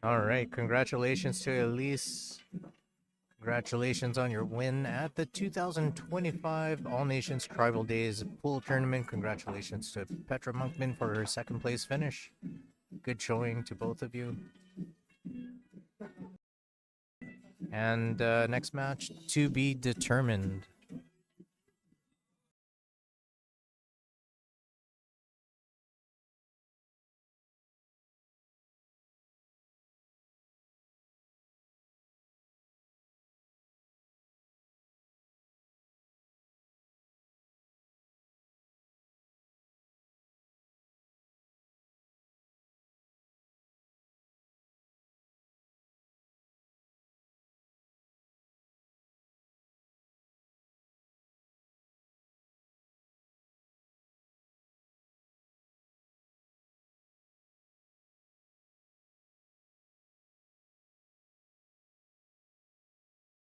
All right, congratulations to Elise. Congratulations on your win at the 2025 All Nations Tribal Days Pool Tournament. Congratulations to Petra Monkman for her second place finish. Good showing to both of you. And next match to be determined.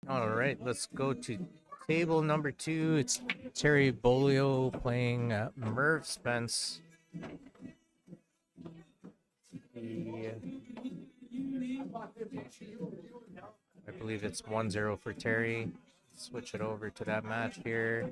All right, let's go to table number 2. It's Terry Bolio playing Merv Spence. I believe it's 1-0 for Terry. Switch it over to that match here.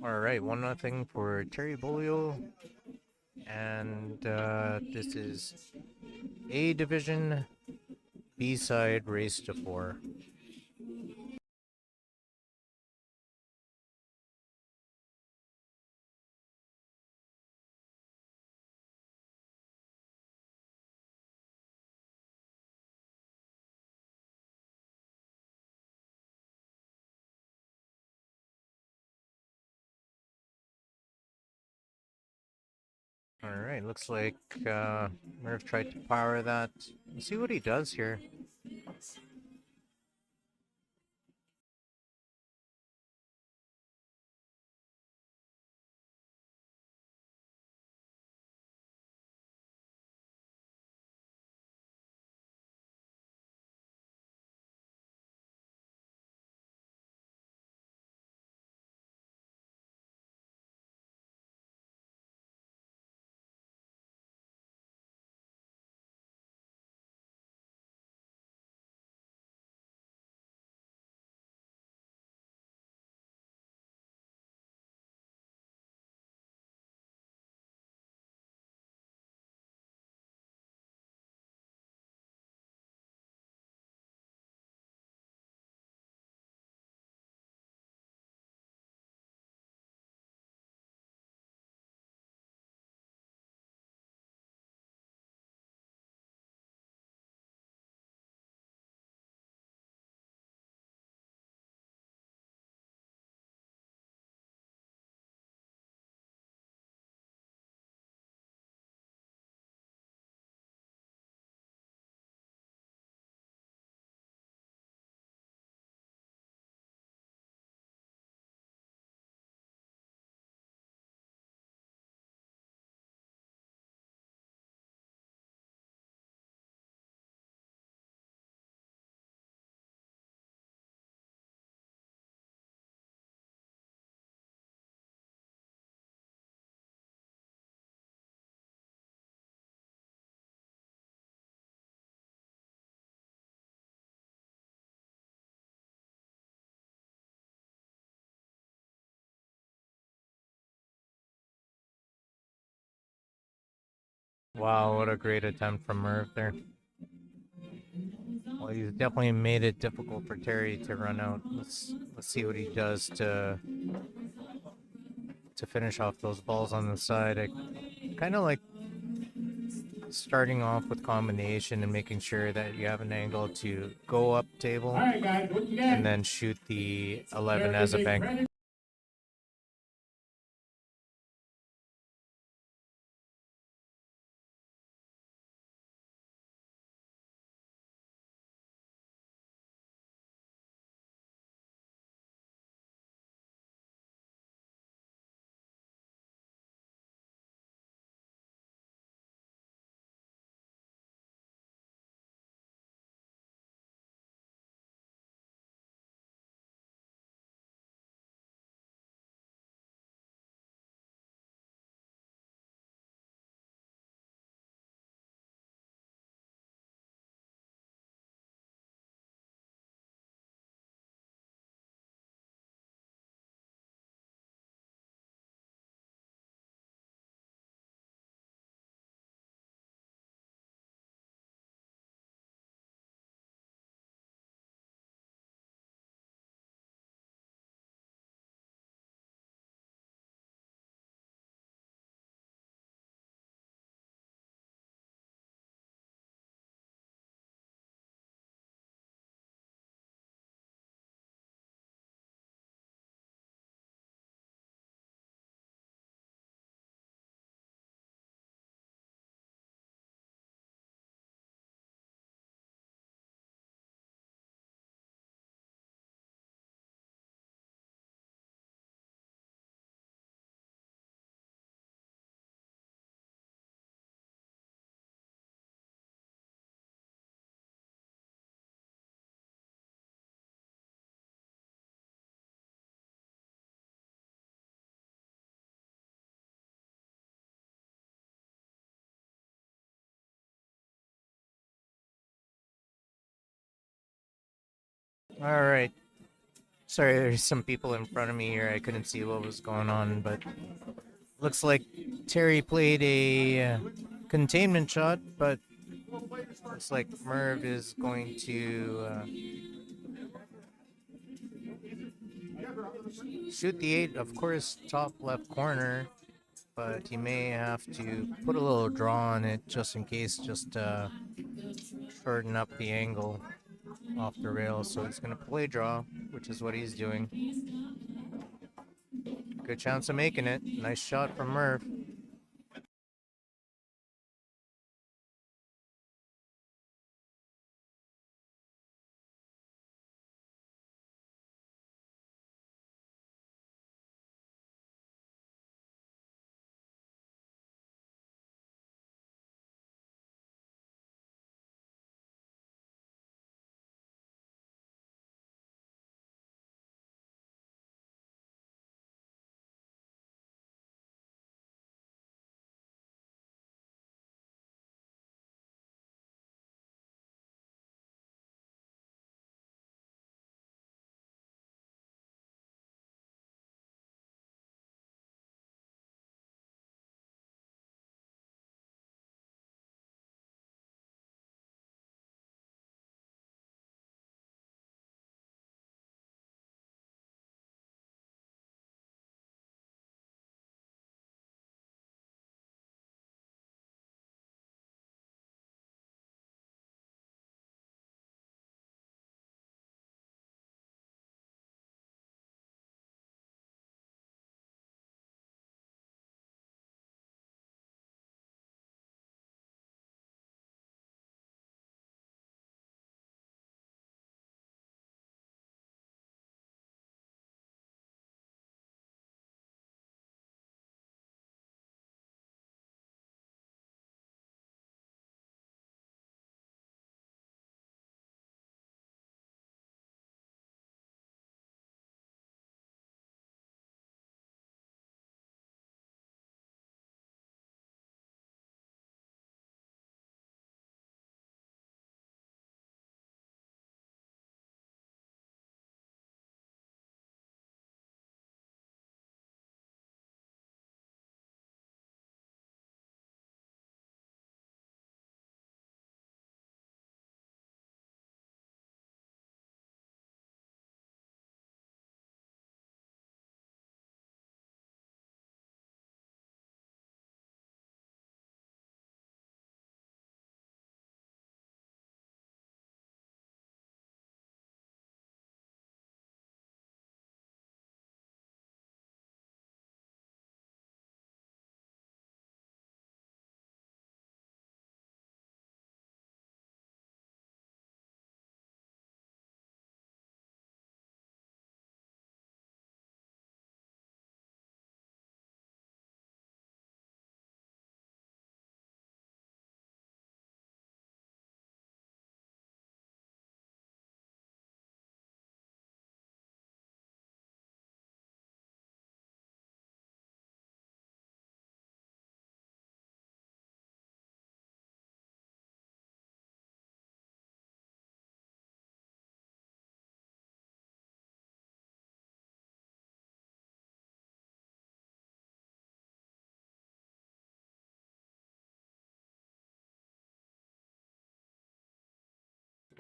All right, 1-0 for Terry Bolio. And this is A Division B side race to 4. All right, looks like Merv tried to power that. Let's see what he does here. Wow, what a great attempt from Merv there. Well, he's definitely made it difficult for Terry to run out. Let's see what he does to finish off those balls on the side. I kind of like starting off with combination and making sure that you have an angle to go up table All right, guys, once and again, then shoot the 11 there as is a bank. credit. All right. Sorry, there's some people in front of me here. I couldn't see what was going on, but looks like Terry played a containment shot, but looks like Merv is going to shoot the 8, of course, top left corner, but he may have to put a little draw on it just in case, just shorten up the angle off the rail. So he's going to play draw, which is what he's doing. Good chance of making it. Nice shot from Merv.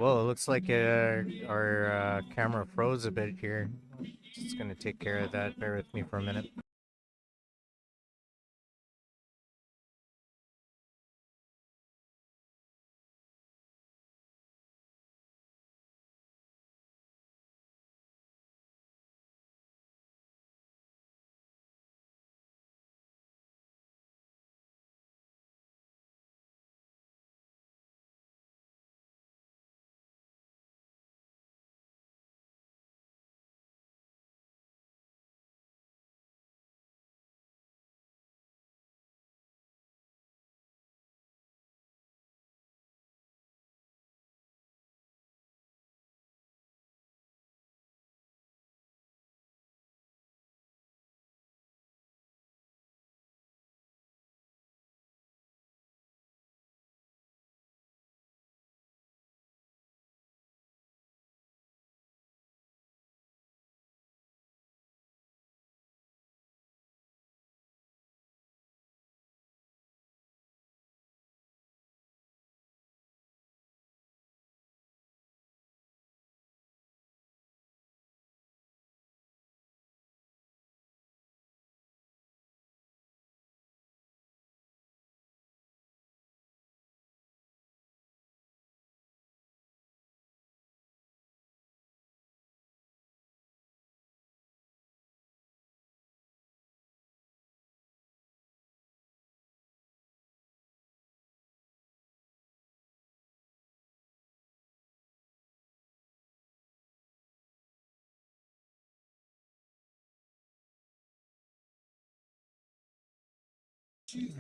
Well, it looks like our camera froze a bit here. Just gonna take care of that. Bear with me for a minute.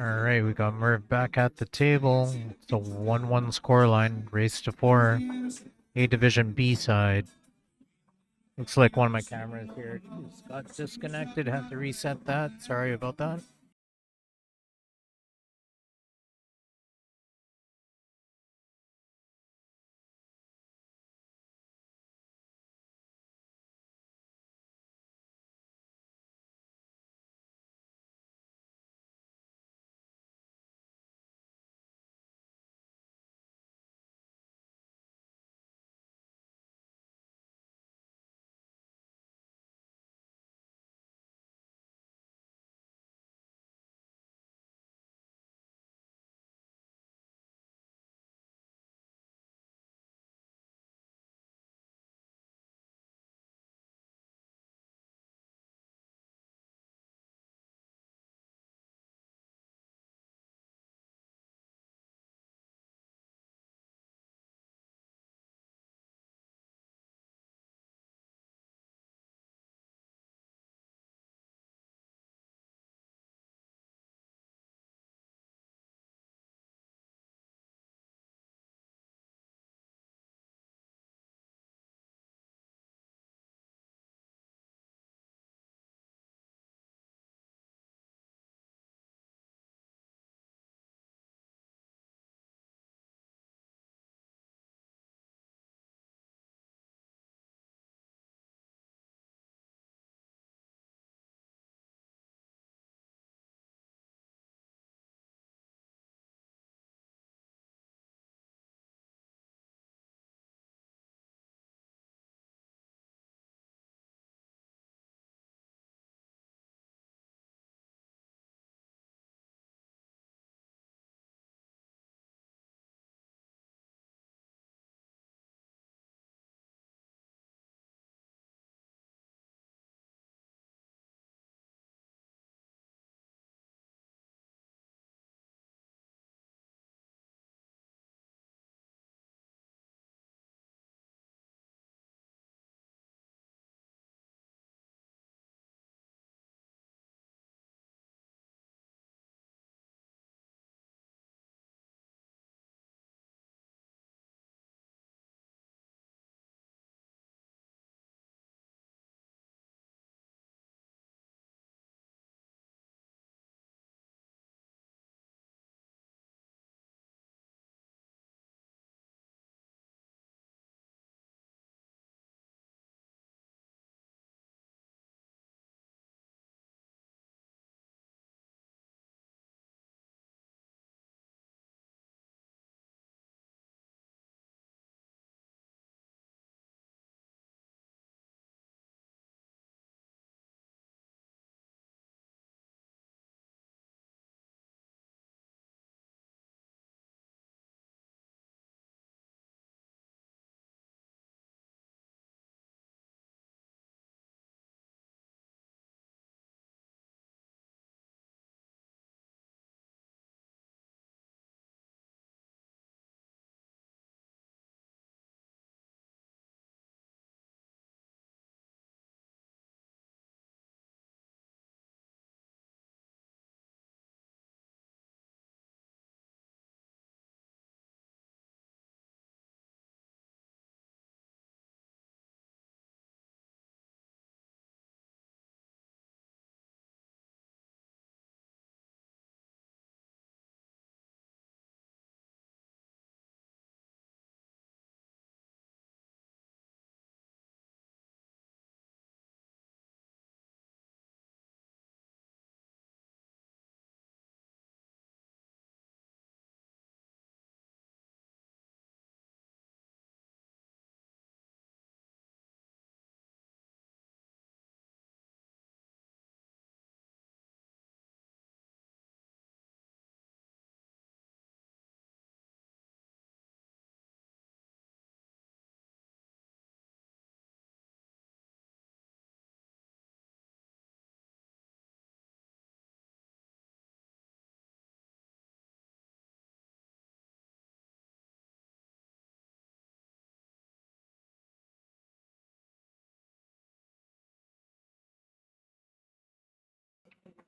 All right, we got Merv back at the table. It's a 1-1 scoreline. Race to 4. A Division B side. Looks like one of my cameras here just got disconnected. Had to reset that. Sorry about that.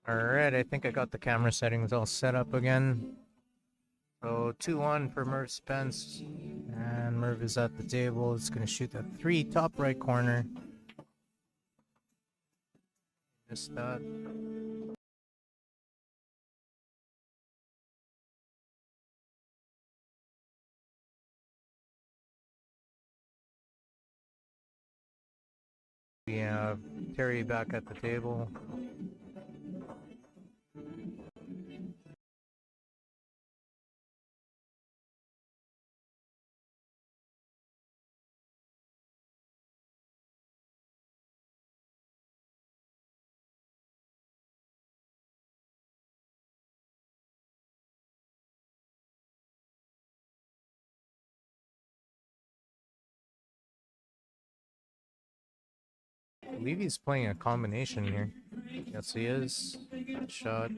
Alright, I think I got the camera settings all set up again. So 2-1 for Merv Spence. And Merv is at the table. It's going to shoot the 3 top right corner. Missed that. We have Terry back at the table. I believe he's playing a combination here. Yes, he is. Good shot.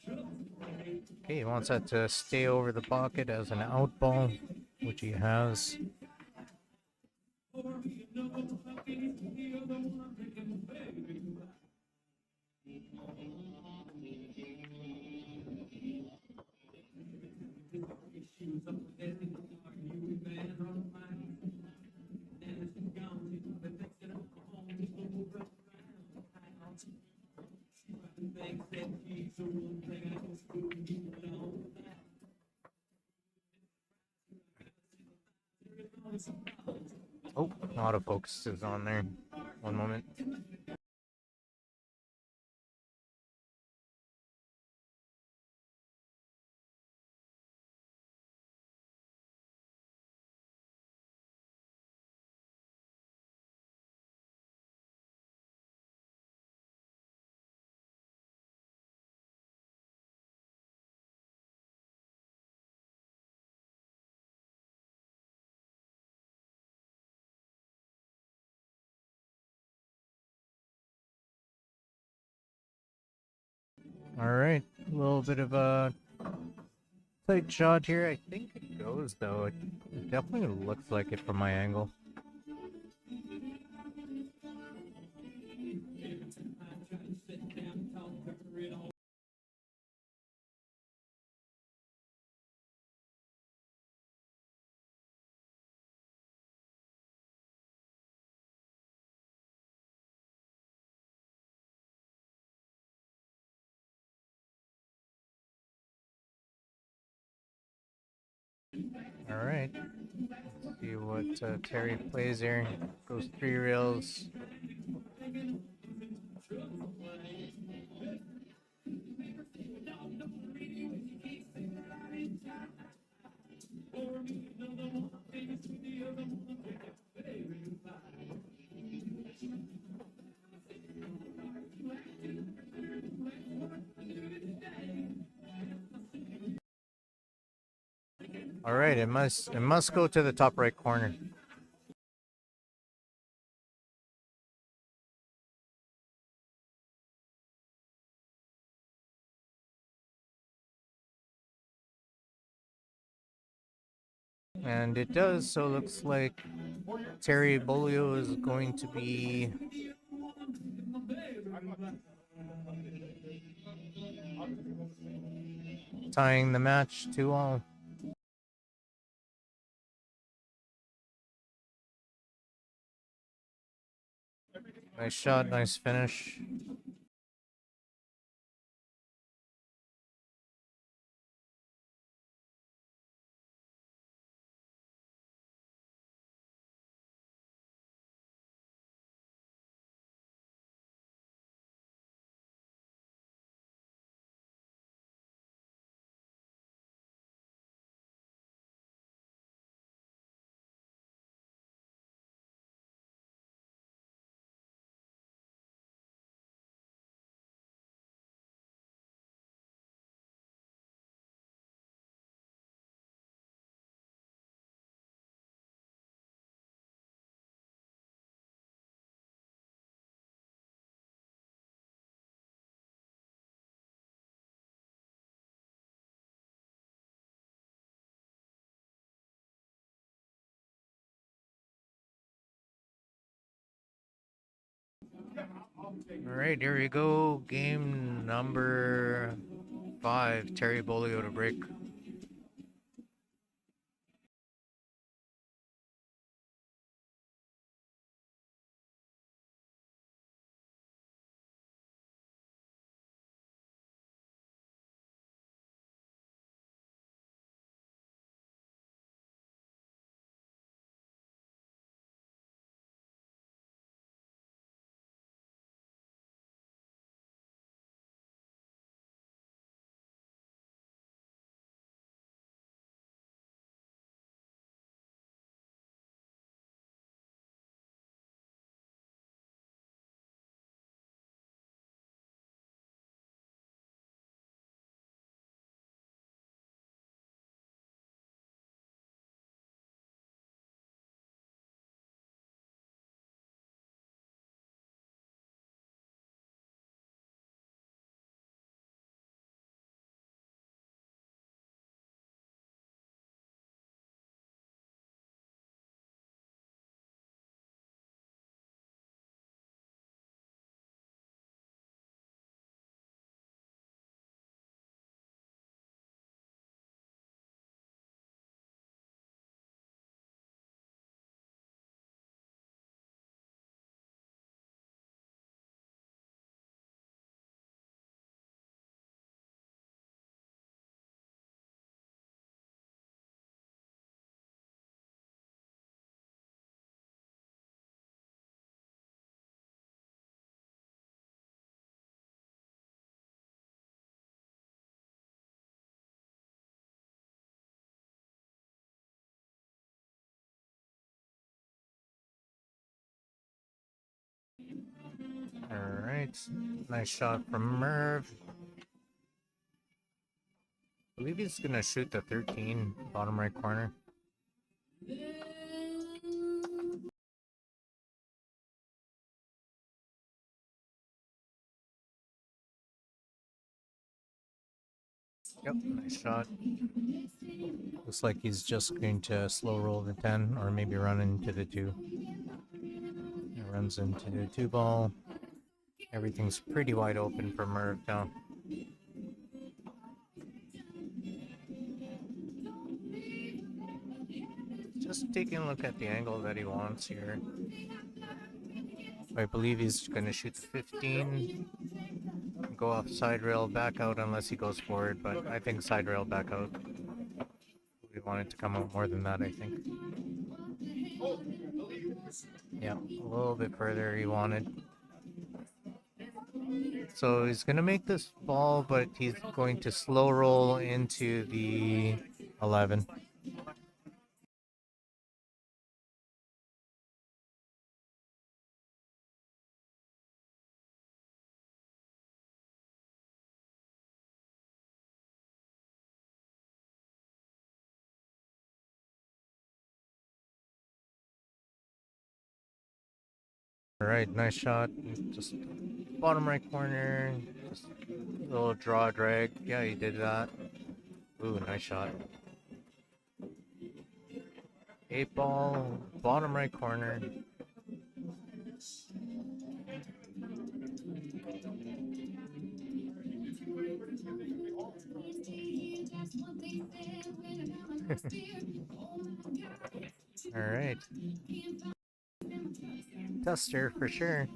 Okay, he wants that to stay over the pocket as an out ball, which he has. Oh, autofocus is on there. One moment. All right, a little bit of a tight shot here. I think it goes though. It definitely looks like it from my angle. All right. Let's see what Terry plays here. Goes 3 rails. All right, it must go to the top right corner. And it does, so it looks like Terry Bolio is going to be tying the match 2-all. Nice shot, nice finish. All right, here we go. Game number 5. Terry Bolio to break. All right, nice shot from Merv. I believe he's gonna shoot the 13, bottom right corner. Yep, nice shot. Looks like he's just going to slow roll the 10 or maybe run into the 2. He runs into the 2 ball. Everything's pretty wide open for Merv now. Just taking a look at the angle that he wants here. I believe he's going to shoot 15. Go off side rail, back out unless he goes forward, but I think side rail, back out. We want it to come out more than that, I think. Yeah, a little bit further he wanted. So he's going to make this ball, but he's going to slow roll into the 11. All right, nice shot. Just bottom right corner. Just a little draw drag. Yeah, he did that. Ooh, nice shot. 8 ball, bottom right corner. All right. Duster for sure.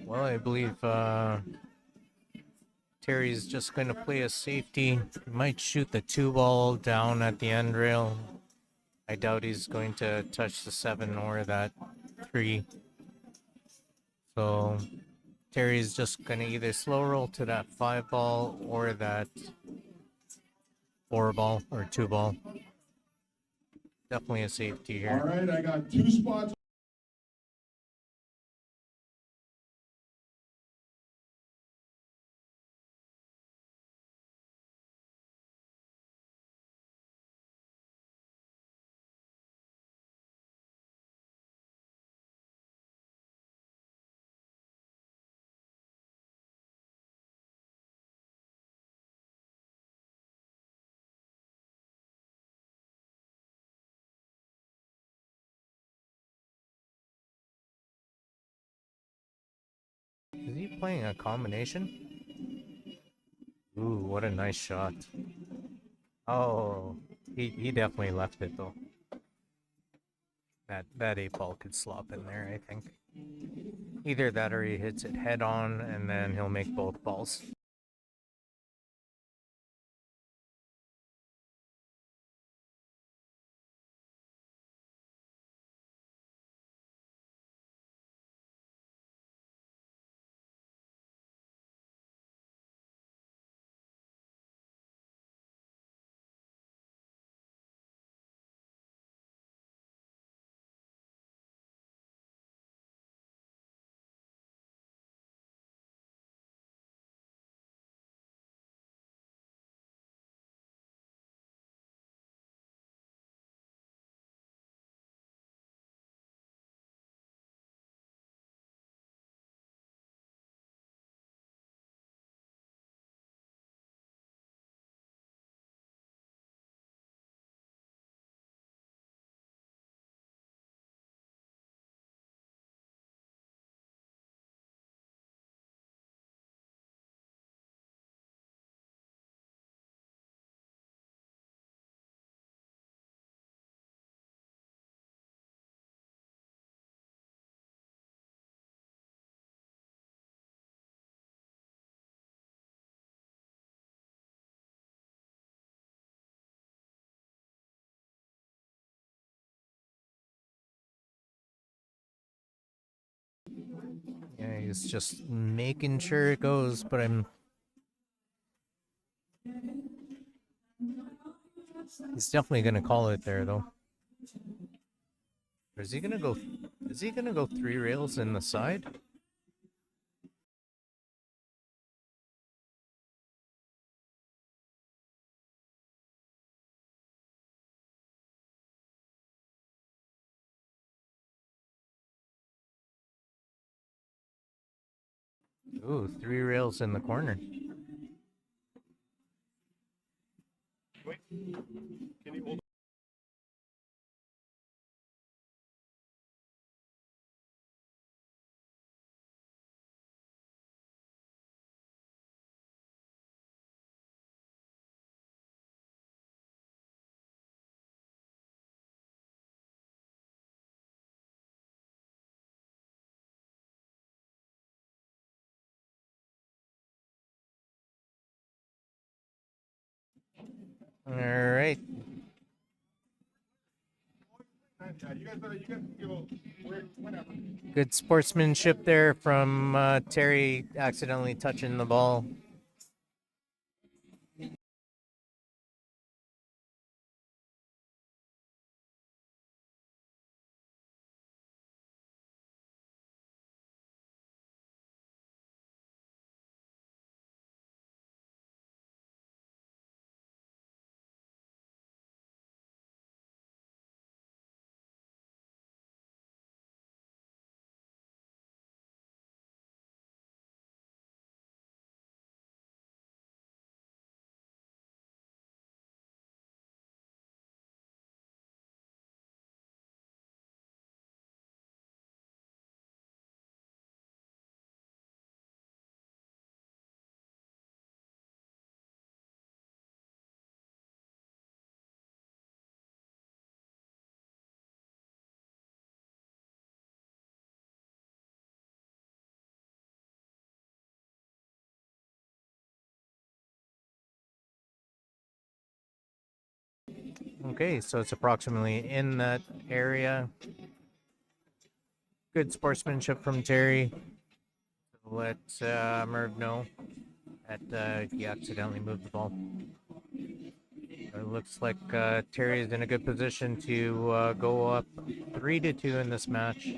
Well, I believe Terry's just going to play a safety. He might shoot the 2 ball down at the end rail. I doubt he's going to touch the 7 or that 3. So Terry's just going to either slow roll to that 5 ball or that 4 ball or 2 ball. Definitely a safety here. All right, I got 2 spots. Is he playing a combination? Ooh, what a nice shot. Oh, he definitely left it though. That 8 ball could slop in there, I think. Either that or he hits it head on and then he'll make both balls. Yeah, he's just making sure it goes, but he's definitely gonna call it there though. Or is he gonna go? Is he gonna go 3 rails in the side? Ooh, 3 rails in the corner. Wait, can you hold? All right. Yeah, you guys go whenever. Good sportsmanship there from Terry, accidentally touching the ball. Okay, so it's approximately in that area. Good sportsmanship from Terry. Let Merv know that he accidentally moved the ball. It looks like Terry is in a good position to go up 3-2 in this match.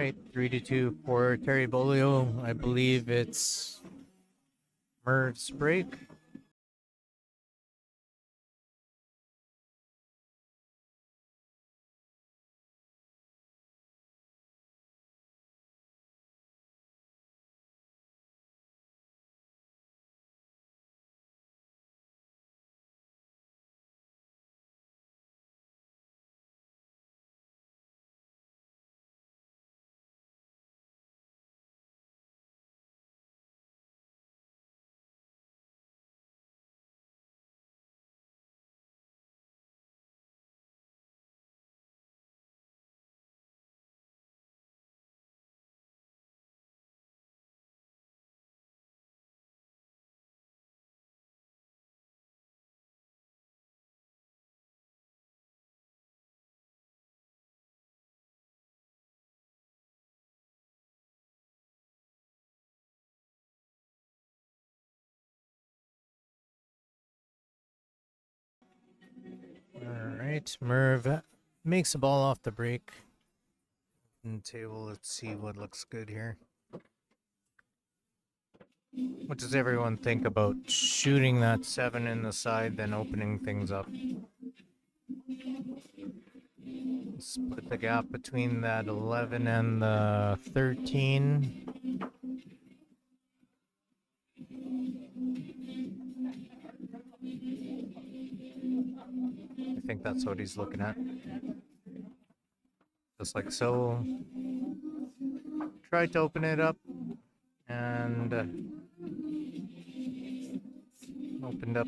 right, 3-2 for Terry Bolio. I believe it's Merv's break. All right, Merv makes the ball off the break. And table, let's see what looks good here. What does everyone think about shooting that 7 in the side, then opening things up? Split the gap between that 11 and the 13. I think that's what he's looking at. Just like so. Tried to open it up and opened up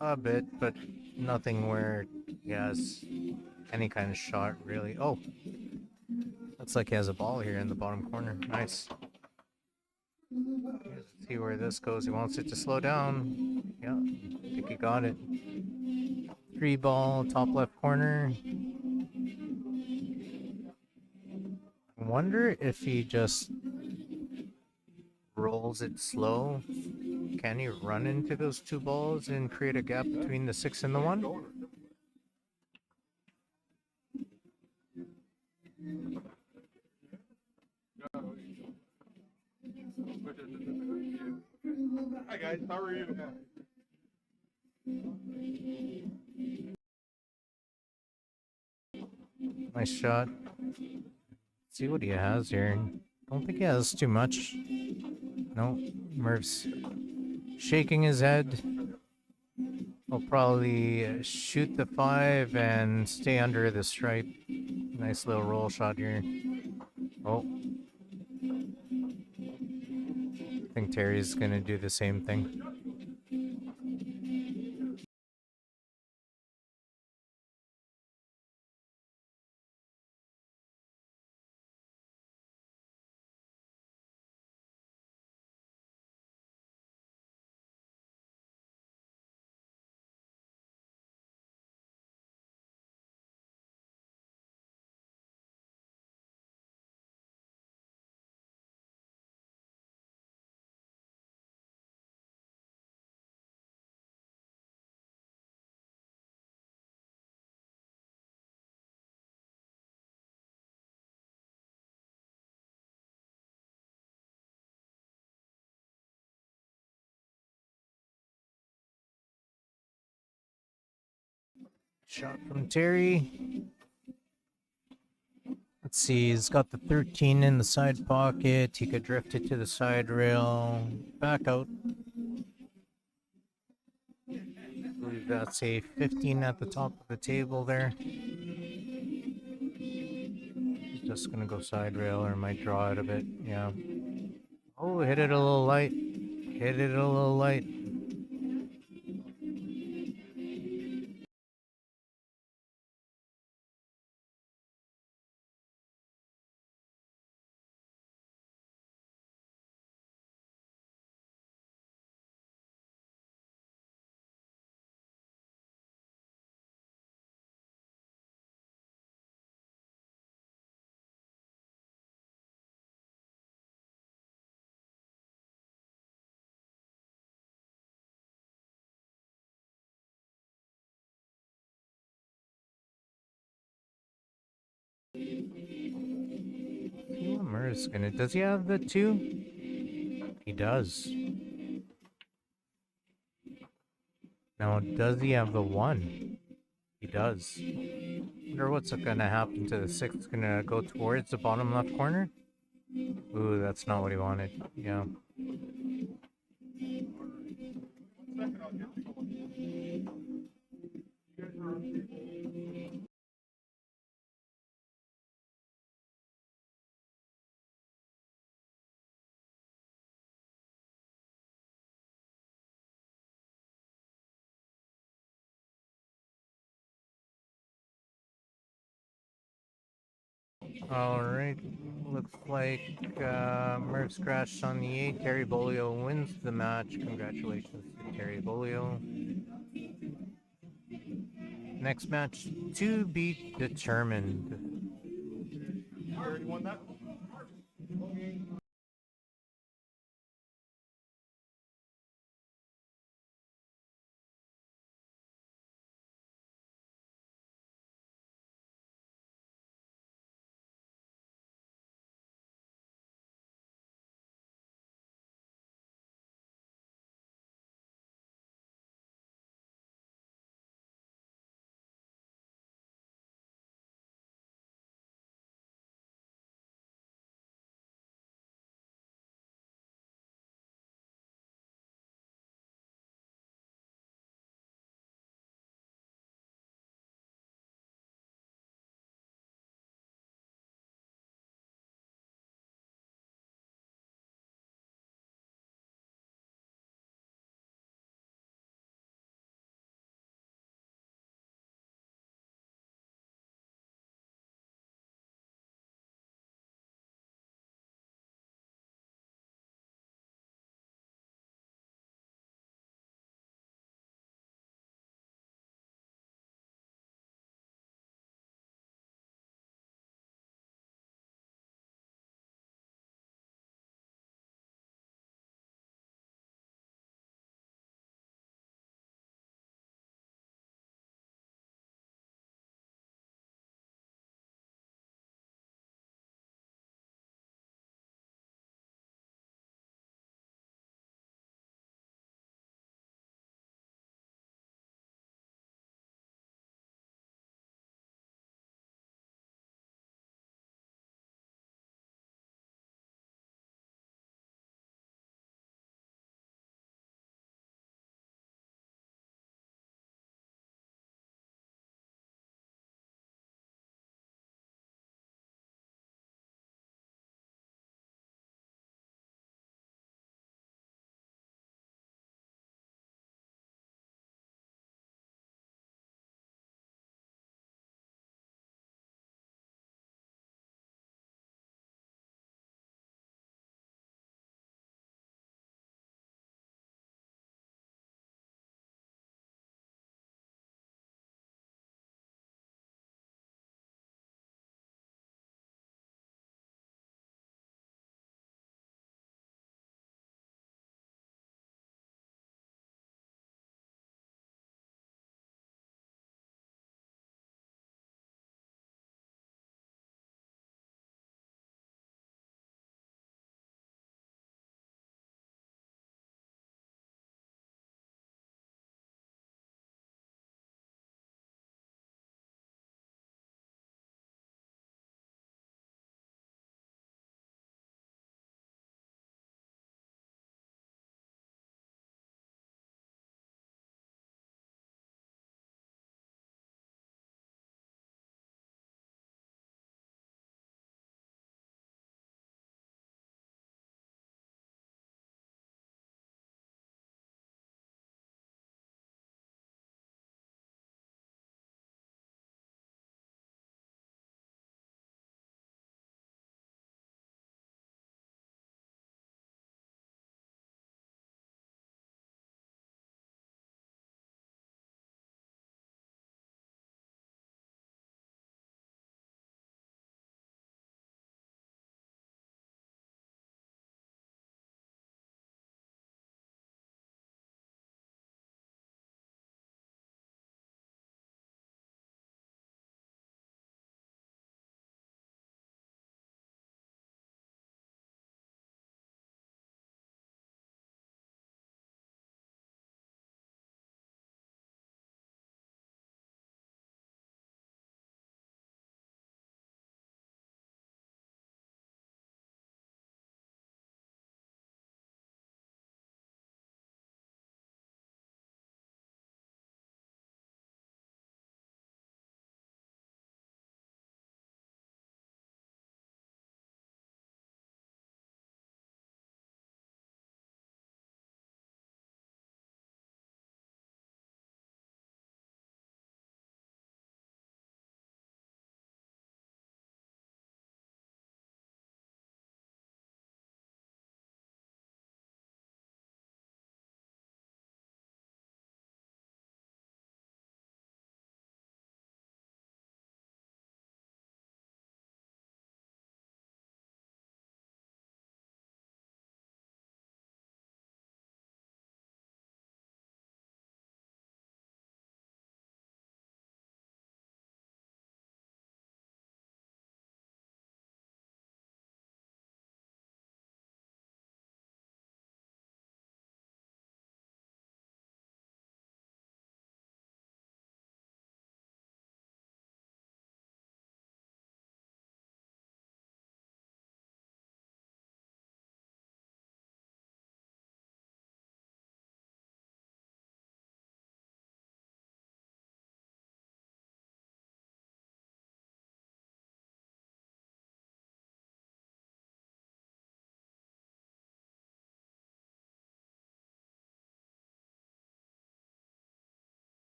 a bit, but nothing where he has any kind of shot really. Oh, looks like he has a ball here in the bottom corner. Nice. Let's see where this goes. He wants it to slow down. Yeah, I think he got it. 3 ball, top left corner. I wonder if he just rolls it slow. Can he run into those 2 balls and create a gap between the 6 and the 1? Hi guys, how are you? Nice shot. See what he has here. Don't think he has too much. No, Merv's shaking his head. He'll probably shoot the 5 and stay under the stripe. Nice little roll shot here. Oh. I think Terry's gonna do the same thing. Shot from Terry. Let's see, he's got the 13 in the side pocket. He could drift it to the side rail. Back out. I believe that's a 15 at the top of the table there. He's just gonna go side rail or might draw it a bit. Yeah. Oh, hit it a little light. Hit it a little light. See what Murr's gonna. Does he have the 2? He does. Now, does he have the 1? He does. Wonder what's gonna happen to the 6? Gonna go towards the bottom left corner? Ooh, that's not what he wanted. Yeah. Alright, looks like Murph's crashed on the 8. Terry Bolio wins the match. Congratulations to Terry Bolio. Next match to be determined. You already won that?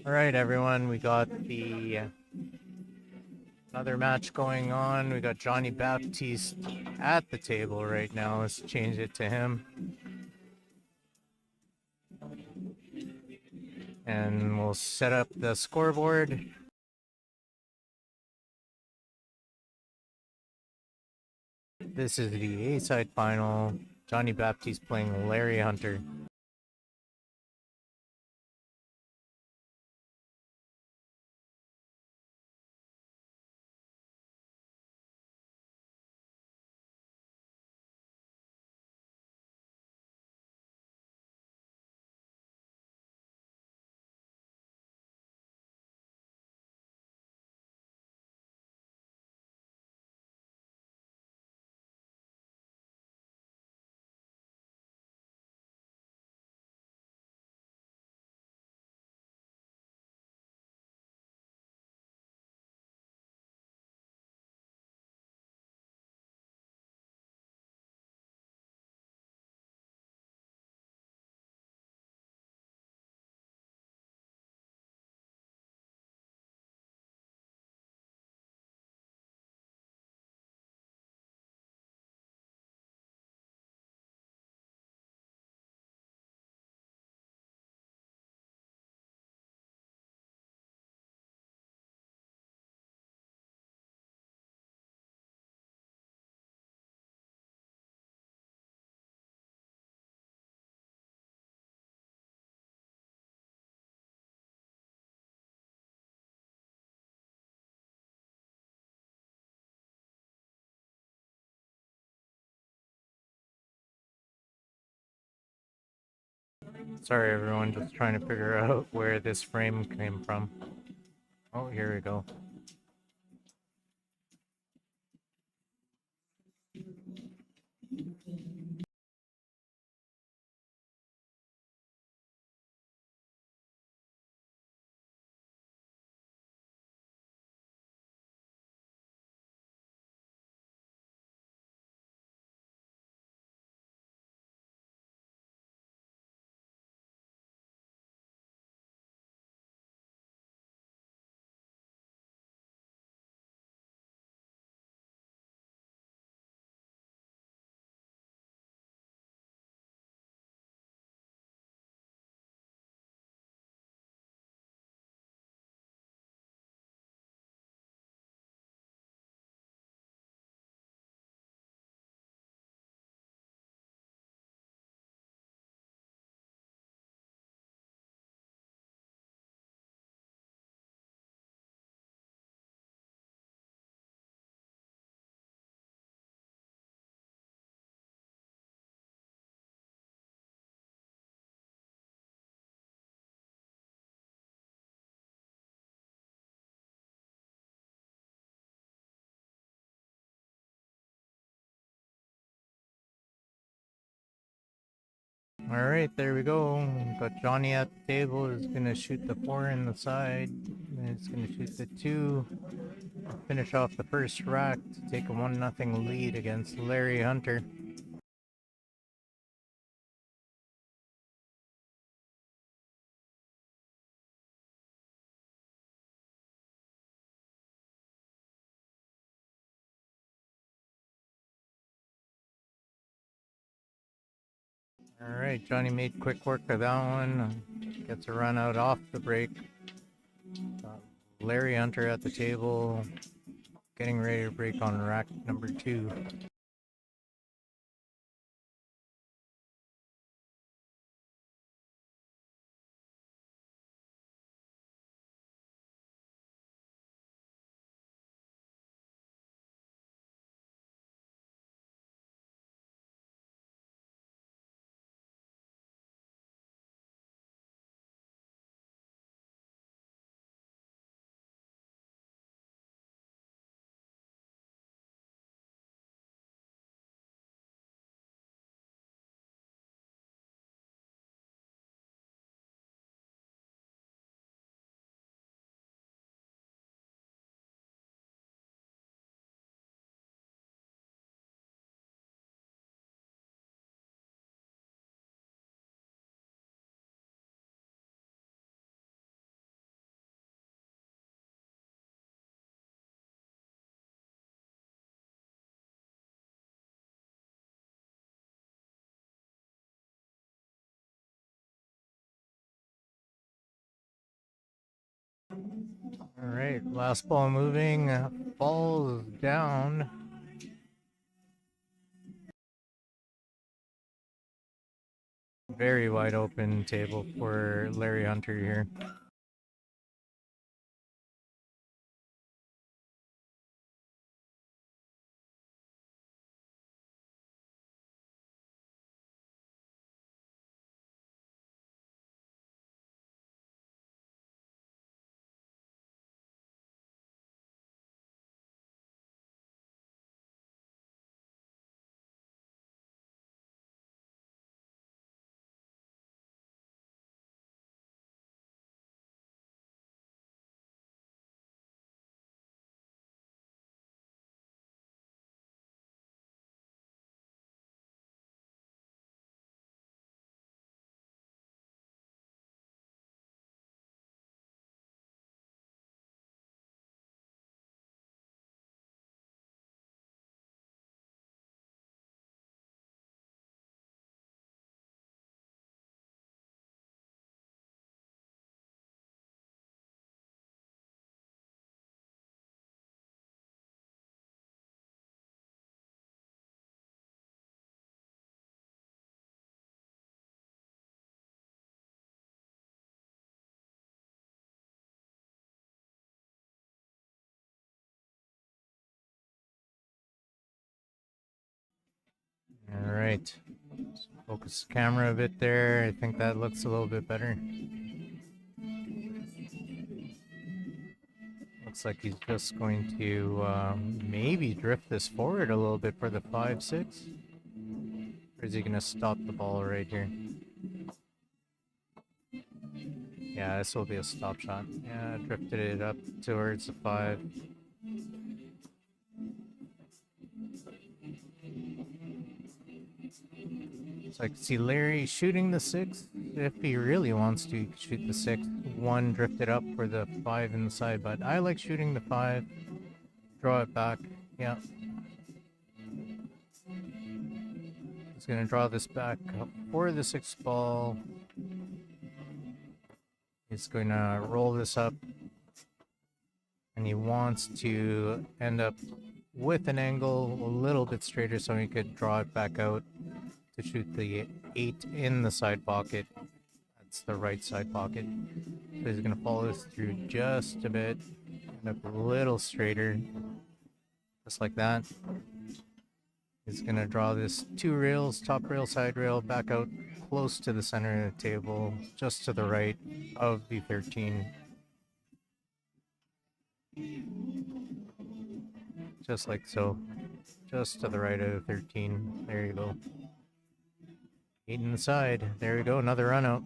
All right, everyone, we got the another match going on. We got Johnny Baptiste at the table right now. Let's change it to him. And we'll set up the scoreboard. This is the A-side final. Johnny Baptiste playing Larry Hunter. Sorry, everyone, just trying to figure out where this frame came from. Oh, here we go. All right, there we go. Got Johnny at the table. He's gonna shoot the 4 in the side. And he's gonna shoot the 2. Finish off the first rack to take a 1-0 lead against Larry Hunter. All right, Johnny made quick work of that one. Gets a run out off the break. Larry Hunter at the table, getting ready to break on rack number 2. All right, last ball moving. Falls down. Very wide open table for Larry Hunter here. All right. Focus the camera a bit there. I think that looks a little bit better. Looks like he's just going to maybe drift this forward a little bit for the 5-6. Or is he going to stop the ball right here? Yeah, this will be a stop shot. Yeah, drifted it up towards the 5. So I can see Larry shooting the 6. If he really wants to, he could shoot the 6. 1 drifted up for the 5 inside, but I like shooting the 5. Draw it back. Yeah. He's going to draw this back up for the 6 ball. He's going to roll this up. And he wants to end up with an angle a little bit straighter so he could draw it back out to shoot the 8 in the side pocket. That's the right side pocket. So he's going to follow this through just a bit. End up a little straighter. Just like that. He's going to draw this 2 rails, top rail, side rail, back out close to the center of the table, just to the right of the 13. Just like so. Just to the right of the 13. There you go. 8 in the side. There we go. Another run out.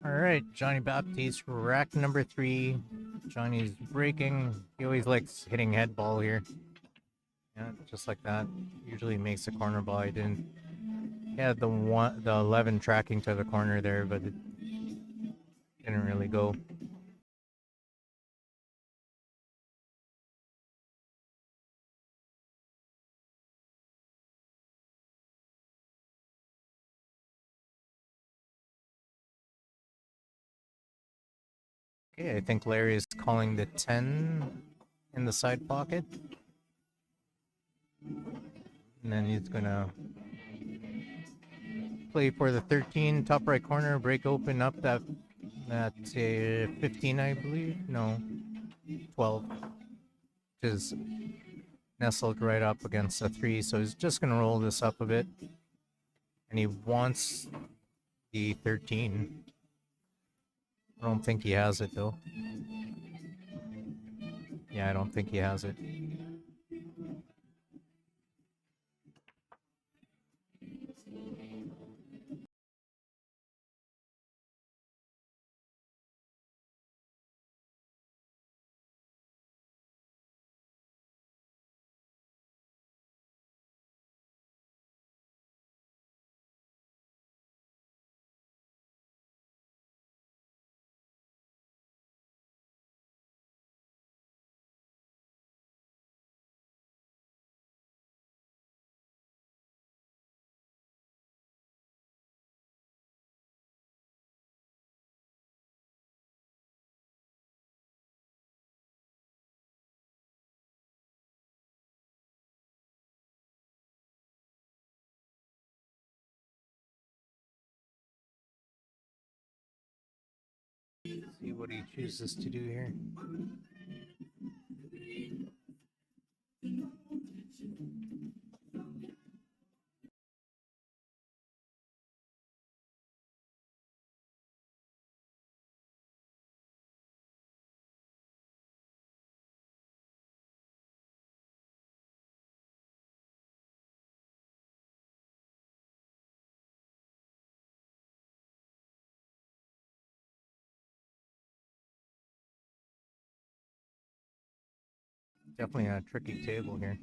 All right, Johnny Baptiste, rack number 3. Johnny's breaking. He always likes hitting head ball here. Yeah, just like that. Usually makes a corner ball. He didn't. He had the 11 tracking to the corner there, but it didn't really go. Okay, I think Larry is calling the 10 in the side pocket. And then he's gonna play for the 13, top right corner, break open up that 15, I believe. No, 12. Which is nestled right up against the 3, so he's just going to roll this up a bit. And he wants the 13. I don't think he has it, though. Yeah, I don't think he has it. Let's see what he chooses to do here. Definitely a tricky table here.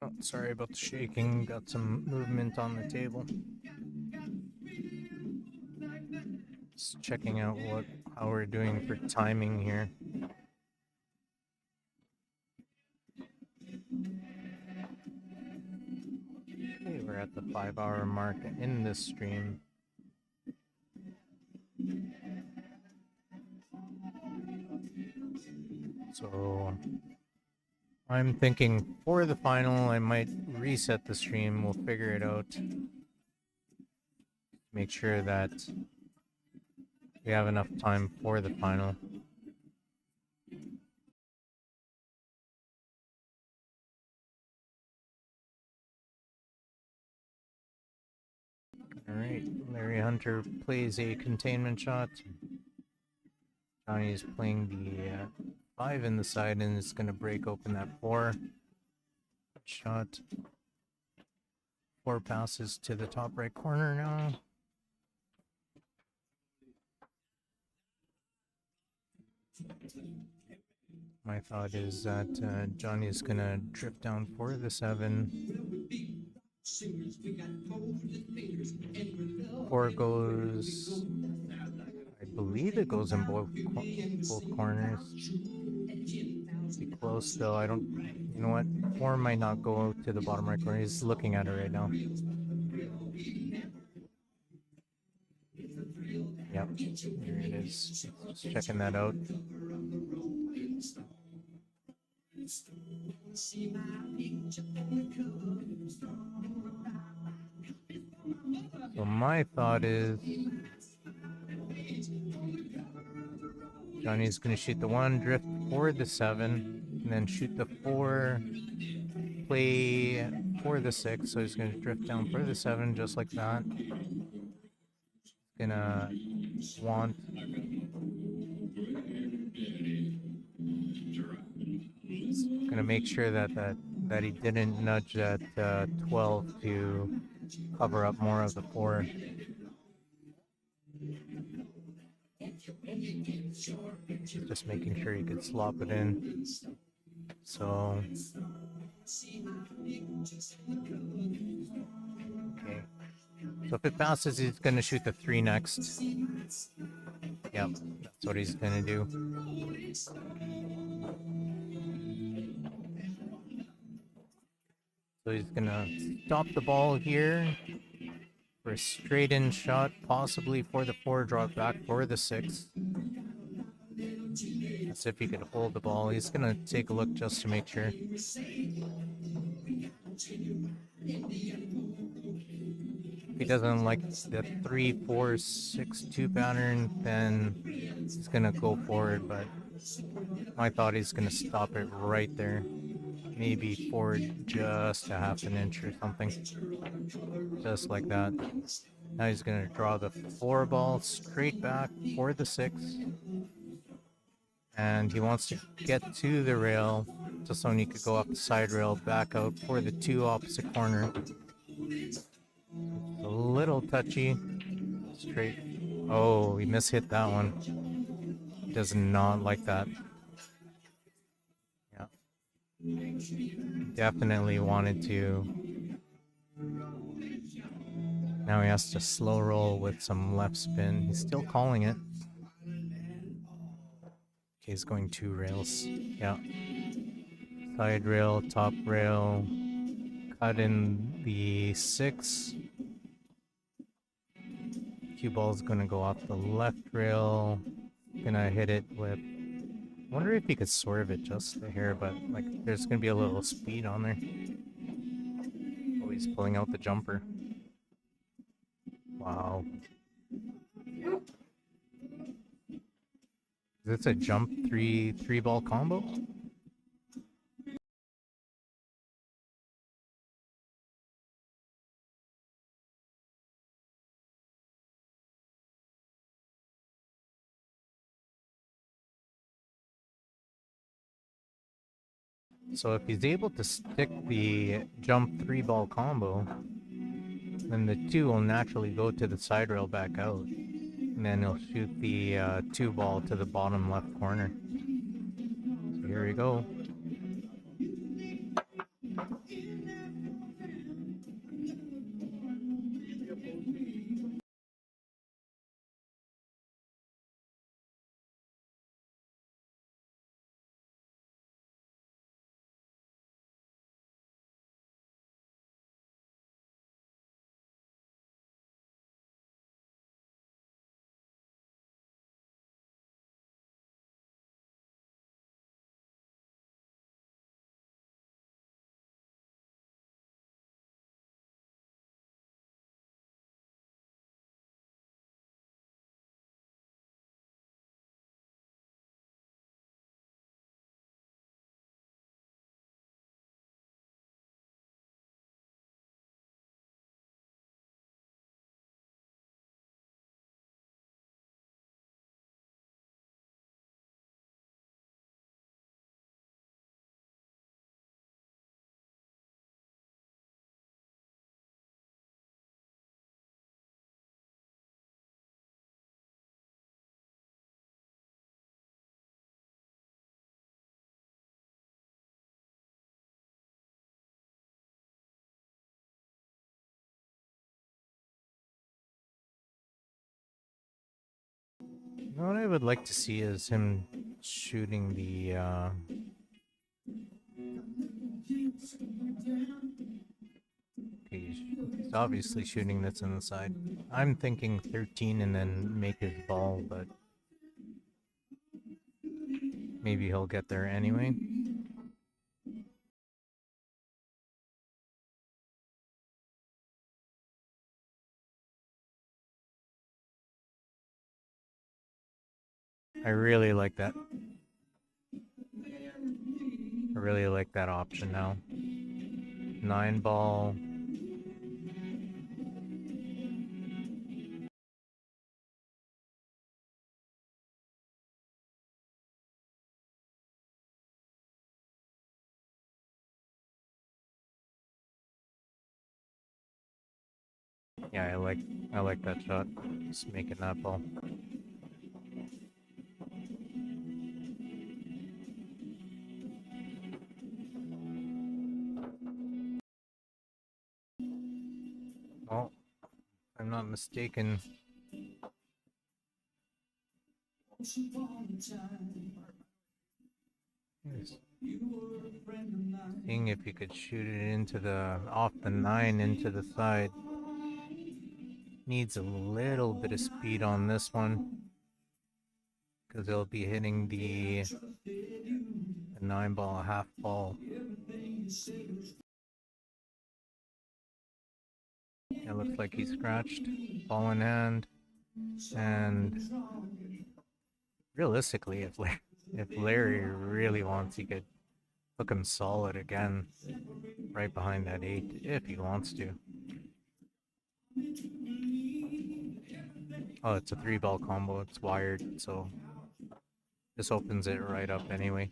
Oh, sorry about the shaking. Got some movement on the table. Just checking out how we're doing for timing here. Okay, we're at the 5-hour mark in this stream. So I'm thinking for the final, I might reset the stream. We'll figure it out. Make sure that we have enough time for the final. All right, Larry Hunter plays a containment shot. Johnny is playing the 5 in the side and is going to break open that 4 shot. 4 passes to the top right corner now. My thought is that Johnny is going to drift down for the 7. 4 goes, I believe it goes in both corners. Be close though. I don't, you know what? 4 might not go to the bottom right corner. He's looking at it right now. Yep, here it is. Just checking that out. So my thought is Johnny's going to shoot the 1, drift for the 7, and then shoot the 4, play for the 6. So he's going to drift down for the 7 just like that. Gonna want gonna make sure that he didn't nudge that 12 to cover up more of the 4. Just making sure he could slop it in. So, okay. So if it passes, he's gonna shoot the 3 next. Yep, that's what he's gonna do. So he's gonna stop the ball here for a straight in shot, possibly for the 4 drop back for the 6. As if he could hold the ball. He's gonna take a look just to make sure. If he doesn't like the 3-4-6-2 pattern, then he's gonna go forward, but I thought he's gonna stop it right there. Maybe forward just a half an inch or something. Just like that. Now he's gonna draw the 4 ball straight back for the 6. And he wants to get to the rail just so he could go up the side rail, back out for the 2 opposite corner. It's a little touchy. Straight. Oh, he mishit that one. Does not like that. Yeah. Definitely wanted to. Now he has to slow roll with some left spin. He's still calling it. Okay, he's going 2 rails. Yeah. Side rail, top rail. Cut in the 6. Cue ball's gonna go off the left rail. Gonna hit it with. I wonder if he could swerve it just a hair, but like there's gonna be a little speed on there. Oh, he's pulling out the jumper. Wow. Is this a jump 3 ball combo? So if he's able to stick the jump 3 ball combo, then the 2 will naturally go to the side rail back out. And then he'll shoot the 2 ball to the bottom left corner. So here we go. What I would like to see is him shooting the okay, he's obviously shooting this on the side. I'm thinking 13 and then make his ball, but maybe he'll get there anyway. I really like that. I really like that option now. 9 ball. Yeah, I like that shot. Just making that ball. Oh, if I'm not mistaken. Yes. Seeing if you could shoot it into the off the 9 into the side. Needs a little bit of speed on this one because it'll be hitting the 9 ball, half ball. It looks like he scratched, ball in hand, and realistically, if Larry really wants, he could hook him solid again, right behind that 8, if he wants to. Oh, it's a 3-ball combo. It's wired, so this opens it right up anyway.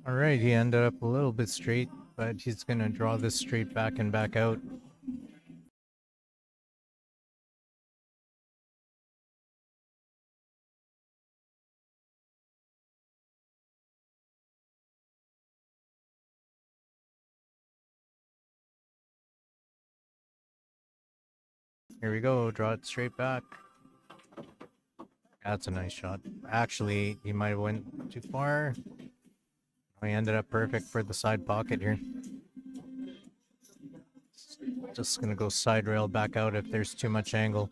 Alright, he ended up a little bit straight, but he's gonna draw this straight back and back out. Here we go, draw it straight back. That's a nice shot. Actually, he might have went too far. He ended up perfect for the side pocket here. Just gonna go side rail back out if there's too much angle.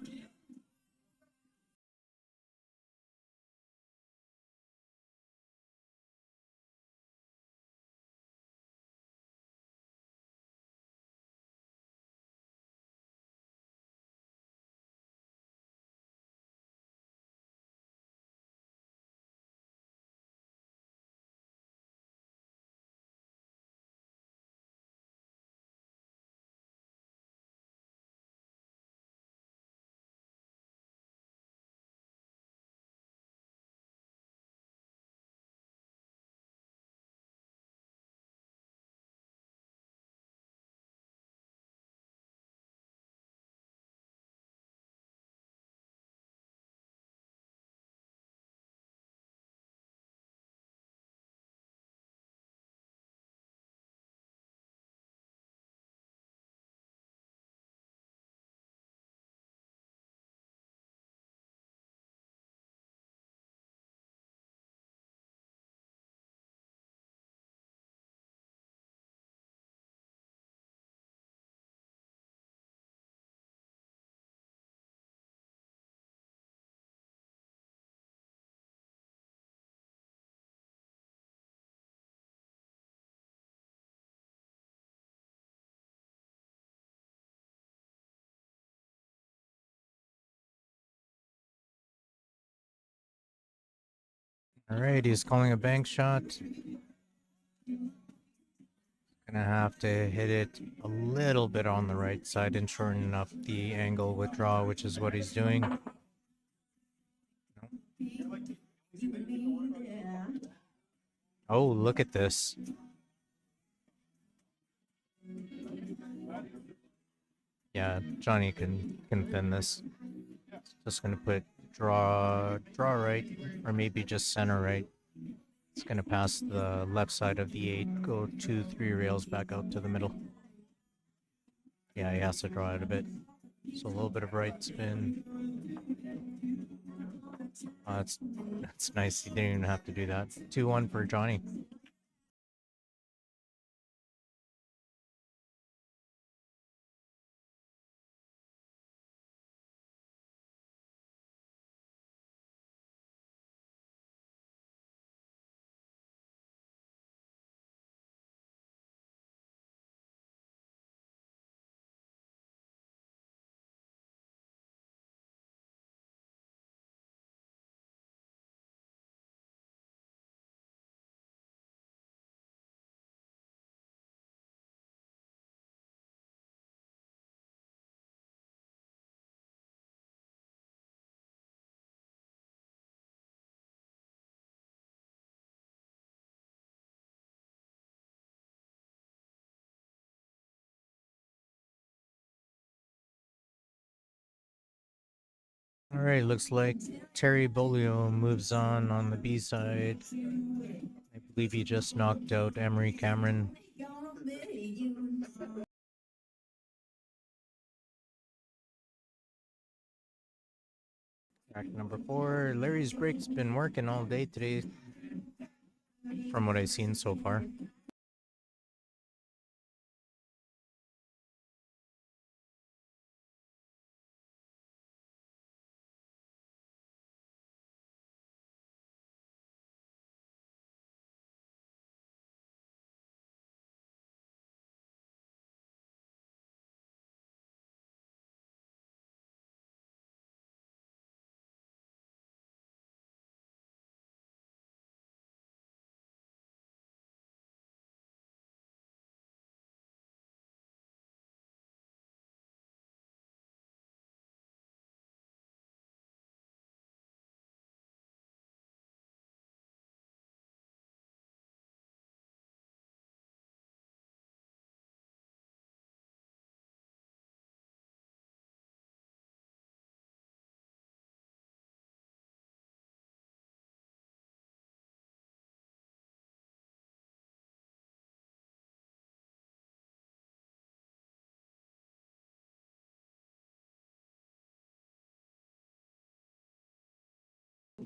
Alright, he's calling a bank shot. Gonna have to hit it a little bit on the right side and shorten up the angle with draw, which is what he's doing. Oh, look at this. Yeah, Johnny can thin this. Just gonna put draw right, or maybe just center right. It's gonna pass the left side of the 8, go 2, 3 rails back out to the middle. Yeah, he has to draw it a bit. So a little bit of right spin. That's nice. He didn't even have to do that. 2-1 for Johnny. All right, looks like Terry Bolio moves on the B side. I believe he just knocked out Emery Cameron. Track number 4. Larry's break's been working all day today, from what I've seen so far.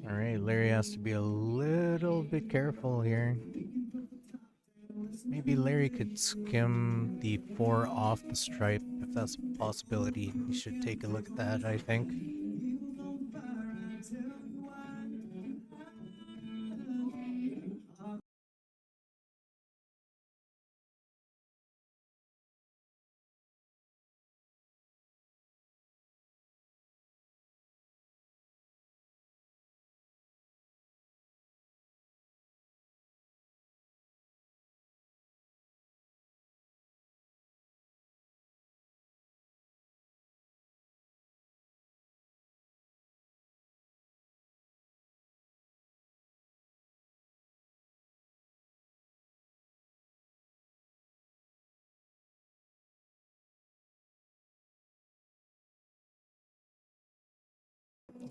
All right, Larry has to be a little bit careful here. Maybe Larry could skim the 4 off the stripe if that's a possibility. We should take a look at that, I think.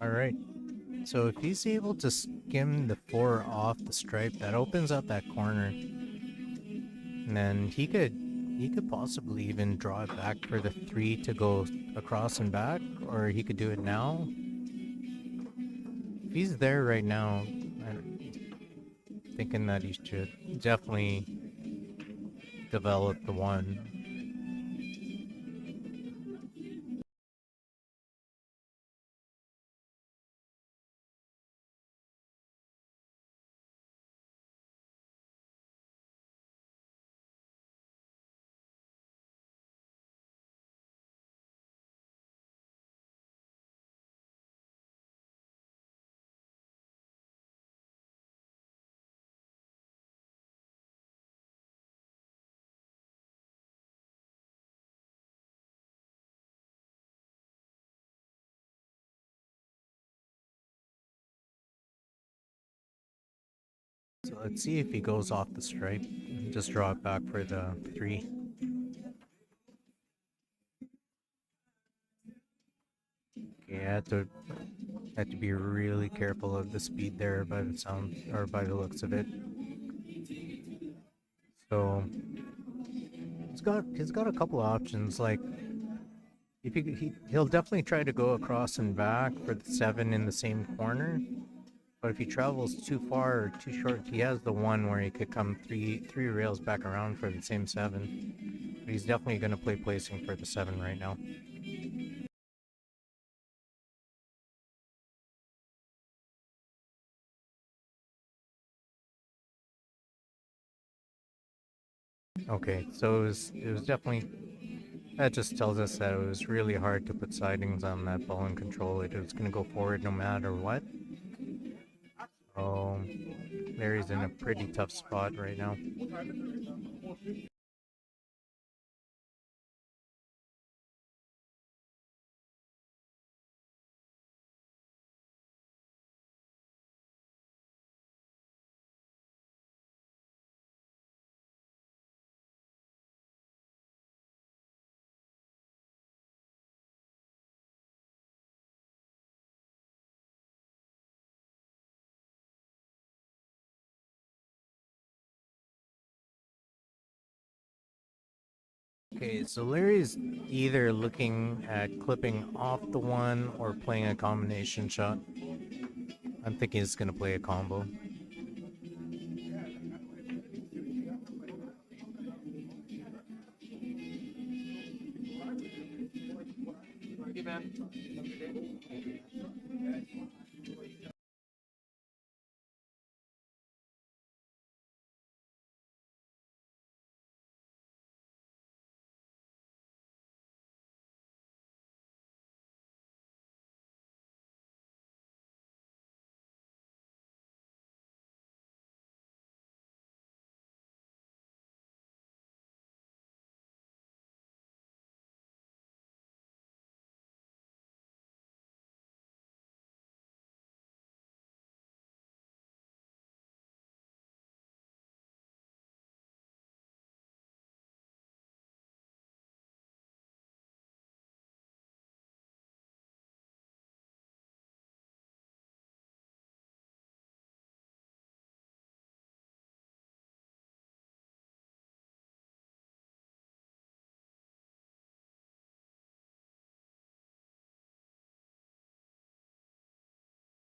All right. So if he's able to skim the 4 off the stripe, that opens up that corner. And then he could possibly even draw it back for the 3 to go across and back, or he could do it now. If he's there right now, I'm thinking that he should definitely develop the 1. So let's see if he goes off the stripe. Just draw it back for the 3. Okay, I had to be really careful of the speed there by the sound or by the looks of it. So he's got a couple of options. Like if he'll definitely try to go across and back for the 7 in the same corner. But if he travels too far or too short, he has the one where he could come three rails back around for the same 7. But he's definitely going to play placing for the 7 right now. Okay, so it was definitely, that just tells us that it was really hard to put sidings on that ball and control it. It was going to go forward no matter what. So Larry's in a pretty tough spot right now. Okay, so Larry's either looking at clipping off the one or playing a combination shot. I'm thinking he's going to play a combo.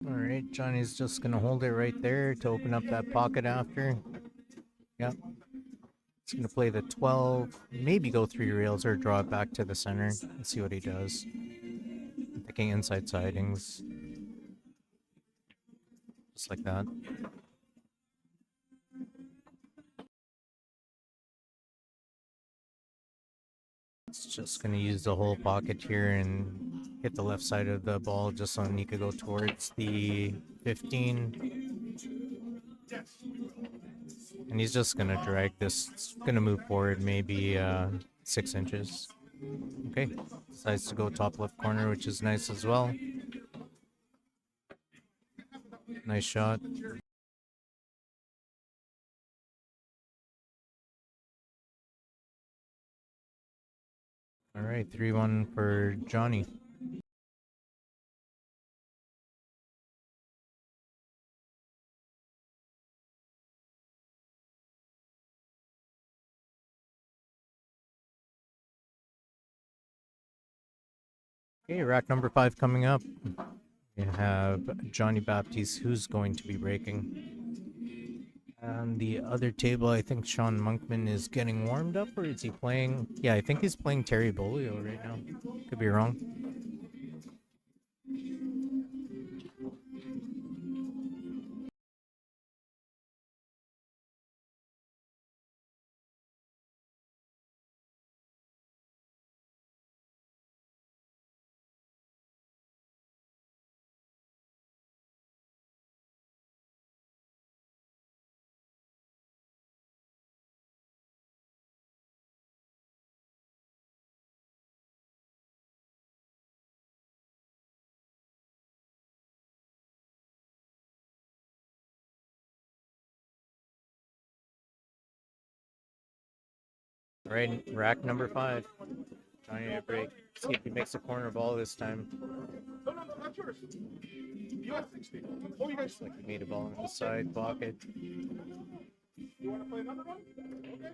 All right, Johnny's just going to hold it right there to open up that pocket after. Yep. He's going to play the 12, maybe go 3 rails or draw it back to the center and see what he does. I'm thinking inside sidings. Just like that. It's just going to use the whole pocket here and hit the left side of the ball just so he could go towards the 15. And he's just going to drag this. It's going to move forward maybe 6 inches. Okay. Decides to go top left corner, which is nice as well. Nice shot. All right, 3-1 for Johnny. Okay, rack number 5 coming up. We have Johnny Baptiste, who's going to be breaking. And the other table, I think Sean Monkman is getting warmed up, or is he playing? Yeah, I think he's playing Terry Bolio right now. Could be wrong. All right, rack number 5. Johnny to break. See if he makes a corner ball this time. What's yours? You got 60. Oh, you guys. Like he made a ball in the side pocket. You want to play another one? Okay.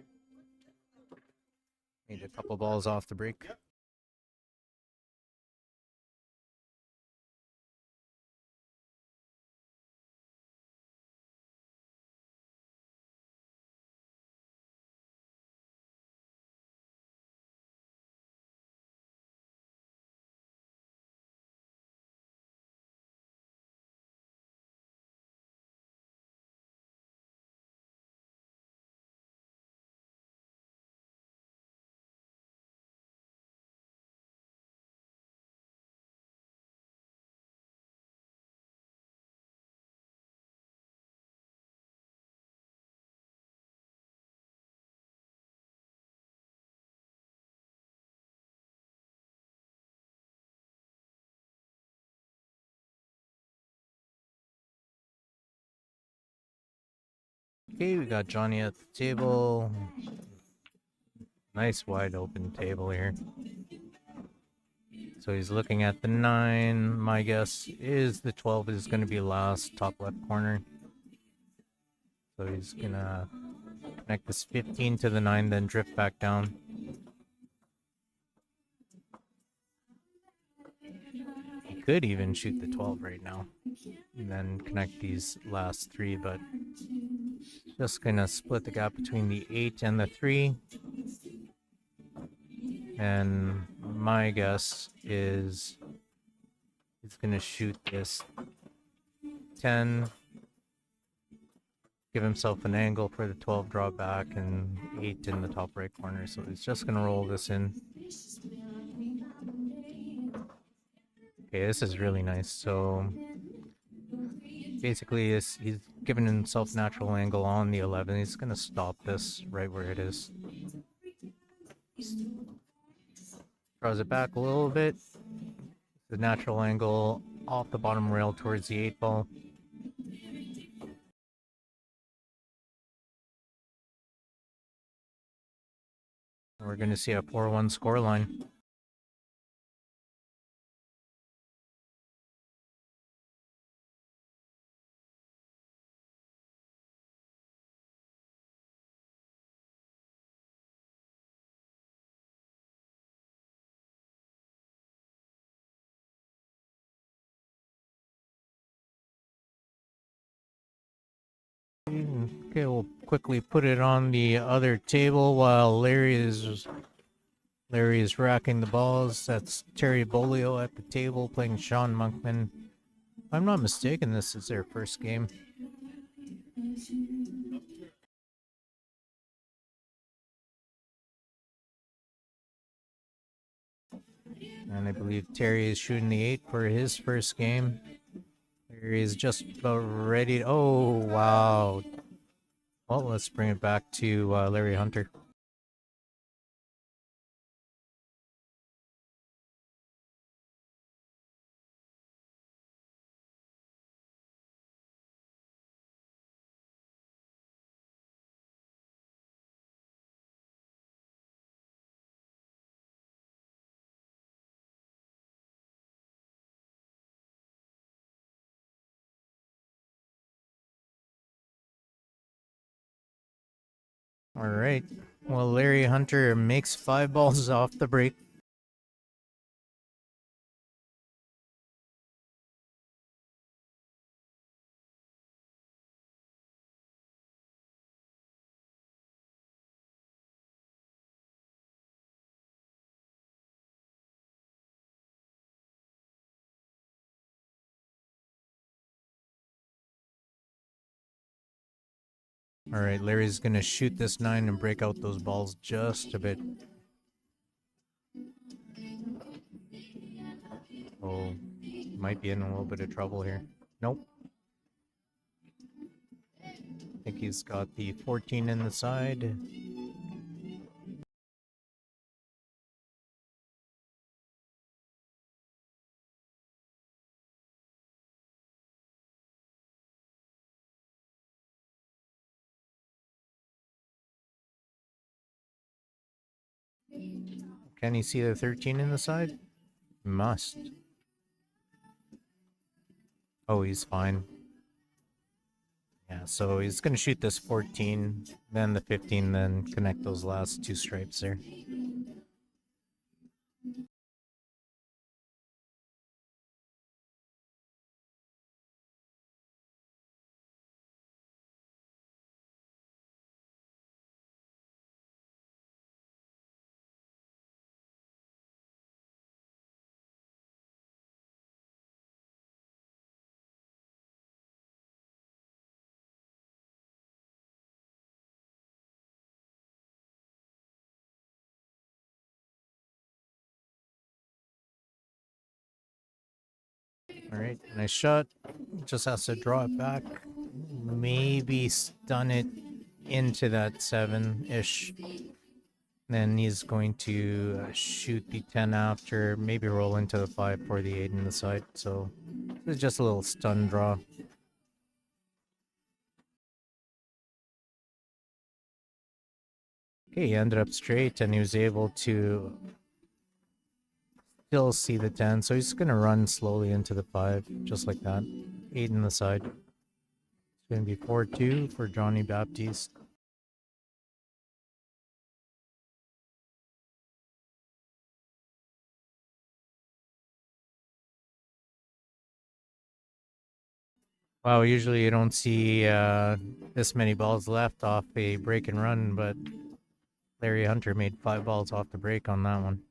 Made a couple balls off the break. Okay, we got Johnny at the table. Nice wide open table here. So he's looking at the 9. My guess is the 12 is going to be last, top left corner. So he's going to connect this 15 to the 9, then drift back down. He could even shoot the 12 right now and then connect these last 3, but just going to split the gap between the 8 and the 3. And my guess is he's going to shoot this 10, give himself an angle for the 12 draw back, and 8 in the top right corner. So he's just going to roll this in. Okay, this is really nice. So basically he's giving himself natural angle on the 11. He's going to stop this right where it is. Draws it back a little bit. The natural angle off the bottom rail towards the 8 ball. We're going to see a 4-1 scoreline. Okay, we'll quickly put it on the other table while Larry is racking the balls. That's Terry Bolio at the table playing Sean Monkman. If I'm not mistaken, this is their first game. And I believe Terry is shooting the 8 for his first game. Larry is just about ready. Oh, wow. Well, let's bring it back to Larry Hunter. All right. Well, Larry Hunter makes 5 balls off the break. All right, Larry's going to shoot this 9 and break out those balls just a bit. Oh, might be in a little bit of trouble here. Nope. I think he's got the 14 in the side. Can he see the 13 in the side? Must. Oh, he's fine. Yeah, so he's gonna shoot this 14, then the 15, then connect those last two stripes there. All right, nice shot. Just has to draw it back. Maybe stun it into that 7-ish. Then he's going to shoot the 10 after, maybe roll into the 5 for the 8 in the side. So it's just a little stun draw. Okay, he ended up straight and he was able to still see the 10. So he's going to run slowly into the 5, just like that. 8 in the side. It's going to be 4-2 for Johnny Baptiste. Wow, usually you don't see this many balls left off a break and run, but Larry Hunter made 5 balls off the break on that one.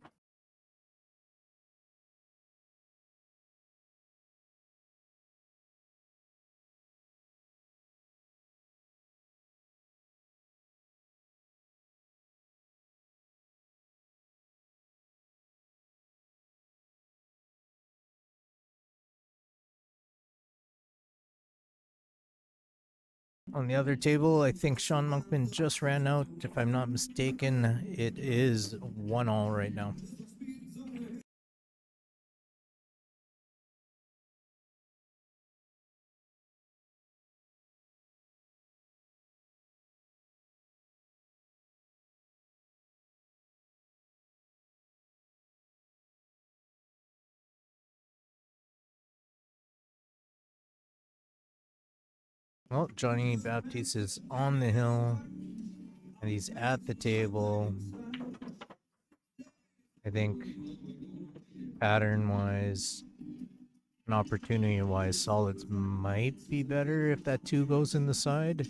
On the other table, I think Sean Monkman just ran out. If I'm not mistaken, it is 1-all right now. Well, Johnny Baptiste is on the hill and he's at the table. I think pattern wise and opportunity wise, solids might be better if that 2 goes in the side.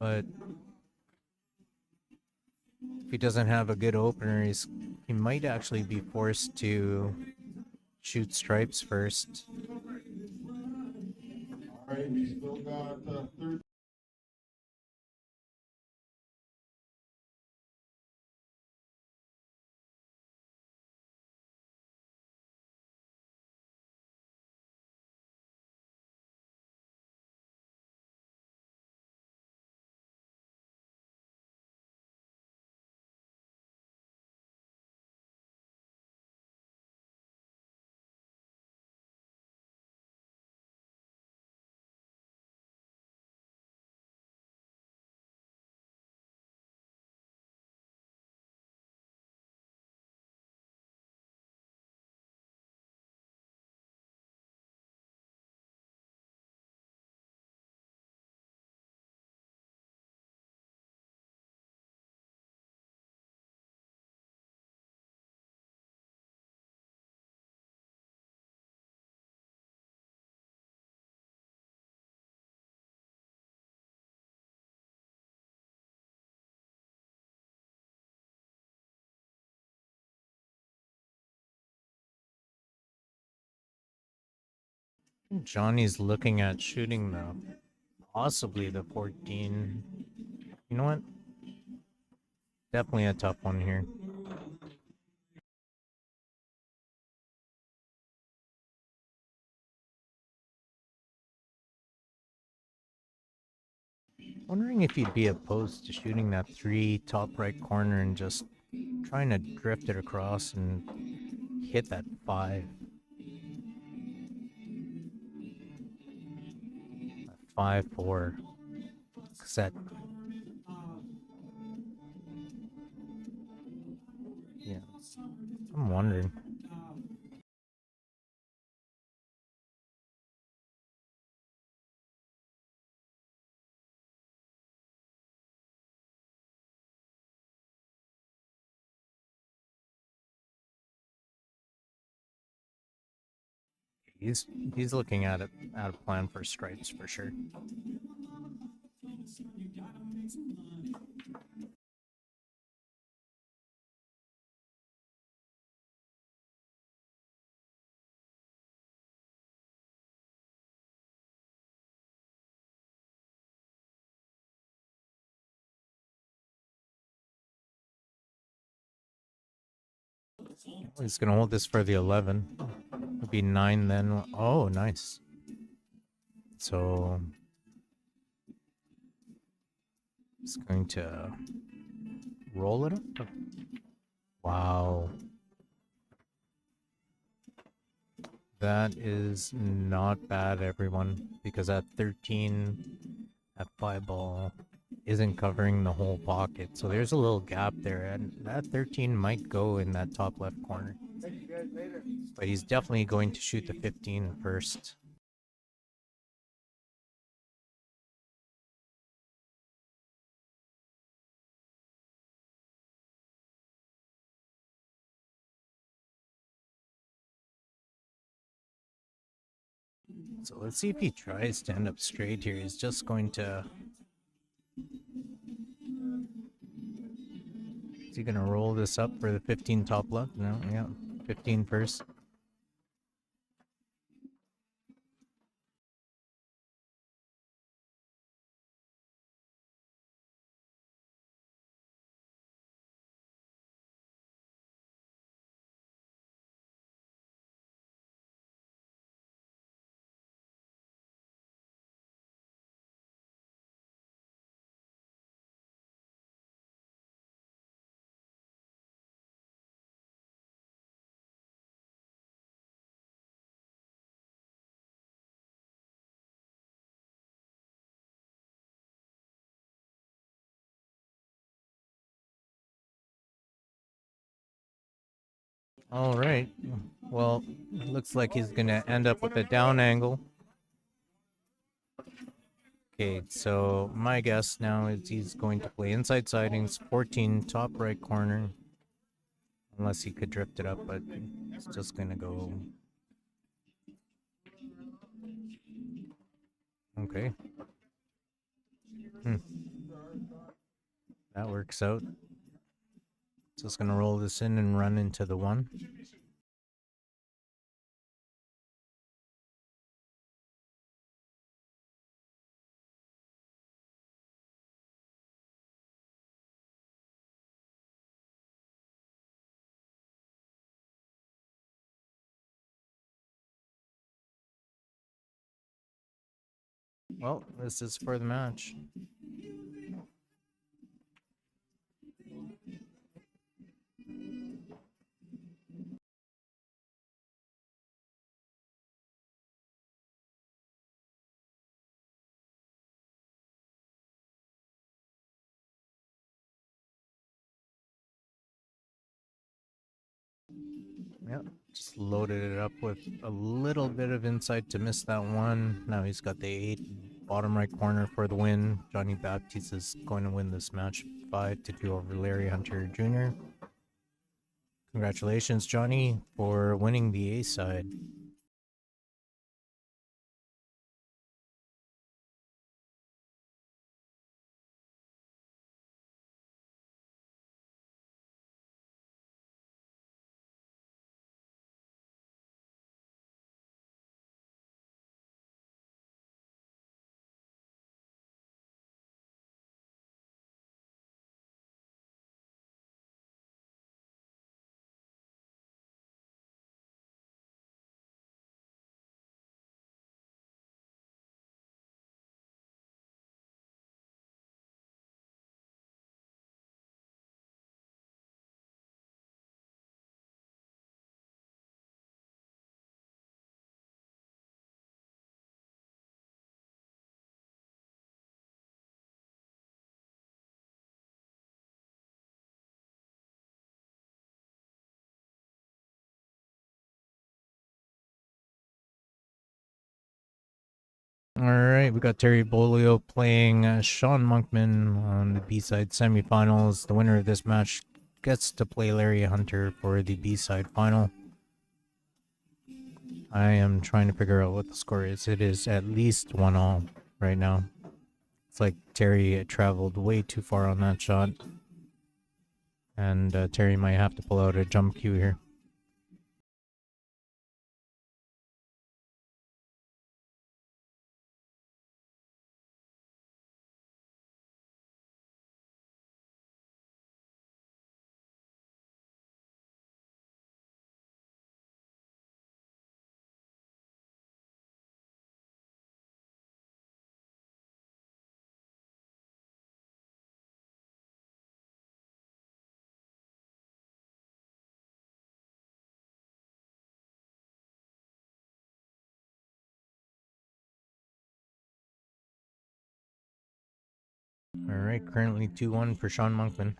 But if he doesn't have a good opener, he might actually be forced to shoot stripes first. All right, we still got third. Johnny's looking at shooting possibly the 14. You know what? Definitely a tough one here. Wondering if you'd be opposed to shooting that 3 top right corner and just trying to drift it across and hit that 5. 5-4. Cause that, yeah, I'm wondering. He's looking at a plan for stripes for sure. He's gonna hold this for the 11. It'll be 9 then. Oh, nice. So it's going to roll it up. Wow. That is not bad, everyone, because at 13, that 5 ball isn't covering the whole pocket. So there's a little gap there, and that 13 might go in that top left corner. But he's definitely going to shoot the 15 first. So let's see if he tries to end up straight here. He's just going to... Is he going to roll this up for the 15 top left? No, yeah. 15 first. All right. Well, looks like he's going to end up with a down angle. Okay, so my guess now is he's going to play inside sidings, 14 top right corner. Unless he could drift it up, but it's just going to go... Okay. That works out. Just gonna roll this in and run into the 1. Well, this is for the match. Yep, just loaded it up with a little bit of insight to miss that 1. Now he's got the 8 bottom right corner for the win. Johnny Baptiste is going to win this match 5-2 over Larry Hunter Jr. Congratulations, Johnny, for winning the A side. All right, we got Terry Bolio playing Sean Monkman on the B-side semifinals. The winner of this match gets to play Larry Hunter for the B-side final. I am trying to figure out what the score is. It is at least 1-all right now. It's like Terry traveled way too far on that shot. And Terry might have to pull out a jump cue here. Alright, currently 2-1 for Sean Monkman.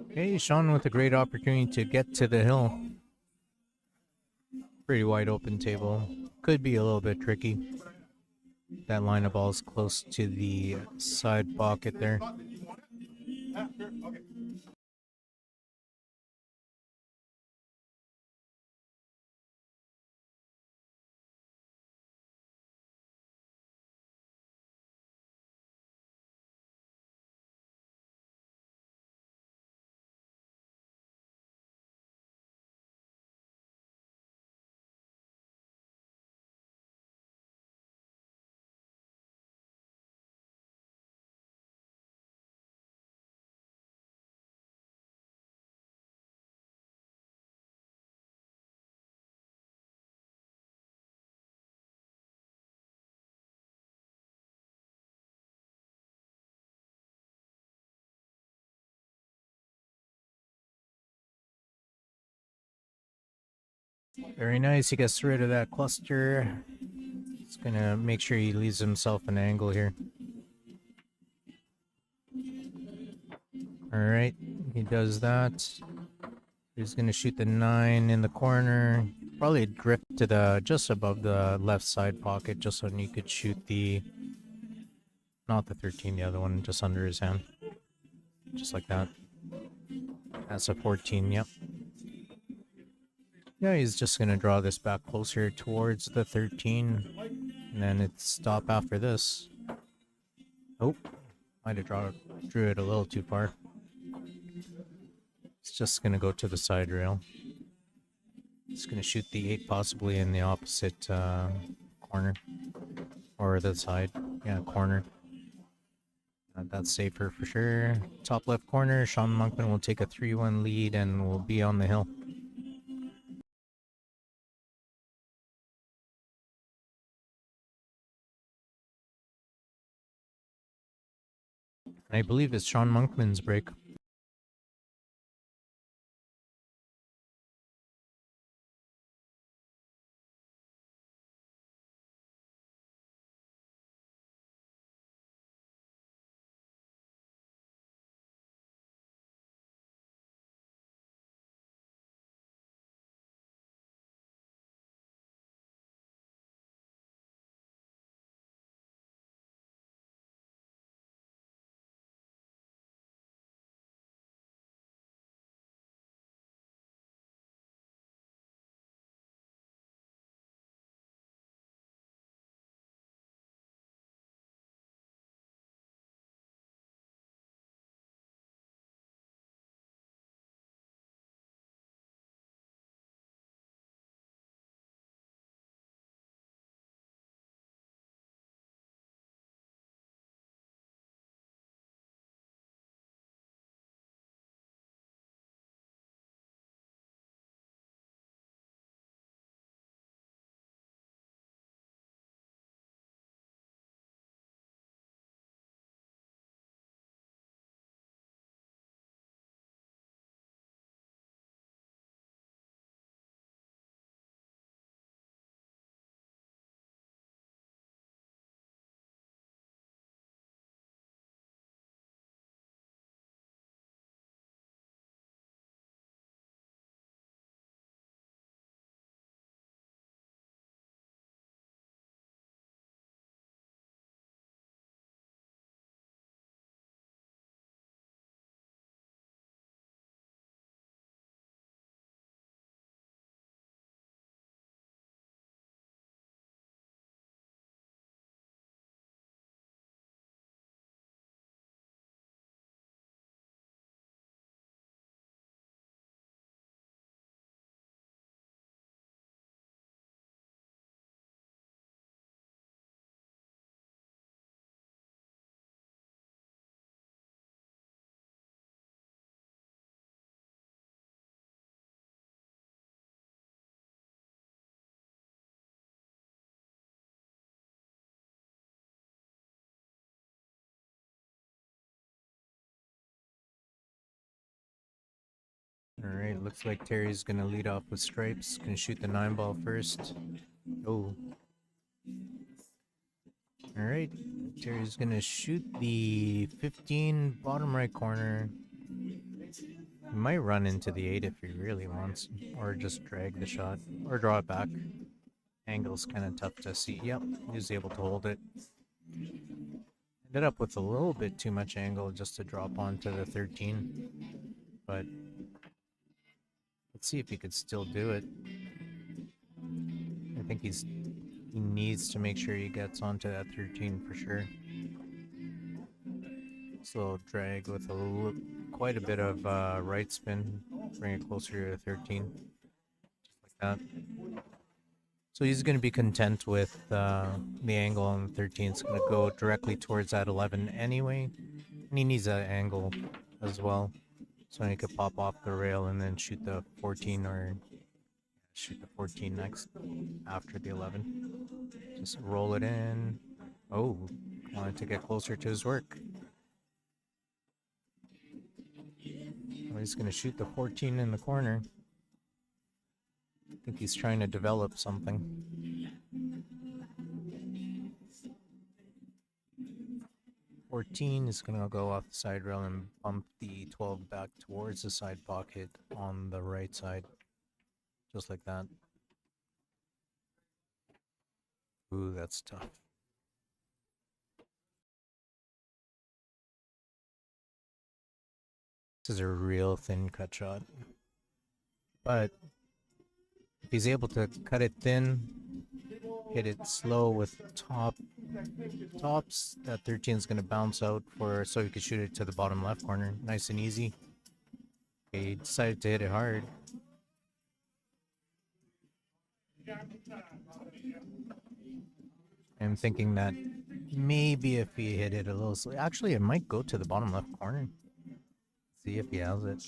Hey, Sean with a great opportunity to get to the hill. Pretty wide open table. Could be a little bit tricky. That line of balls close to the side pocket there. Very nice. He gets rid of that cluster. He's gonna make sure he leaves himself an angle here. Alright, he does that. He's gonna shoot the 9 in the corner. Probably drift to the just above the left side pocket, just so he could shoot the not the 13, the other one, just under his hand. Just like that. That's a 14, yep. Yeah, he's just gonna draw this back closer towards the 13. And then it's stop after this. Oh, might have drew it a little too far. It's just gonna go to the side rail. It's gonna shoot the 8 possibly in the opposite corner. Or the side. Yeah, corner. That's safer for sure. Top left corner, Sean Monkman will take a 3-1 lead and will be on the hill. I believe it's Sean Monkman's break. Alright, looks like Terry's gonna lead off with stripes. Gonna shoot the 9-ball first. Oh. Alright, Terry's gonna shoot the 15 bottom right corner. He might run into the 8 if he really wants, or just drag the shot, or draw it back. Angle's kind of tough to see. Yep, he was able to hold it. Ended up with a little bit too much angle just to drop onto the 13, but let's see if he could still do it. I think he needs to make sure he gets onto that 13 for sure. Slow drag with quite a bit of right spin, bring it closer to the 13, just like that. So he's going to be content with the angle on the 13. It's going to go directly towards that 11 anyway, and he needs that angle as well, so he could pop off the rail and then shoot the 14 or shoot the 14 next after the 11. Just roll it in. Oh, wanted to get closer to his work. Well, he's going to shoot the 14 in the corner. I think he's trying to develop something. Fourteen is going to go off the side rail and bump the 12 back towards the side pocket on the right side. Just like that. Ooh, that's tough. This is a real thin cut shot. But if he's able to cut it thin, hit it slow with tops, that 13 is going to bounce out so he could shoot it to the bottom left corner. Nice and easy. Okay, he decided to hit it hard. I'm thinking that maybe if he hit it a little slow, actually it might go to the bottom left corner. See if he has it.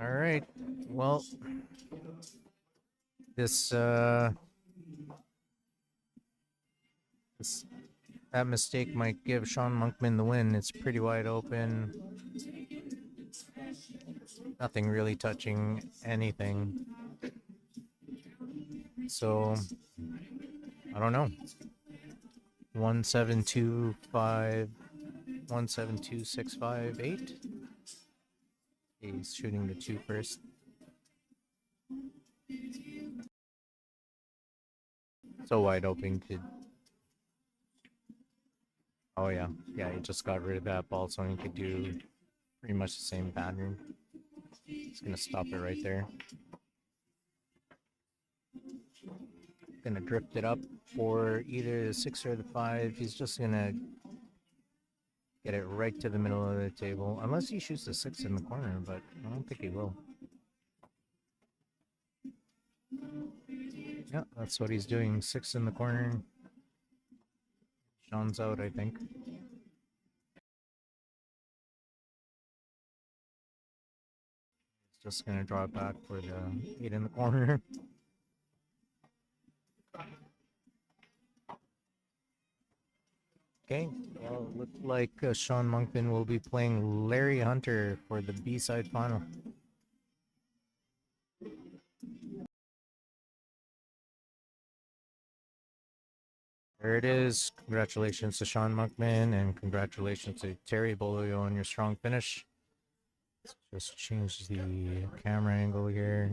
All right. Well, that mistake might give Sean Monkman the win. It's pretty wide open. Nothing really touching anything. So I don't know. 1725, 172658. He's shooting the 2 first. So wide open, kid. Oh yeah, he just got rid of that ball, so he could do pretty much the same pattern. He's gonna stop it right there. Gonna drift it up for either the 6 or the 5. He's just gonna get it right to the middle of the table, unless he shoots the 6 in the corner, but I don't think he will. Yeah, that's what he's doing. 6 in the corner. Sean's out, I think. He's just gonna draw it back for the 8 in the corner. Okay, well, it looks like Sean Monkman will be playing Larry Hunter for the B-side final. There it is. Congratulations to Sean Monkman, and congratulations to Terry Bolio on your strong finish. Let's just change the camera angle here.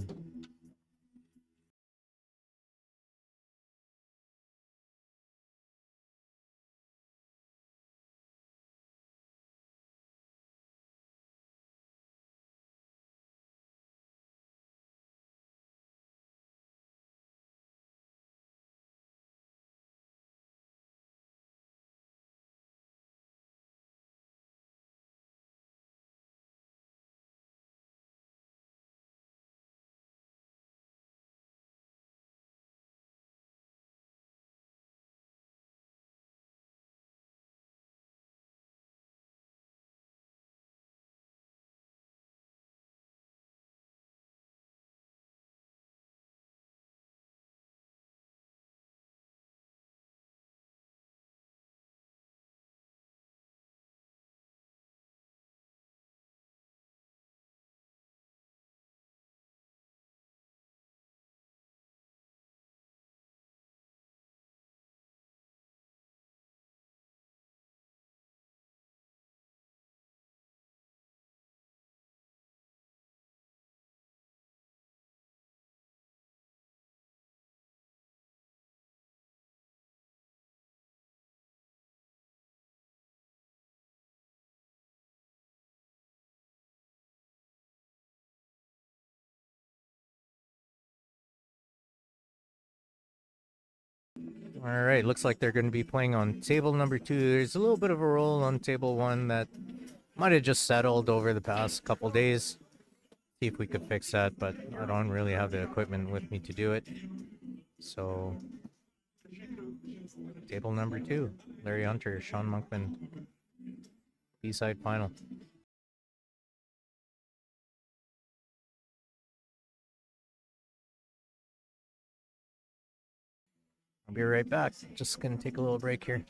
All right, looks like they're going to be playing on table number 2. There's a little bit of a roll on table 1 that might have just settled over the past couple days. See if we could fix that, but I don't really have the equipment with me to do it. So, table number 2, Larry Hunter, Sean Monkman, B-side final. I'll be right back. Just gonna take a little break here.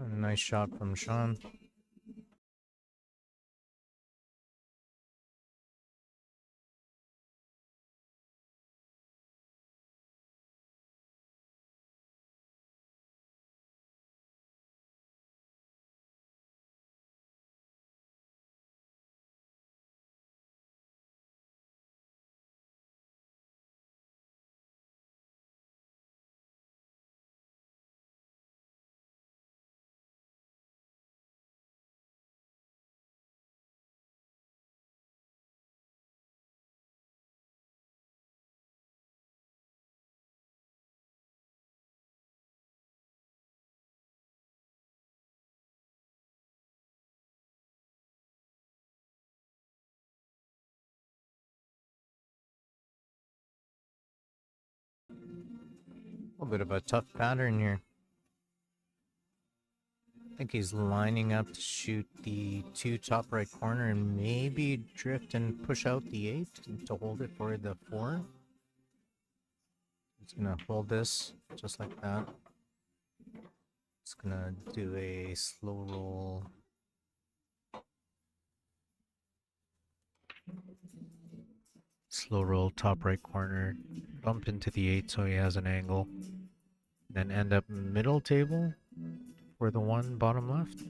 A nice shot from Sean. A little bit of a tough pattern here. I think he's lining up to shoot the 2 top right corner and maybe drift and push out the 8 to hold it for the 4. He's gonna hold this just like that. It's gonna do a slow roll. Slow roll top right corner, bump into the 8 so he has an angle. Then end up middle table for the 1 bottom left.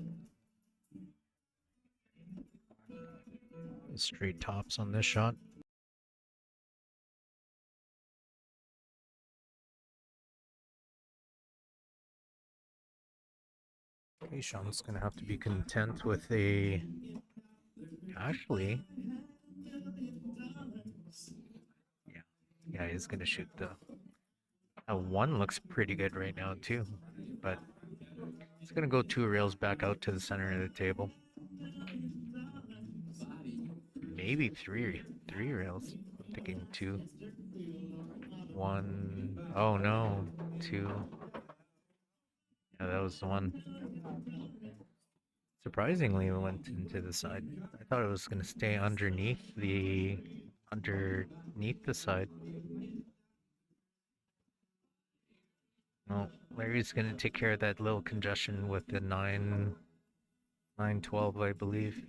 Straight tops on this shot. Okay, Sean's gonna have to be content with a... Actually... Yeah, he's gonna shoot the... A 1 looks pretty good right now too, but he's gonna go 2 rails back out to the center of the table. Maybe 3 rails. I'm thinking 2. 1. Oh no, 2. Yeah, that was the one. Surprisingly, it went into the side. I thought it was gonna stay underneath the side. Well, Larry's gonna take care of that little congestion with the 912, I believe.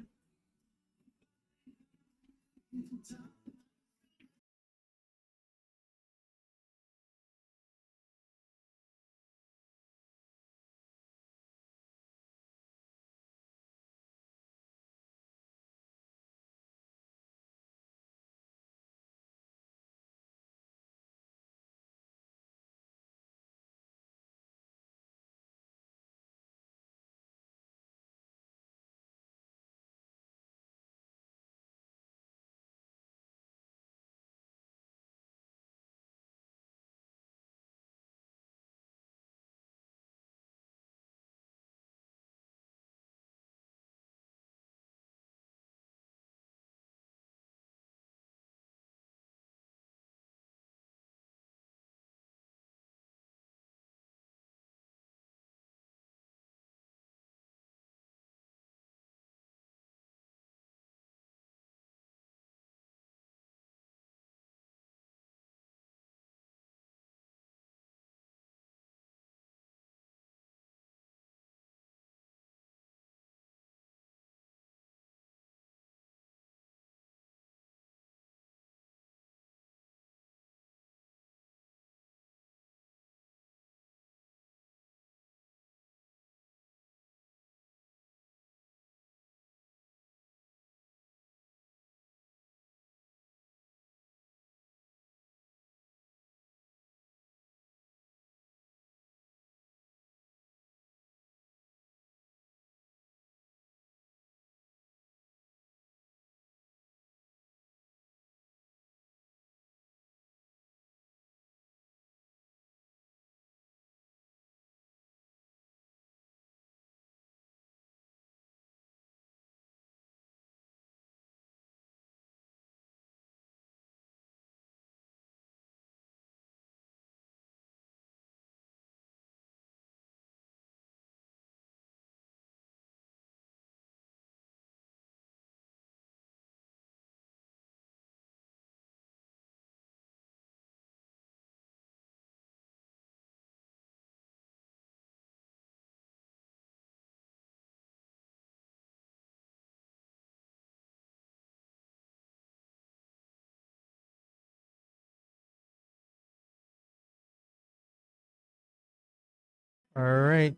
All right.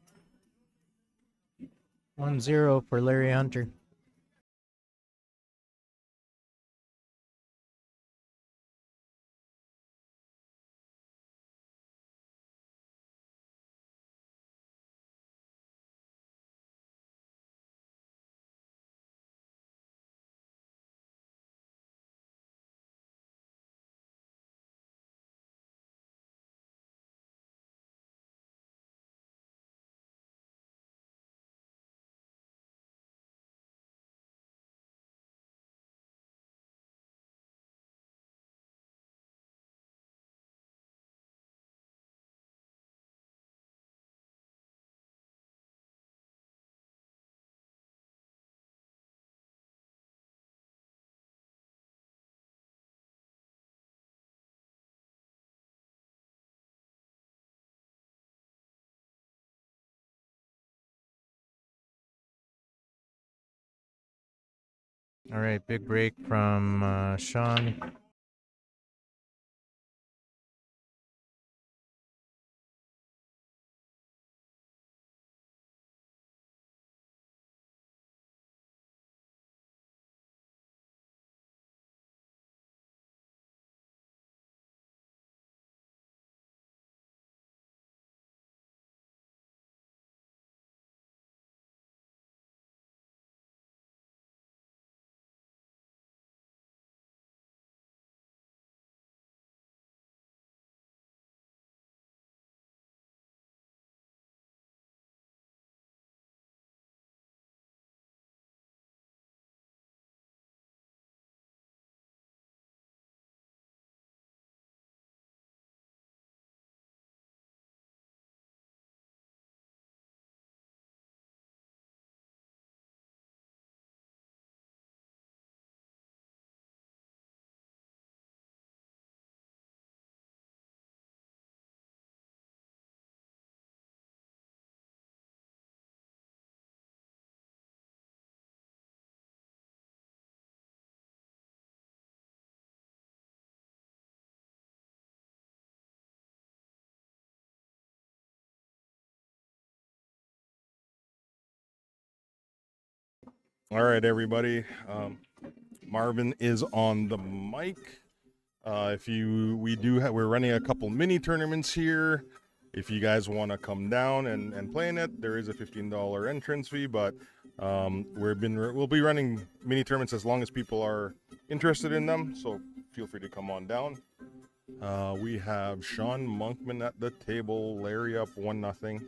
1-0 for Larry Hunter. All right, big break from Sean. All right, everybody. Marvin is on the mic. We're running a couple mini tournaments here. If you guys want to come down and play in it, there is a $15 entrance fee, but we'll be running mini tournaments as long as people are interested in them. So feel free to come on down. We have Sean Monkman at the table. Larry up 1-0.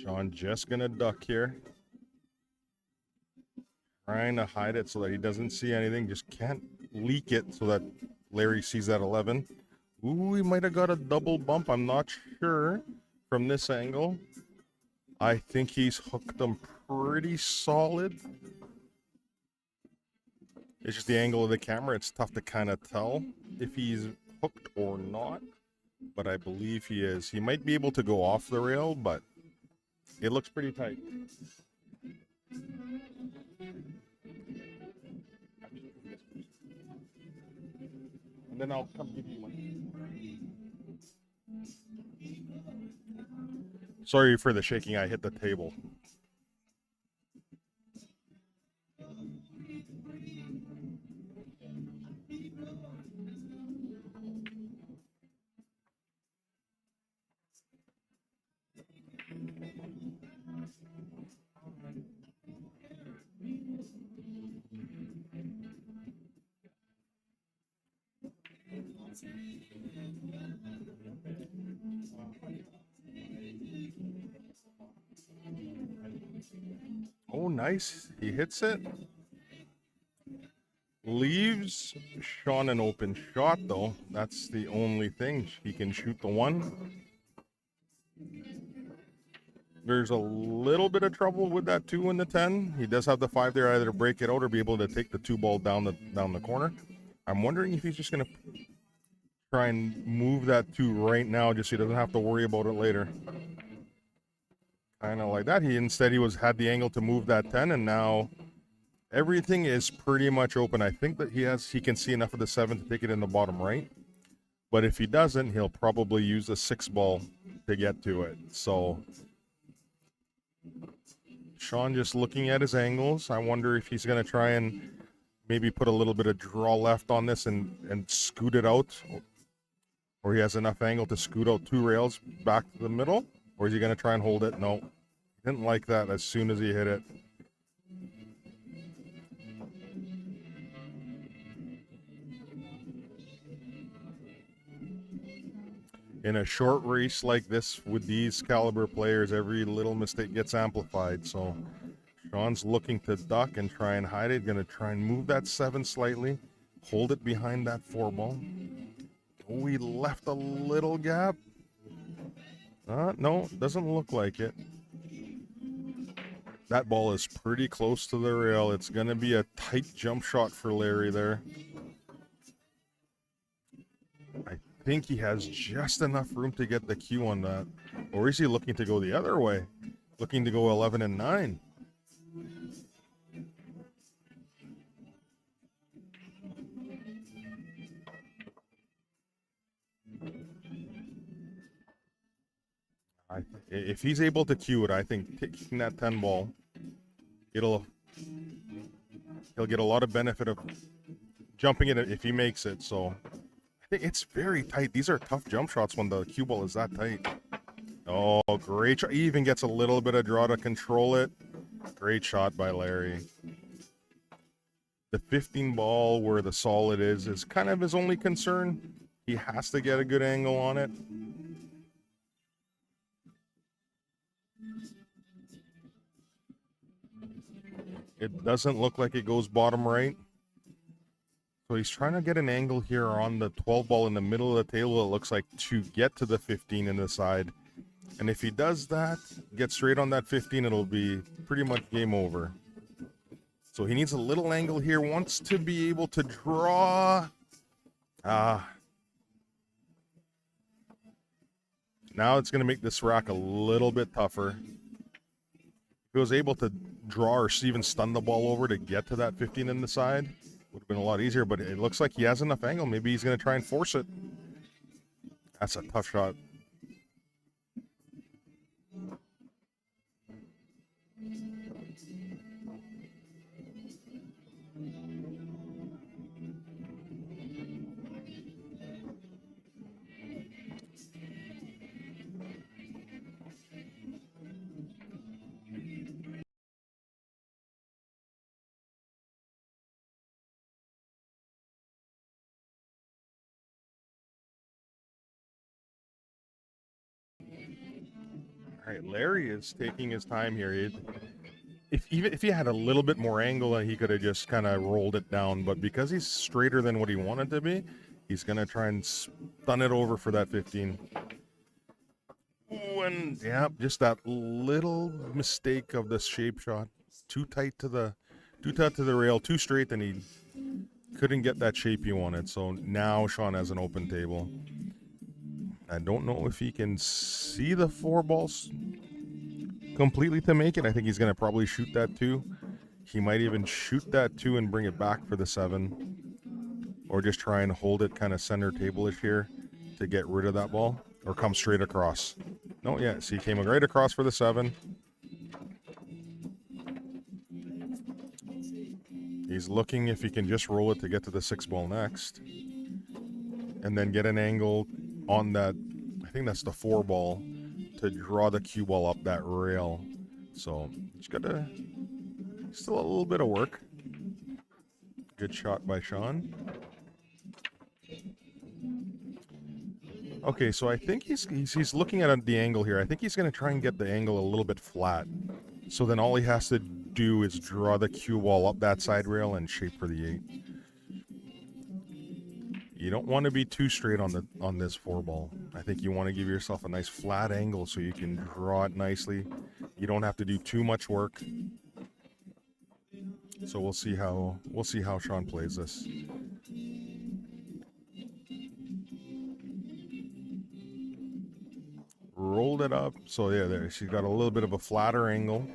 Sean just gonna duck here. Trying to hide it so that he doesn't see anything. Just can't leak it so that Larry sees that 11. Ooh, he might have got a double bump. I'm not sure from this angle. I think he's hooked them pretty solid. It's just the angle of the camera. It's tough to kind of tell if he's hooked or not. But I believe he is. He might be able to go off the rail, but it looks pretty tight. And then I'll come give you one. Sorry for the shaking. I hit the table. Oh, nice. He hits it. Leaves Sean an open shot, though. That's the only thing. He can shoot the one. There's a little bit of trouble with that 2 and the 10. He does have the 5 there, either to break it out or be able to take the 2 ball down the corner. I'm wondering if he's just going to try and move that 2 right now just so he doesn't have to worry about it later. Kind of like that. He had the angle to move that 10, and now Everything is pretty much open. I think that he can see enough of the 7 to take it in the bottom right. But if he doesn't, he'll probably use the 6 ball to get to it. So Sean just looking at his angles. I wonder if he's going to try and maybe put a little bit of draw left on this and scoot it out. Or he has enough angle to scoot out 2 rails back to the middle. Or is he going to try and hold it? No. Didn't like that as soon as he hit it. In a short race like this with these caliber players, every little mistake gets amplified. So Sean's looking to duck and try and hide it. Going to try and move that 7 slightly. Hold it behind that 4 ball. Oh, he left a little gap. No, doesn't look like it. That ball is pretty close to the rail. It's going to be a tight jump shot for Larry there. I think he has just enough room to get the cue on that. Or is he looking to go the other way? Looking to go 11 and 9. If he's able to cue it, I think taking that 10 ball, he'll get a lot of benefit of jumping it if he makes it. So I think it's very tight. These are tough jump shots when the cue ball is that tight. Oh, great shot. He even gets a little bit of draw to control it. Great shot by Larry. The 15 ball where the solid is kind of his only concern. He has to get a good angle on it. It doesn't look like it goes bottom right. So he's trying to get an angle here on the 12 ball in the middle of the table, it looks like, to get to the 15 in the side. And if he does that, get straight on that 15, it'll be pretty much game over. So he needs a little angle here, wants to be able to draw. Now it's going to make this rack a little bit tougher. If he was able to draw or even stun the ball over to get to that 15 in the side, would have been a lot easier, but it looks like he has enough angle. Maybe he's going to try and force it. That's a tough shot. All right, Larry is taking his time here. If he had a little bit more angle, he could have just kind of rolled it down. But because he's straighter than what he wanted to be, he's going to try and stun it over for that 15. Ooh, and yeah, just that little mistake of the shape shot. Too tight to the rail, too straight, and he couldn't get that shape he wanted. So now Sean has an open table. I don't know if he can see the 4 balls completely to make it. I think he's going to probably shoot that 2. He might even shoot that 2 and bring it back for the 7. Or just try and hold it kind of center table-ish here to get rid of that ball. Or come straight across. No, yeah, see, he came right across for the 7. He's looking if he can just roll it to get to the 6 ball next. And then get an angle on that, I think that's the 4 ball, to draw the cue ball up that rail. So he's got still a little bit of work. Good shot by Sean. Okay, so I think he's looking at the angle here. I think he's going to try and get the angle a little bit flat. So then all he has to do is draw the cue ball up that side rail and shape for the 8. You don't want to be too straight on this 4 ball. I think you want to give yourself a nice flat angle so you can draw it nicely. You don't have to do too much work. So we'll see how Sean plays this. Rolled it up. So yeah, there she's got a little bit of a flatter angle.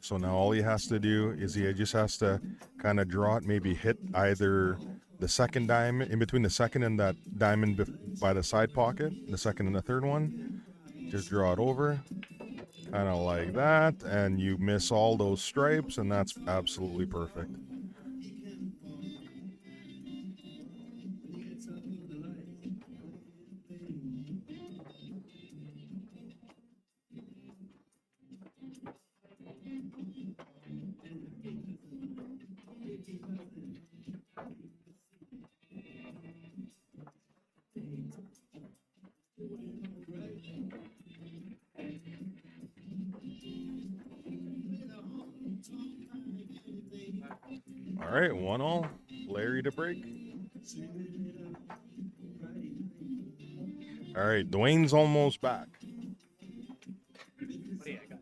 So now all he has to do is he just has to kind of draw it, maybe hit either the second diamond, in between the second and that diamond by the side pocket, the second and the third one. Just draw it over, kind of like that, and you miss all those stripes, and that's absolutely perfect. All right, 1-all. Larry to break. All right, Dwayne's almost back. Buddy, I got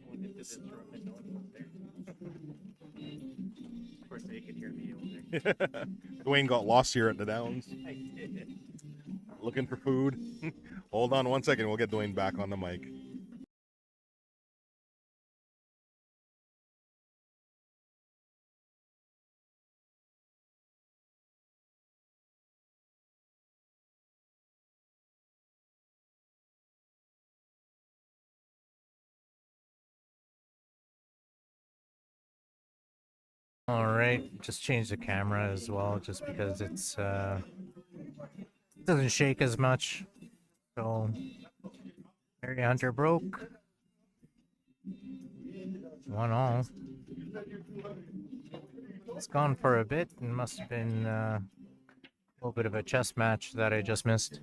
going into this room and no one was there. Of course, they could hear me over there. Dwayne got lost here at the Downs, I did. looking for food. Hold on 1 second, we'll get Dwayne back on the mic. All right, just change the camera as well, just because it's it doesn't shake as much. So, Harry Hunter broke 1-all. It's gone for a bit, and must have been a little bit of a chess match that I just missed.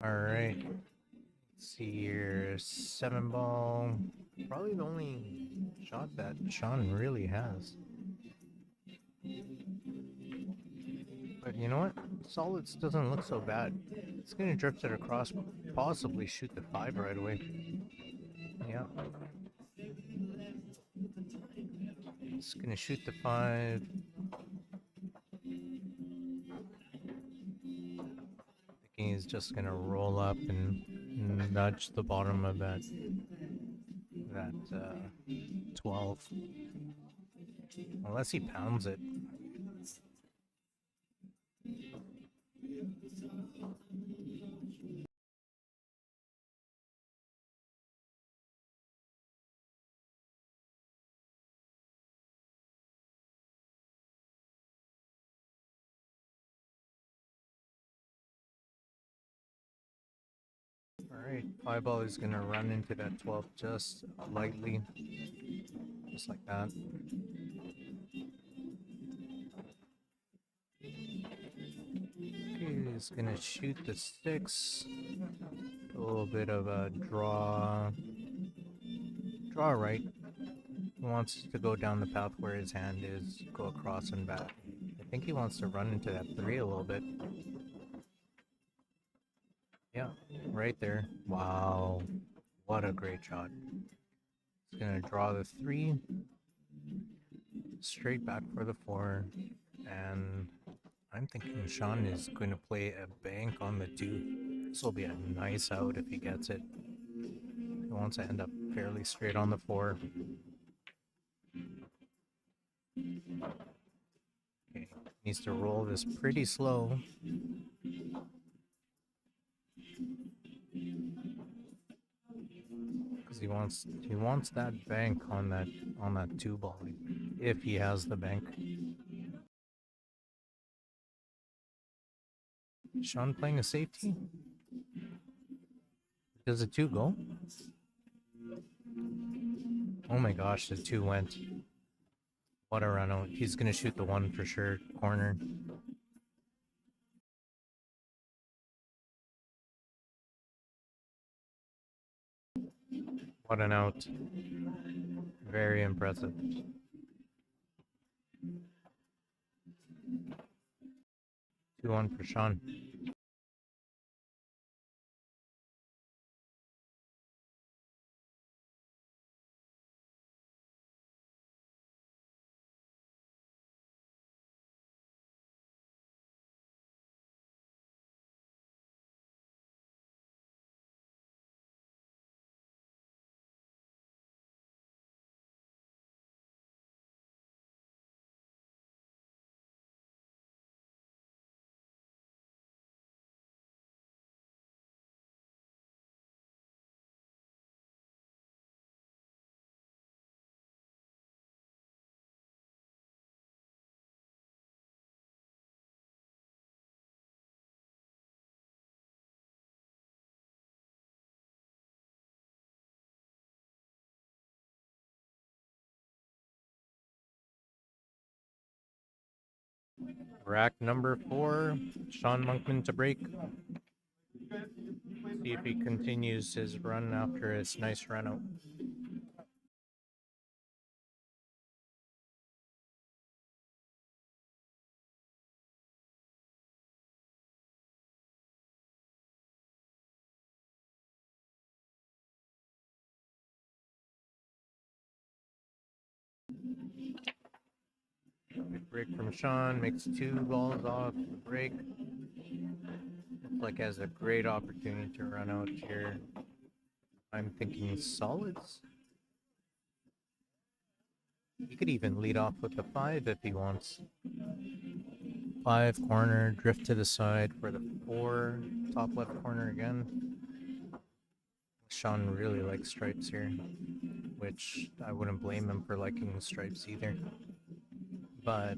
All right. Let's see here. 7-ball. Probably the only shot that Sean really has. But you know what? Solids doesn't look so bad. It's gonna drift it across, possibly shoot the 5 right away. Yeah. It's gonna shoot the 5. Thinking he's just gonna roll up and nudge the bottom of that 12. Unless he pounds it. Alright, 5-ball is gonna run into that 12 just lightly. Just like that. Okay, he's gonna shoot the 6. A little bit of a draw right. He wants to go down the path where his hand is, go across and back. I think he wants to run into that 3 a little bit. Yeah, right there. Wow, what a great shot. He's gonna draw the 3, straight back for the 4, and I'm thinking Sean is going to play a bank on the 2. This will be a nice out if he gets it. He wants to end up fairly straight on the 4. Okay, needs to roll this pretty slow. Because he wants that bank on that 2-ball if he has the bank. Sean playing a safety? Does the 2 go? Oh my gosh, the 2 went. What a run out. He's going to shoot the one for sure. Corner. What an out. Very impressive. 2-1 for Sean. Rack number 4. Sean Monkman to break. See if he continues his run after his nice run out. Good break from Sean, makes 2 balls off the break. Looks like has a great opportunity to run out here. I'm thinking solids. He could even lead off with the 5 if he wants. 5 corner, drift to the side for the 4, top left corner again. Sean really likes stripes here, which I wouldn't blame him for liking stripes either. But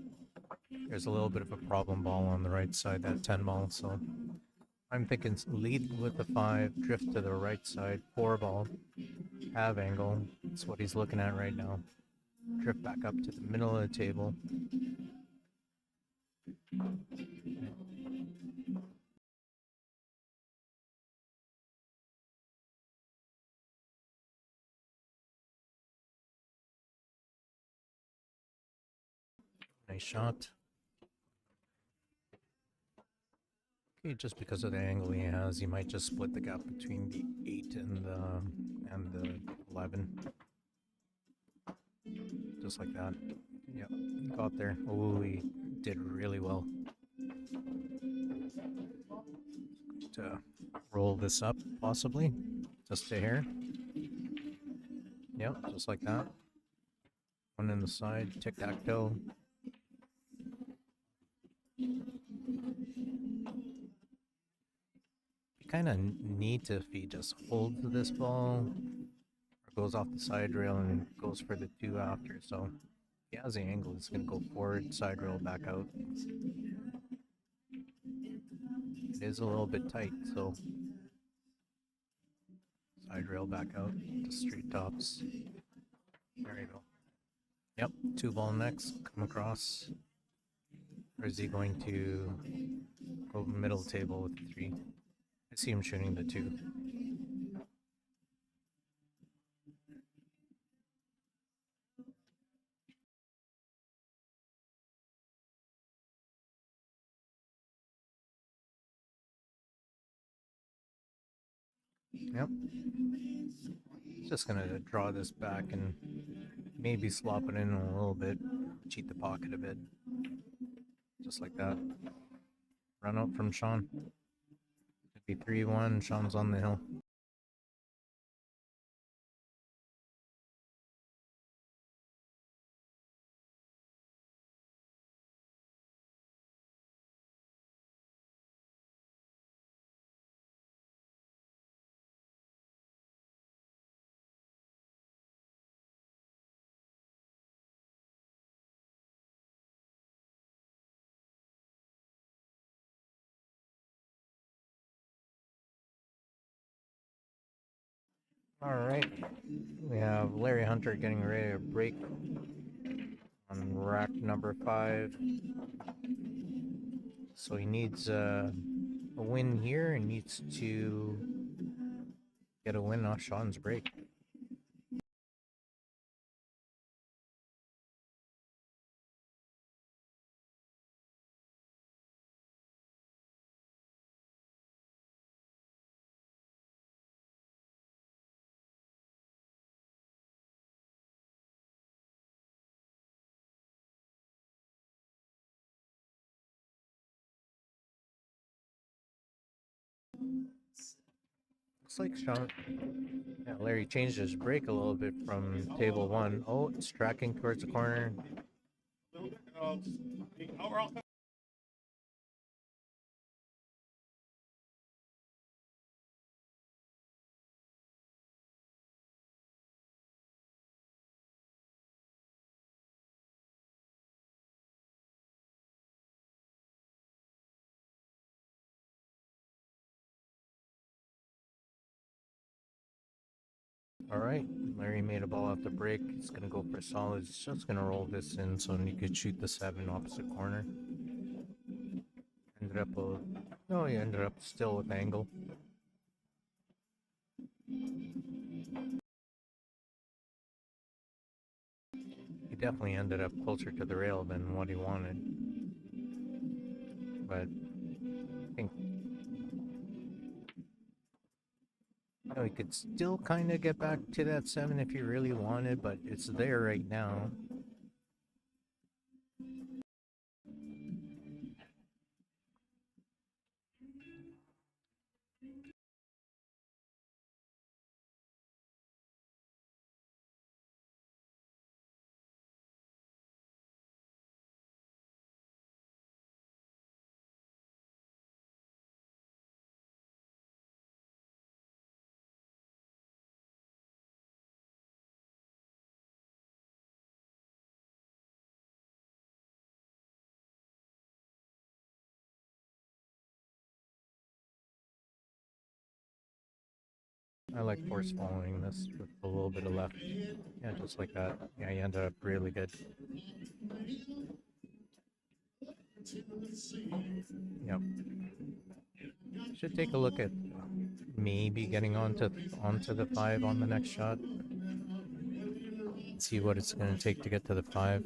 there's a little bit of a problem ball on the right side, that 10 ball, so I'm thinking lead with the 5, drift to the right side, 4 ball, have angle. That's what he's looking at right now. Drift back up to the middle of the table. Nice shot. Okay, just because of the angle he has, he might just split the gap between the 8 and the 11. Just like that. Yep, got there. Oh, he did really well. To roll this up, possibly. Just a hair. Yep, just like that. One in the side, tic-tac-toe. You kind of need to, if he just holds this ball, or goes off the side rail and goes for the 2 after, so he has the angle, he's going to go forward, side rail, back out. It is a little bit tight, so side rail back out to straight tops. There you go. Yep, 2 ball next, come across. Or is he going to go middle table with the 3? I see him shooting the 2. Yep. Just gonna draw this back and maybe slop it in a little bit, cheat the pocket a bit. Just like that. Run out from Sean. Could be 3-1, Sean's on the hill. Alright, we have Larry Hunter getting ready to break on rack number 5. So he needs a win here and needs to get a win off Sean's break. Looks like Sean. Yeah, Larry changed his break a little bit from table 1. Oh, it's tracking towards the corner. All right, Larry made a ball off the break. It's gonna go for solid. It's just gonna roll this in so he could shoot the 7 opposite corner. Ended up no, he ended up still with angle. He definitely ended up closer to the rail than what he wanted. But I think he could still kind of get back to that 7 if he really wanted, but it's there right now. I like force following this with a little bit of left. Yeah, just like that. Yeah, he ended up really good. Yep. Should take a look at maybe getting onto the 5 on the next shot. See what it's going to take to get to the 5.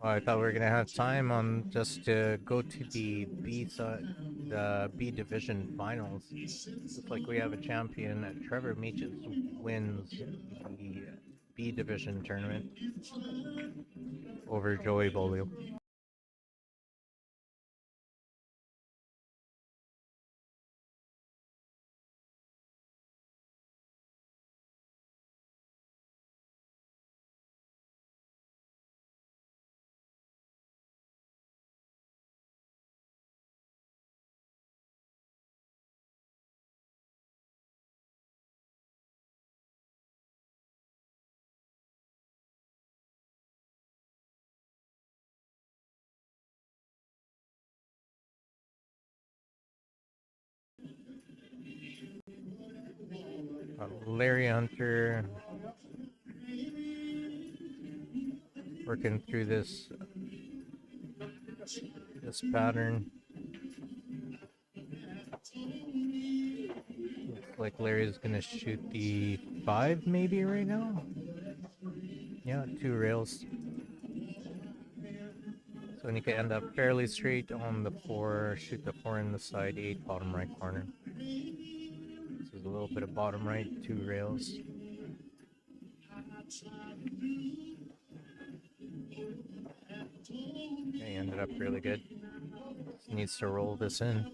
Oh, I thought we were gonna have time on just to go to the B side, the B division finals. Looks like we have a champion. Trevor Meaches wins the B division tournament over Joey Bolio. Larry Hunter working through this pattern. Looks like Larry's gonna shoot the 5 maybe right now. Yeah, 2 rails. So he can end up fairly straight on the 4, shoot the 4 in the side 8 bottom right corner. This is a little bit of bottom right, 2 rails. Okay, ended up really good. Needs to roll this in.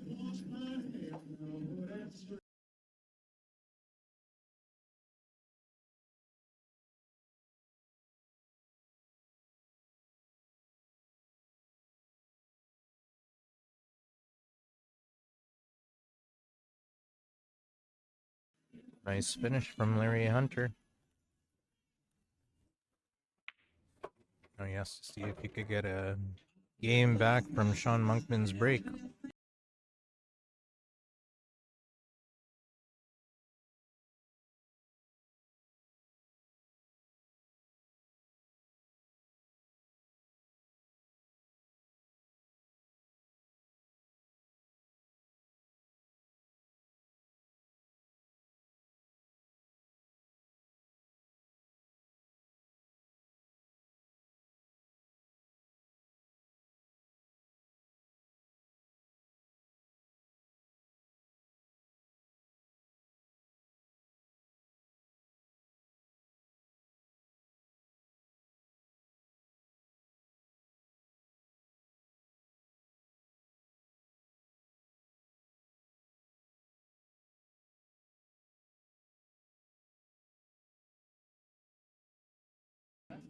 Nice finish from Larry Hunter. Oh, yes, to see if he could get a game back from Sean Monkman's break.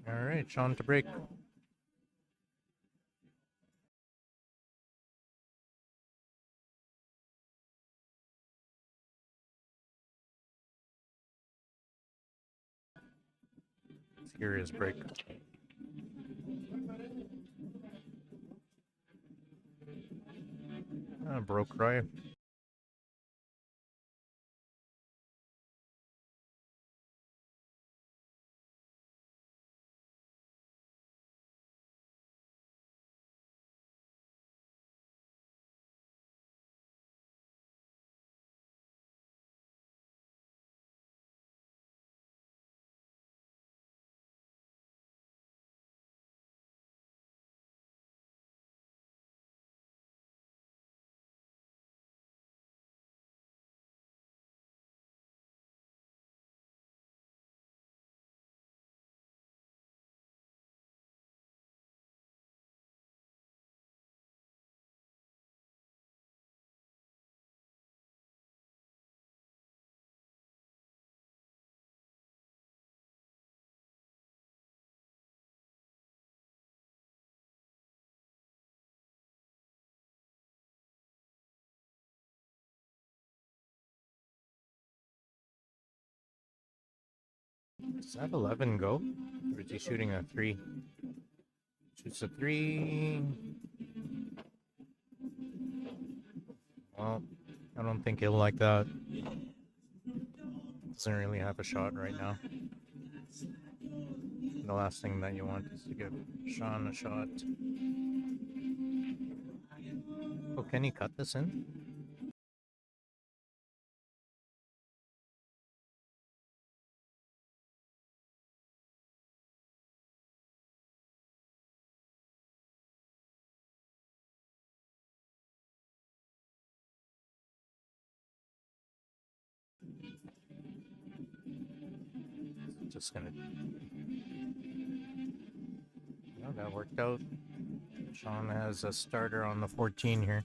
All right, Sean to break. Serious break. Broke right. Does that 11 go? Or is he shooting a 3? Shoots a 3. Well, I don't think he'll like that. Doesn't really have a shot right now. The last thing that you want is to give Sean a shot. Oh, can he cut this in? Just gonna. Oh, that worked out. Sean has a starter on the 14 here.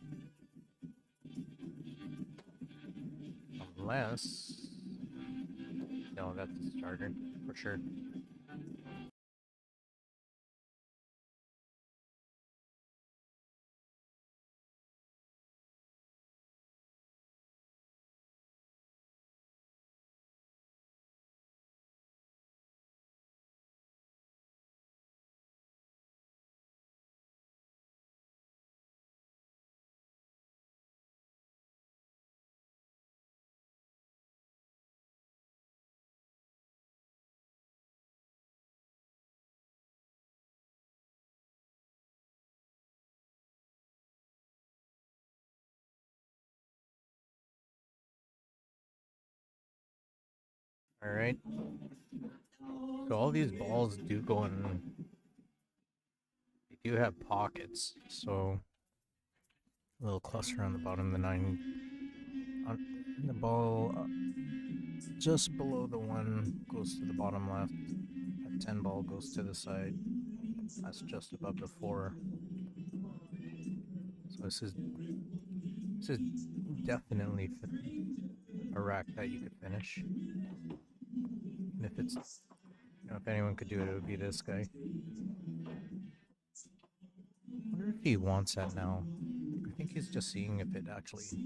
Unless. No, that's a starter for sure. All right. So all these balls do go in. They do have pockets. So a little cluster on the bottom of the 9. On the ball just below the 1 goes to the bottom left. That 10 ball goes to the side. That's just above the 4. So this is definitely a rack that you could finish. And if it's, if anyone could do it, it would be this guy. I wonder if he wants that now. I think he's just seeing if it actually.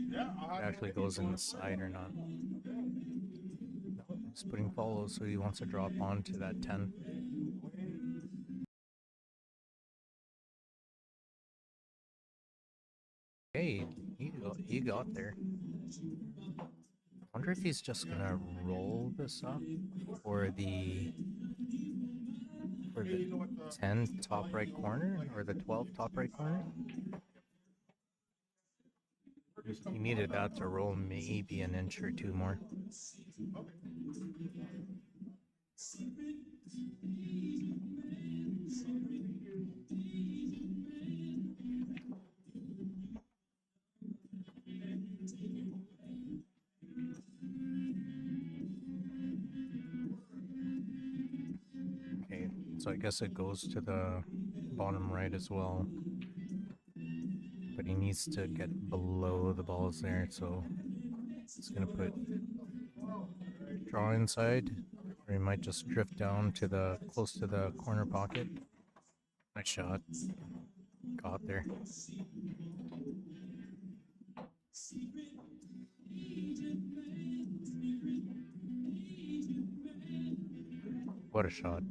Yeah, It actually goes in the side or not. No, he's putting follow, so he wants to drop onto that 10. Hey, he got there. Wonder if he's just gonna roll this up for the 10 top right corner or the 12 top right corner. He needed that to roll maybe an inch or two more. Okay, so I guess it goes to the bottom right as well. But he needs to get below the balls there, so he's gonna put draw inside, or he might just drift down to the close to the corner pocket. Nice shot. Got there. What a shot.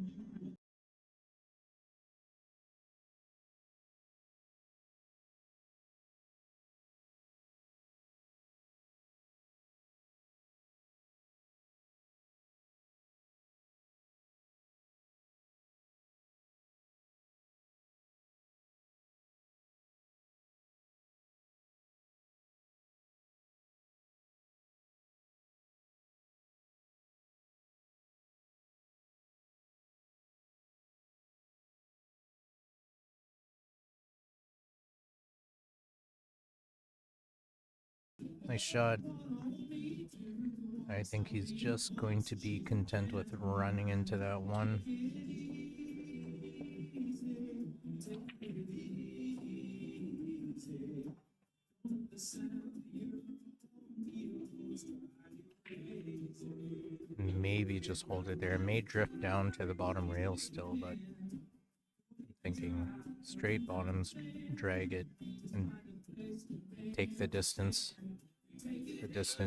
Nice shot. I think he's just going to be content with running into that one. Maybe just hold it there. It may drift down to the bottom rail still, but I'm thinking straight bottoms, drag it, and take the distance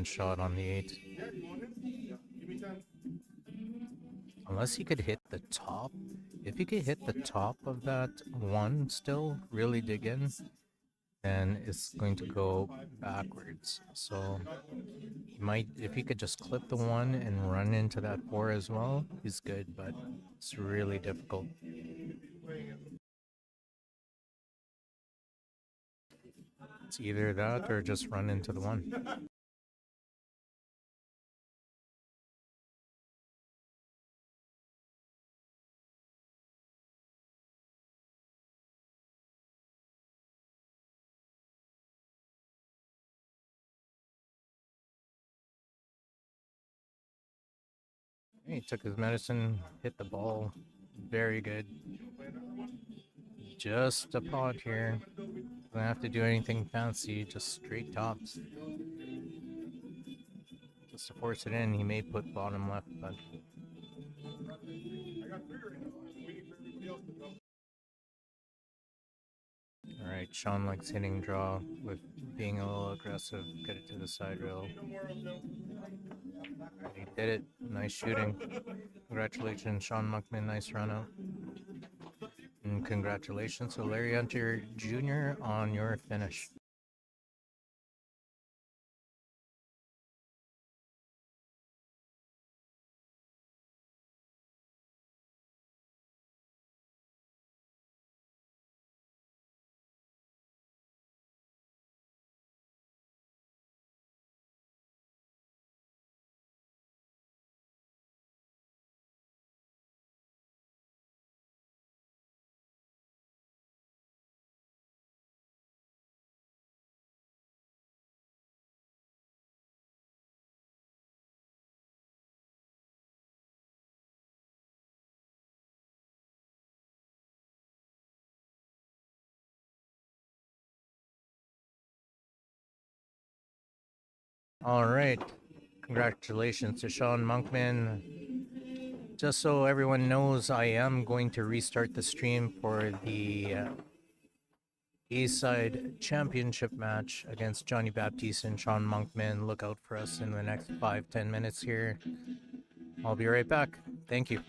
shot on the 8. Unless he could hit the top. If he could hit the top of that 1 still, really dig in, then it's going to go backwards. So he might, if he could just clip the 1 and run into that 4 as well, he's good, but it's really difficult. It's either that or just run into the 1. He took his medicine, hit the ball, very good. Just a pot here. Don't have to do anything fancy, just straight tops. Just to force it in, he may put bottom left, but alright, Sean likes hitting draw with being a little aggressive, get it to the side rail. He did it. Nice shooting. Congratulations, Sean Muckman. Nice run out. And congratulations to Larry Hunter Jr. on your finish. All right. Congratulations to Sean Monkman. Just so everyone knows, I am going to restart the stream for the East Side Championship match against Johnny Baptiste and Sean Monkman. Look out for us in the next 5-10 minutes here. I'll be right back. Thank you.